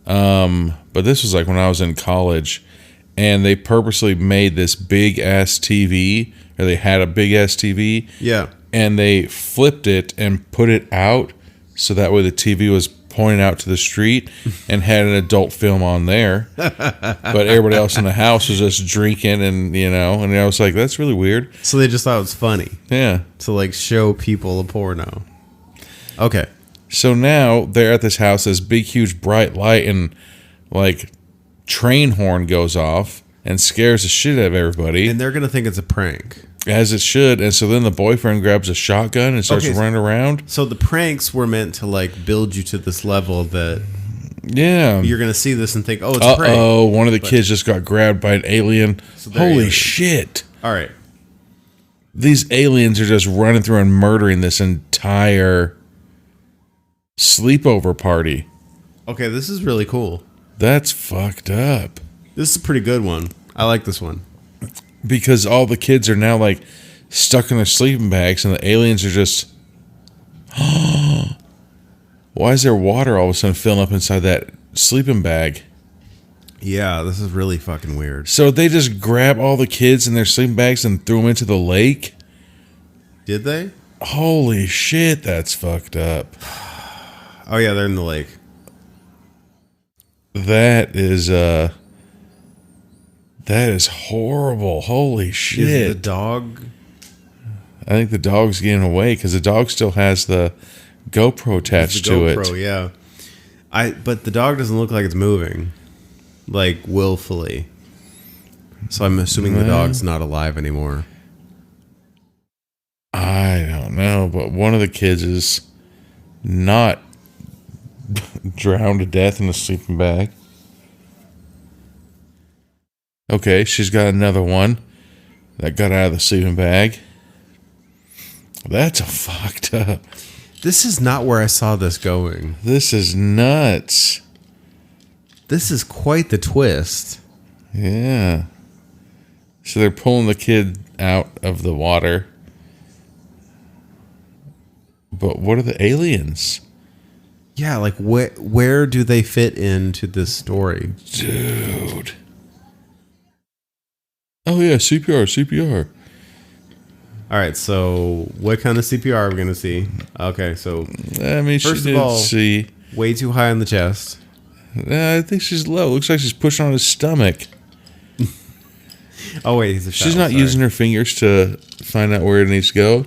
S3: but this was like when I was in college, and they purposely made this big ass TV, or they had a big ass TV,
S2: Yeah.
S3: and they flipped it and put it out so that way the TV was pointing out to the street and had an adult film on there. But everybody else in the house was just drinking and I was like, that's really weird.
S2: So they just thought it was funny
S3: Yeah.
S2: to like show people a porno. Okay.
S3: So now they're at this house, this big, huge, bright light, and like train horn goes off and scares the shit out of everybody,
S2: And they're going to think it's a prank.
S3: as it should. And so then the boyfriend grabs a shotgun and starts
S2: Okay,
S3: running around.
S2: So the pranks were meant to like build you to this level that
S3: Yeah.
S2: you're going to see this and think, oh, it's a prank.
S3: Uh-oh, one of the kids just got grabbed by an alien.
S2: they're
S3: Holy
S2: aliens.
S3: shit.
S2: All right.
S3: These aliens are just running through and murdering this entire sleepover party.
S2: Okay, this is really cool.
S3: That's fucked up.
S2: This is a pretty good one. I like this one.
S3: Because all the kids are now like stuck in their sleeping bags and the aliens are just... Why is there water all of a sudden filling up inside that sleeping bag?
S2: Yeah, this is really fucking weird.
S3: So they just grab all the kids in their sleeping bags and threw them into the lake?
S2: Did they?
S3: Holy shit, that's fucked up.
S2: Oh yeah, they're in the lake.
S3: That is horrible. Holy
S2: Is
S3: shit.
S2: it the dog?
S3: I think the dog's getting away because the dog still has the GoPro attached to it.
S2: Yeah. But the dog doesn't look like it's moving, like willfully. So I'm assuming the dog's not alive anymore.
S3: I don't know, but one of the kids is not drowned to death in a sleeping bag. Okay, she's got another one that got out of the sleeping bag. That's a fucked up.
S2: This is not where I saw this going.
S3: This is nuts.
S2: This is quite the twist.
S3: Yeah. So they're pulling the kid out of the water. But what are the aliens?
S2: Yeah, like where do they fit into this story?
S3: Dude. Oh yeah, CPR.
S2: All right, so what kind of CPR are we going to see? Okay, so
S3: I mean,
S2: First
S3: she
S2: of
S3: didn't
S2: all-
S3: see.
S2: way too high on the chest.
S3: I think she's low. Looks like she's pushing on his stomach.
S2: Oh, wait,
S3: She's not using her fingers to find out where it needs to go.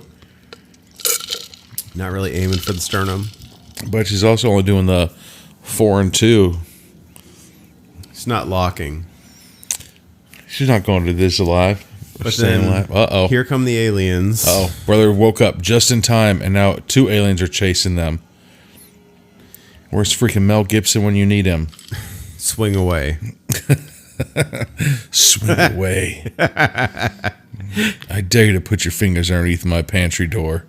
S2: Not really aiming for the sternum.
S3: But she's also only doing the 4 and 2.
S2: She's not locking.
S3: She's not going to this alive.
S2: But
S3: Staying
S2: then
S3: alive. Uh-oh.
S2: here come the aliens.
S3: Oh, brother woke up just in time, and now 2 aliens are chasing them. Where's freaking Mel Gibson when you need him?
S2: Swing away.
S3: Swing away. I dare you to put your fingers underneath my pantry door.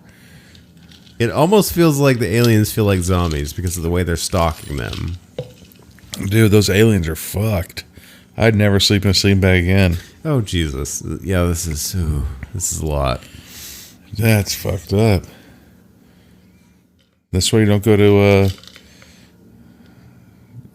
S2: It almost feels like the aliens feel like zombies because of the way they're stalking them.
S3: Dude, those aliens are fucked. I'd never sleep in a sleeping bag again.
S2: Oh, Jesus. Yeah, this is a lot.
S3: That's fucked up. That's why you don't go to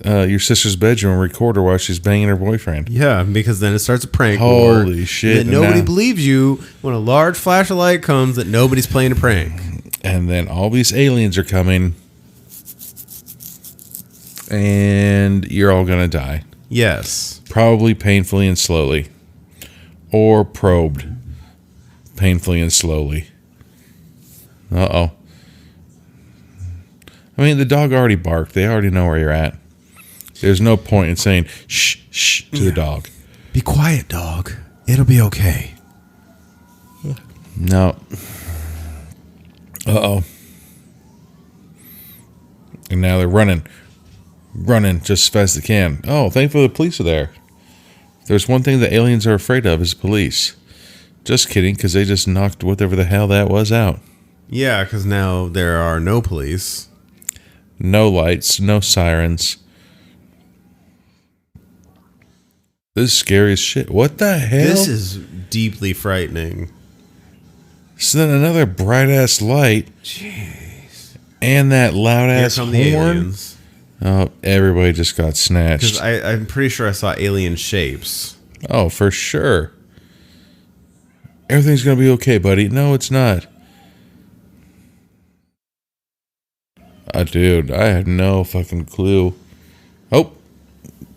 S3: your sister's bedroom and record her while she's banging her boyfriend.
S2: Yeah, because then it starts a prank
S3: Holy
S2: war.
S3: shit.
S2: And then nobody believes you when a large flash of light comes that nobody's playing a prank.
S3: And then all these aliens are coming. And you're all going to die.
S2: Yes.
S3: Probably painfully and slowly. Or probed painfully and slowly. Uh-oh. I mean, the dog already barked. They already know where you're at. There's no point in saying shh, shh to the dog.
S2: Be quiet, dog. It'll be okay.
S3: No. Uh-oh. And now they're running. Running just as fast as they can. Oh, thankfully the police are there. If there's one thing the aliens are afraid of is police. Just kidding, because they just knocked whatever the hell that was out.
S2: Yeah, because now there are no police.
S3: No lights, no sirens. This is scary as shit. What the hell?
S2: This is deeply frightening.
S3: So then another bright ass light.
S2: Jeez.
S3: And that loud
S2: Here
S3: ass
S2: come
S3: horn.
S2: the aliens.
S3: Oh, everybody just got snatched.
S2: Because I'm pretty sure I saw alien shapes.
S3: Oh, for sure. Everything's gonna be okay, buddy. No, it's not. Dude, I had no fucking clue. Oh,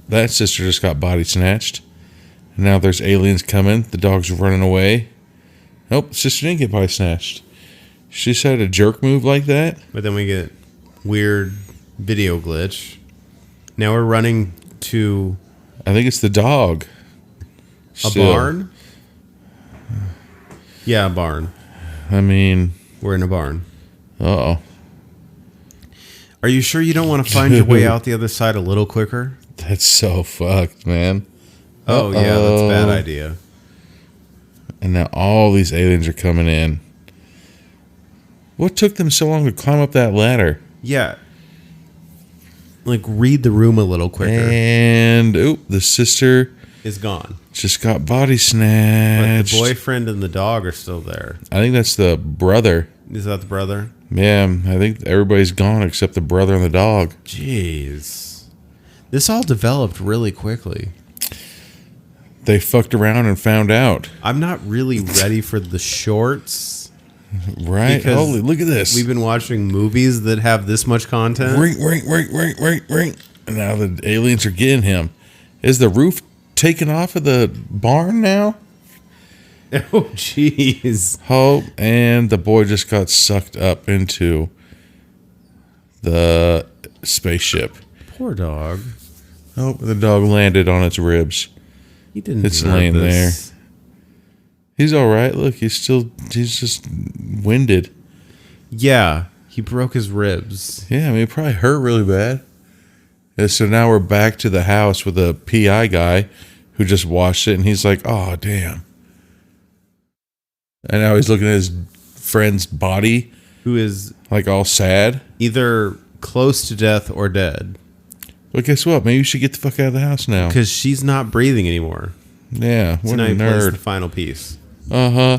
S3: that sister just got body snatched. And now there's aliens coming. The dog's running away. Nope, sister didn't get body snatched. She just had a jerk move like that.
S2: But then we get weird video glitch. Now we're running to
S3: I think it's the dog.
S2: a
S3: Still.
S2: barn. Yeah, a barn.
S3: I mean,
S2: We're in a barn.
S3: uh-oh.
S2: Are you sure you don't want to find your way out the other side a little quicker?
S3: That's so fucked, man.
S2: Oh, yeah, that's a bad
S3: Uh-oh.
S2: idea.
S3: And now all these aliens are coming in. What took them so long to climb up that ladder?
S2: Yeah. Like, read the room a little quicker.
S3: And, oop, the sister
S2: Is gone.
S3: just got body
S2: But
S3: snatched.
S2: the boyfriend and the dog are still there.
S3: I think that's the brother.
S2: Is that the brother?
S3: Yeah, I think everybody's gone except the brother and the dog.
S2: Jeez. This all developed really quickly.
S3: They fucked around and found out.
S2: I'm not really ready for the shorts.
S3: Right?
S2: Because
S3: Holy, look at this.
S2: We've been watching movies that have this much content.
S3: Ring, ring, ring, ring, ring, ring. And now the aliens are getting him. Is the roof taken off of the barn now?
S2: Oh, jeez.
S3: Oh, and the boy just got sucked up into the spaceship.
S2: Poor dog.
S3: Oh, the dog landed on its ribs.
S2: He didn't
S3: It's
S2: deserve
S3: laying
S2: this.
S3: He's all right. Look, he's just winded.
S2: Yeah, he broke his ribs.
S3: Yeah, I mean, it probably hurt really bad. And so now we're back to the house with a PI guy who just watched it, and he's like, oh, damn. And now he's looking at his friend's body,
S2: Who is
S3: like all sad.
S2: either close to death or dead.
S3: But guess what? Maybe you should get the fuck out of the house now.
S2: Because she's not breathing anymore.
S3: Yeah,
S2: So
S3: what
S2: now
S3: a
S2: he plays the
S3: nerd.
S2: final piece.
S3: Uh-huh.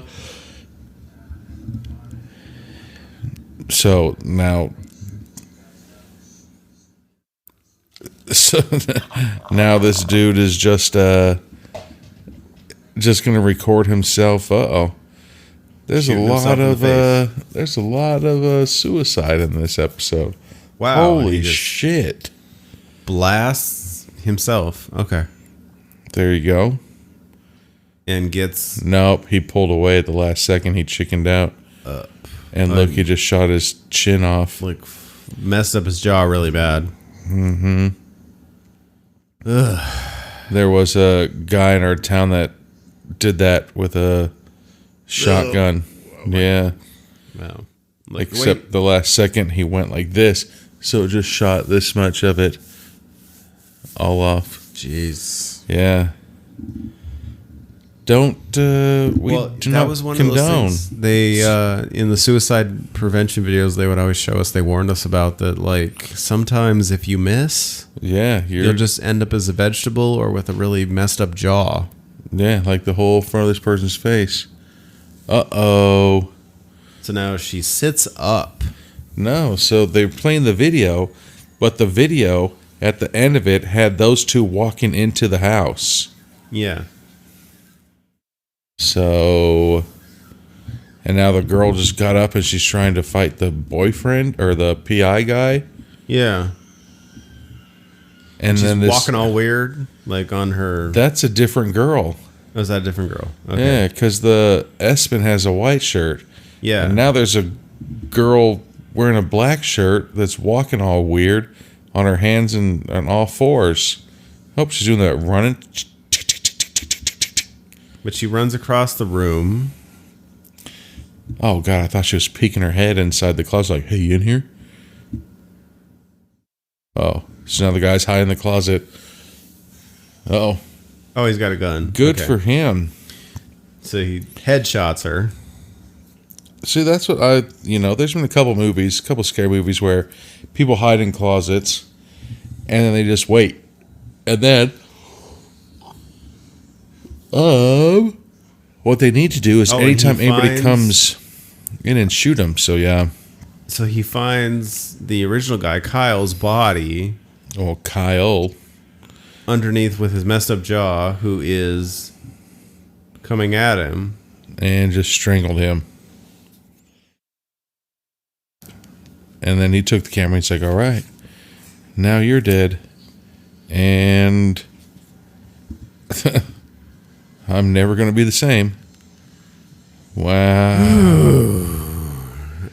S3: So now now this dude is just gonna record himself. Uh-oh. There's
S2: Shooting
S3: a
S2: himself
S3: lot
S2: in the
S3: of there's a lot of suicide in this episode.
S2: Wow.
S3: Holy
S2: he just
S3: shit.
S2: blasts himself. Okay.
S3: There you go.
S2: And gets
S3: Nope, he pulled away at the last second. He chickened out. And look, he just shot his chin off.
S2: like messed up his jaw really bad.
S3: There was a guy in our town that did that with a shotgun. Yeah.
S2: Wow. Like,
S3: Except the last second he went like this, so it just shot this much of it all off.
S2: jeez.
S3: Yeah. Don't we
S2: Well,
S3: do
S2: that
S3: not
S2: was one
S3: condone.
S2: of those things. They in the suicide prevention videos, they would always show us. They warned us about that. Like sometimes if you miss,
S3: Yeah,
S2: you'll just end up as a vegetable or with a really messed up jaw.
S3: yeah, like the whole front of this person's face. Uh-oh.
S2: So now she sits up.
S3: No, so they're playing the video, but the video at the end of it had those two walking into the house.
S2: Yeah.
S3: So, and now the girl just got up and she's trying to fight the boyfriend or the PI guy.
S2: Yeah.
S3: And
S2: She's
S3: then this,
S2: walking all weird, like on her.
S3: that's a different girl.
S2: Oh, is that a different girl? Okay.
S3: Yeah, because the Espen has a white shirt.
S2: Yeah.
S3: And now there's a girl wearing a black shirt that's walking all weird on her hands and on all fours. Hope she's doing that running.
S2: But she runs across the room.
S3: Oh, God, I thought she was peeking her head inside the closet like, hey, you in here? Oh, so now the guy's hiding in the closet. Oh,
S2: Oh, he's got a gun.
S3: good
S2: Okay.
S3: for him.
S2: So he headshots her.
S3: See, that's what there's been a couple scary movies where people hide in closets and then they just wait. And then, what they need to do is
S2: Oh, and
S3: anytime
S2: he
S3: anybody
S2: finds-
S3: comes in and shoot them. So, yeah.
S2: So he finds the original guy, Kyle's body,
S3: Oh, Kyle.
S2: underneath with his messed up jaw, who is coming at him.
S3: And just strangled him. And then he took the camera and he's like, all right, now you're dead. And I'm never going to be the same. Wow.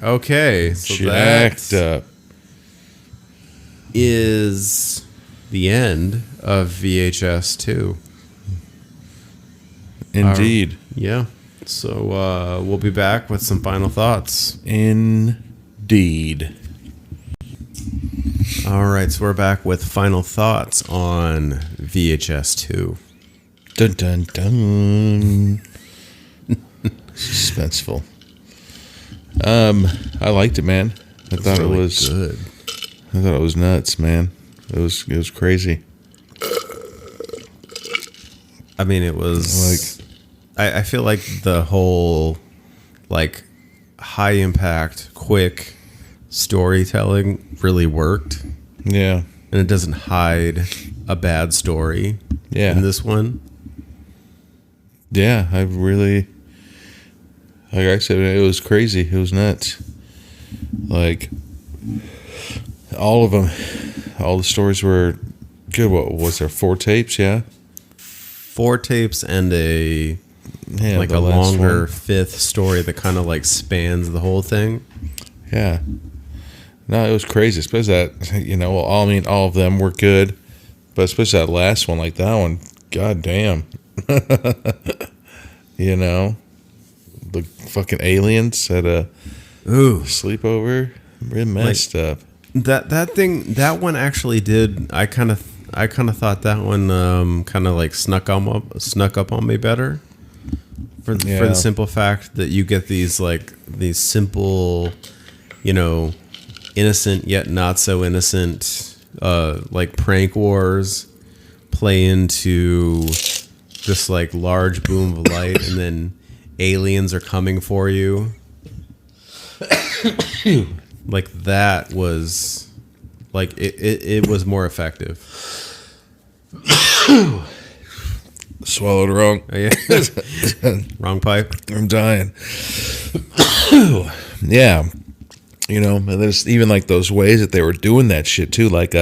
S2: Okay, so
S3: Jacked
S2: that
S3: up.
S2: is the end of VHS 2.
S3: Indeed.
S2: Yeah. So we'll be back with some final thoughts.
S3: Indeed.
S2: All right, so we're back with final thoughts on VHS 2.
S3: Dun dun dun. Suspenseful. I liked it, man. I thought
S2: really
S3: it was
S2: good.
S3: I thought it was nuts, man. It was crazy.
S2: I mean, it was I feel like the whole like high impact, quick storytelling really worked,
S3: Yeah.
S2: and it doesn't hide a bad story.
S3: Yeah.
S2: In this one,
S3: Yeah, I really, like I said, it was crazy. It was nuts. Like, all of them, all the stories were good. What was there? 4 tapes? Yeah.
S2: 4 tapes and a
S3: Yeah.
S2: like
S3: the
S2: a
S3: last
S2: longer
S3: one.
S2: 5th story that kind of like spans the whole thing.
S3: Yeah. No, it was crazy. Especially that, all of them were good. But especially that last one, like that one, god damn. The fucking aliens at a
S2: Ooh,
S3: sleepover. Really messed up.
S2: that one actually did. I kind of thought that one kind of like snuck up on me better for
S3: Yeah.
S2: the simple fact that you get these simple, innocent yet not so innocent like prank wars play into this like large boom of light, and then aliens are coming for you. Like that was like it was more effective.
S3: Swallowed wrong.
S2: Oh, yeah. Wrong pipe.
S3: I'm dying. Yeah. And there's even like those ways that they were doing that shit too. Like,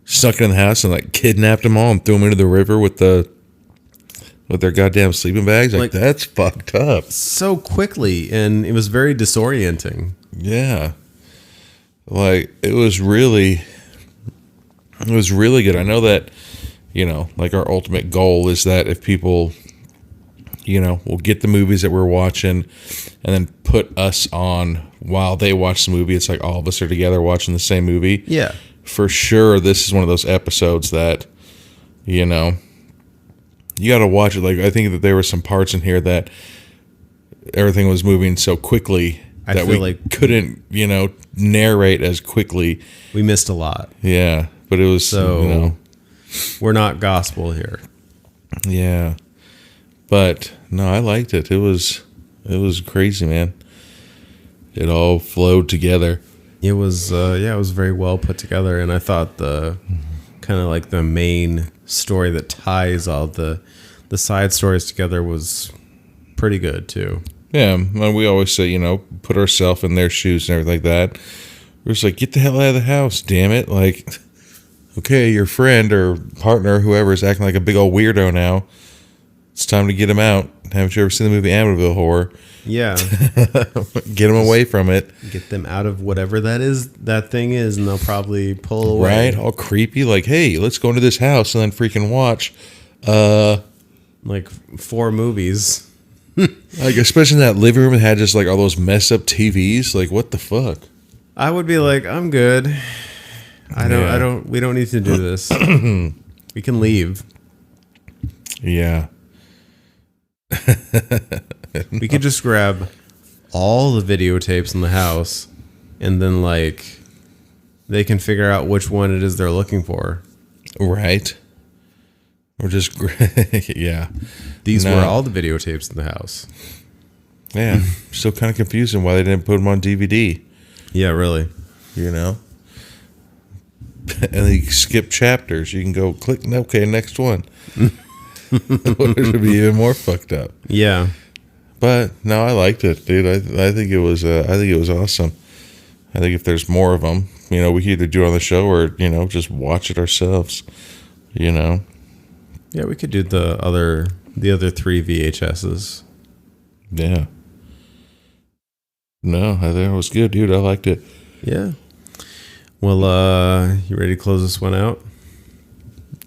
S3: snuck in the house and like kidnapped them all and threw them into the river with their goddamn sleeping bags. Like, that's fucked up.
S2: So quickly, and it was very disorienting.
S3: Yeah. Like, it was really good. I know that, like our ultimate goal is that if people, will get the movies that we're watching and then put us on while they watch the movie. It's like all of us are together watching the same movie.
S2: Yeah.
S3: For sure, this is one of those episodes that, you got to watch it. Like, I think that there were some parts in here that everything was moving so quickly
S2: I
S3: that
S2: feel
S3: we
S2: like
S3: couldn't, narrate as quickly.
S2: we missed a lot.
S3: Yeah, but it was
S2: So we're not gospel here.
S3: yeah. But no, I liked it. It was crazy, man. It all flowed together.
S2: It was it was very well put together, and I thought the kind of like the main story that ties all the side stories together was pretty good too.
S3: Yeah, and we always say, put ourselves in their shoes and everything like that. We're just like, get the hell out of the house, damn it. Like, okay, your friend or partner, whoever, is acting like a big old weirdo now. It's time to get him out. Haven't you ever seen the movie Amityville Horror?
S2: Yeah.
S3: Get them away from it.
S2: Get them out of whatever that thing is, and they'll probably pull away.
S3: Right? All creepy. Like, hey, let's go into this house and then freaking watch.
S2: Like 4 movies.
S3: Like, especially in that living room that had just like all those messed up TVs. Like, what the fuck?
S2: I would be like, I'm good. We don't need to do this. We can leave.
S3: Yeah.
S2: We could just grab all the videotapes in the house, and then like they can figure out which one it is they're looking for.
S3: Right. Or just, yeah.
S2: These were all the videotapes in the house.
S3: Yeah. Still kind of confusing why they didn't put them on DVD.
S2: Yeah, really.
S3: And then you skip chapters. You can go click, okay, next one. It would be even more fucked up.
S2: Yeah.
S3: But no, I liked it, dude. I think it was awesome. I think if there's more of them, we can either do it on the show or just watch it ourselves.
S2: Yeah, we could do the other 3 VHSs.
S3: Yeah. No, I think it was good, dude. I liked it.
S2: Yeah. Well, you ready to close this one out?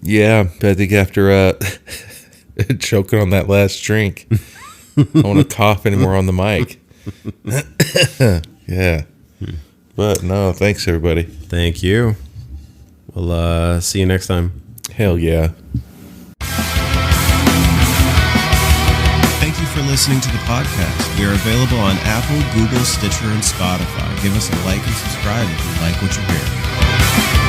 S3: Yeah, I think after choking on that last drink, I don't want to cough anymore on the mic. Yeah. But no, thanks everybody.
S2: Thank you. We'll see you next time.
S3: Hell yeah.
S4: Thank you for listening to the podcast. We are available on Apple, Google, Stitcher, and Spotify. Give us a like and subscribe if you like what you hear.